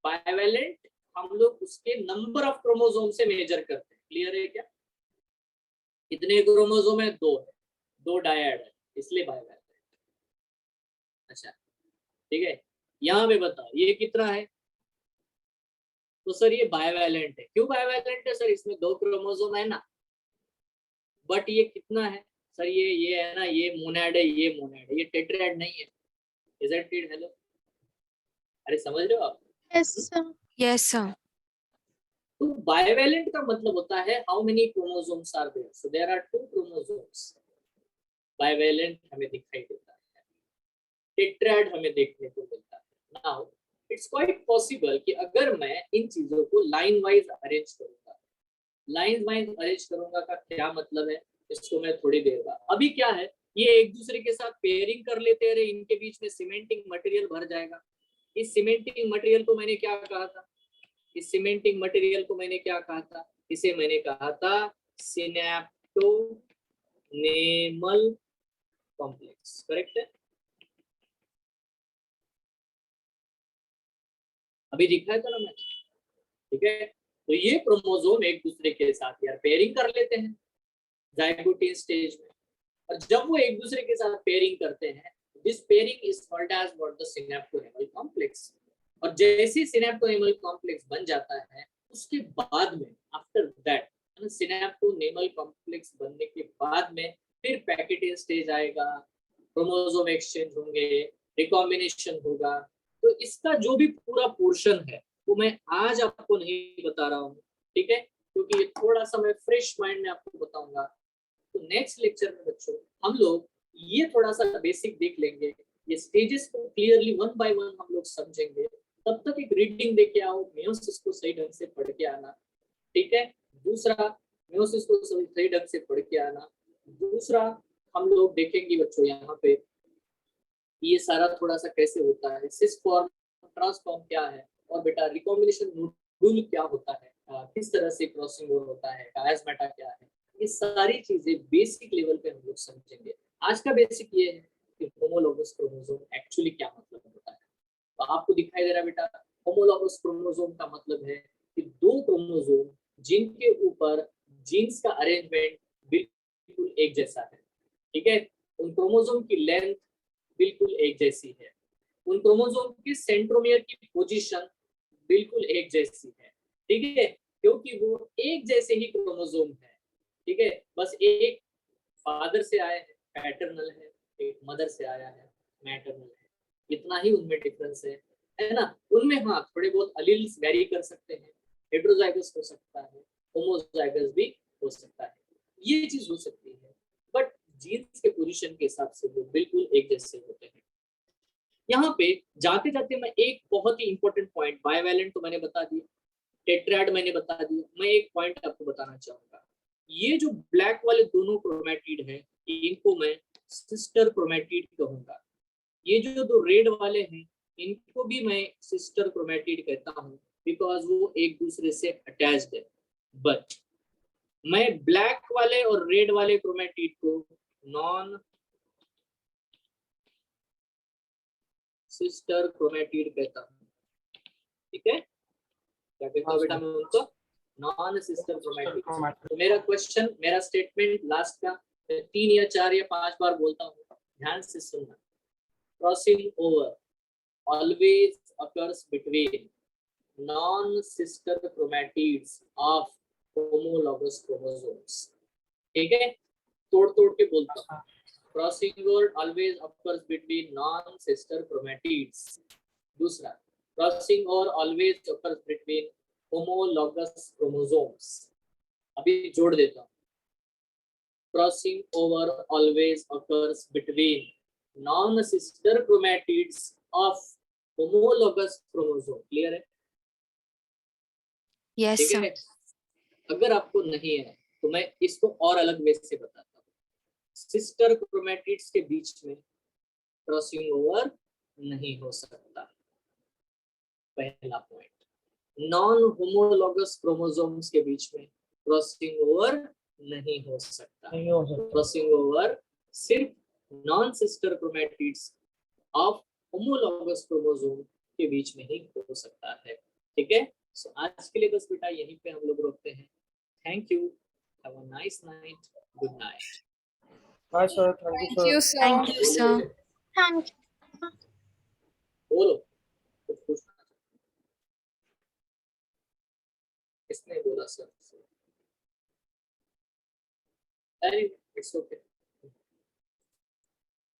बाइवैलेंट हम लोग उसके नंबर ऑफ क्रोमोसोम से मेजर करते हैं। क्लियर है क्या? कितने क्रोमोसोम है? 2 है, 2 डायड है, इसलिए बाइवैलेंट। अच्छा ठीक है, यहाँ पे बताओ ये कितना है? तो सर ये बाइवैलेंट है। क्यों बाइवैलेंट है सर? इसमें 2 क्रोमोसोम है ना, बट ये कितना है सर? ये है ना, ये मोनैड है, ये मोनैड है, ये टेट्राड नहीं है। Isn't it? हेलो, अरे समझ रहे हो आप? Yes, sir. Yes, sir. तो बाइवेलेंट का मतलब होता है how many chromosomes are there, so there are 2 chromosomes. Bivalent हमें दिखाई देता है, टेट्राड हमें देखने को मिलता है। नाउ इट्स क्वाइट पॉसिबल कि अगर मैं इन चीजों को लाइन वाइज अरेंज करूंगा, लाइन वाइज अरेंज करूंगा का क्या मतलब है, इसको मैं थोड़ी देर बाद, अभी क्या है, ये एक दूसरे के साथ पेयरिंग कर लेते रहे, इनके बीच में सीमेंटिंग मटेरियल भर जाएगा। इस सीमेंटिंग मटेरियल को मैंने क्या कहा था, इस सीमेंटिंग मटेरियल को मैंने क्या कहा था, इसे मैंने कहा था सिनेप्टोनेमल कॉम्प्लेक्स, करेक्ट है? अभी दिखाया था ना मैंने, ठीक है? तो ये क्रोमोसोम एक दूसरे के साथ यार पेयरिंग कर लेते हैं जाइगोटिन स्टेज में, और जब वो एक दूसरे के साथ पेयरिंग करते हैं, this pairing is called as what the synaptonemal complex. और जैसे सिनेप्टोनेमल कॉम्प्लेक्स बन जाता है, उसके बाद में आफ्टर दैट सिनेप्टोनेमल कॉम्प्लेक्स बनने के बाद में फिर पैकेटिंग स्टेज आएगा, क्रोमोसोम एक्सचेंज होंगे, रिकॉम्बिनेशन होगा। तो इसका जो भी पूरा पोर्शन है वो मैं आज आपको नहीं बता रहा हूँ, ठीक है? क्योंकि ये थोड़ा सा मैं फ्रेश माइंड में आपको बताऊंगा। तो नेक्स्ट लेक्चर में बच्चों हम लोग ये थोड़ा सा बेसिक देख लेंगे, ये स्टेजेस को क्लियरली वन बाय वन हम लोग समझेंगे। तब तक एक रीडिंग देके आओ, मेयोसिस को सही ढंग से पढ़ के आना, ठीक है? दूसरा, मेयोसिस को सही ढंग से पढ़ के आना। दूसरा हम लोग देखेंगे बच्चों यहाँ पे ये सारा थोड़ा सा कैसे होता है, सिस फॉर्म, ट्रांसफॉर्म क्या है, और बेटा रिकॉम्बिनेशन नोडुल क्या होता है, किस तरह से क्रॉसिंग ओवर होता है, कायस्मेटा क्या है, ये सारी चीजें बेसिक लेवल पे हम लोग समझेंगे। आज का बेसिक ये है कि होमोलोगस क्रोमोसोम एक्चुअली क्या मतलब होता है। तो आपको दिखाई दे रहा है बेटा, होमोलोगस क्रोमोसोम का मतलब है कि दो क्रोमोसोम जिनके ऊपर जीन्स का अरेंजमेंट बिल्कुल एक जैसा है, ठीक है? उन क्रोमोसोम की लेंथ बिल्कुल एक जैसी है, उन क्रोमोसोम की सेंट्रोमियर की पोजीशन बिल्कुल एक जैसी है, ठीक है? क्योंकि वो एक जैसे ही क्रोमोसोम है, ठीक है? बस एक फादर से आया है पैटर्नल है, एक मदर से आया है मैटरनल है, इतना ही उनमें डिफरेंस है ना? उनमें हाँ थोड़े बहुत अलील्स वेरी कर सकते हैं, हेटेरोजाइगस हो सकता है, होमोजाइगस भी हो सकता है, ये चीज हो सकती है, बट जीन्स के पोजीशन के हिसाब से वो बिल्कुल एक जैसे होते हैं। यहाँ पे जाते जाते मैं एक बहुत ही इंपॉर्टेंट पॉइंट, बाइवैलेंट तो मैंने बता दिया, टेट्राड मैंने बता दिया, मैं एक पॉइंट आपको बताना चाहूंगा। ये जो ब्लैक वाले दोनों क्रोमैटिड हैं, इनको मैं सिस्टर क्रोमैटिड कहूंगा। ये जो दो रेड वाले हैं, इनको भी मैं सिस्टर क्रोमैटिड कहता हूँ, बिकॉज वो एक दूसरे से अटैच्ड है। बट मैं ब्लैक वाले और रेड वाले क्रोमैटिड को नॉन सिस्टर क्रोमैटिड कहता हूँ, ठीक है? क्या कहता हूँ बेटा मैं उनको? Non sister chromatid. तो मेरा क्वेश्चन, मेरा स्टेटमेंट लास्ट का 3 या 4 या 5 बार बोलता हूँ, ध्यान से सुनना। Crossing over always occurs between non sister chromatids of homologous chromosomes, ठीक है? तोड़ तोड़ के बोलता हूँ, crossing over always occurs between non sister chromatids. दूसरा, crossing over always occurs between homologous chromosomes. अभी जोड़ देता हूँ, crossing over always occurs between non sister chromatids of homologous chromosome. Clear है? Yes, ठीक sir. है? अगर आपको नहीं है तो मैं इसको और अलग वे से बताता हूँ। सिस्टर क्रोमैटिड्स के बीच में क्रॉसिंग ओवर नहीं हो सकता, पहला पॉइंट। नॉन होमोलॉगस क्रोमोसोम्स के बीच में क्रॉसिंग ओवर नहीं हो सकता। क्रॉसिंग ओवर सिर्फ non sister chromatids of homologous chromosome के बीच में ही हो सकता है, ठीक है? सो आज के लिए बस बेटा यहीं पे हम लोग रोकते हैं। Thank you, have a nice night, good night. Hi sir, thank you Thank sir. you, Thank sir. you, sir. Thank बोलो कुछ पूछना, किसने बोला सर? अरे इट्स ओके।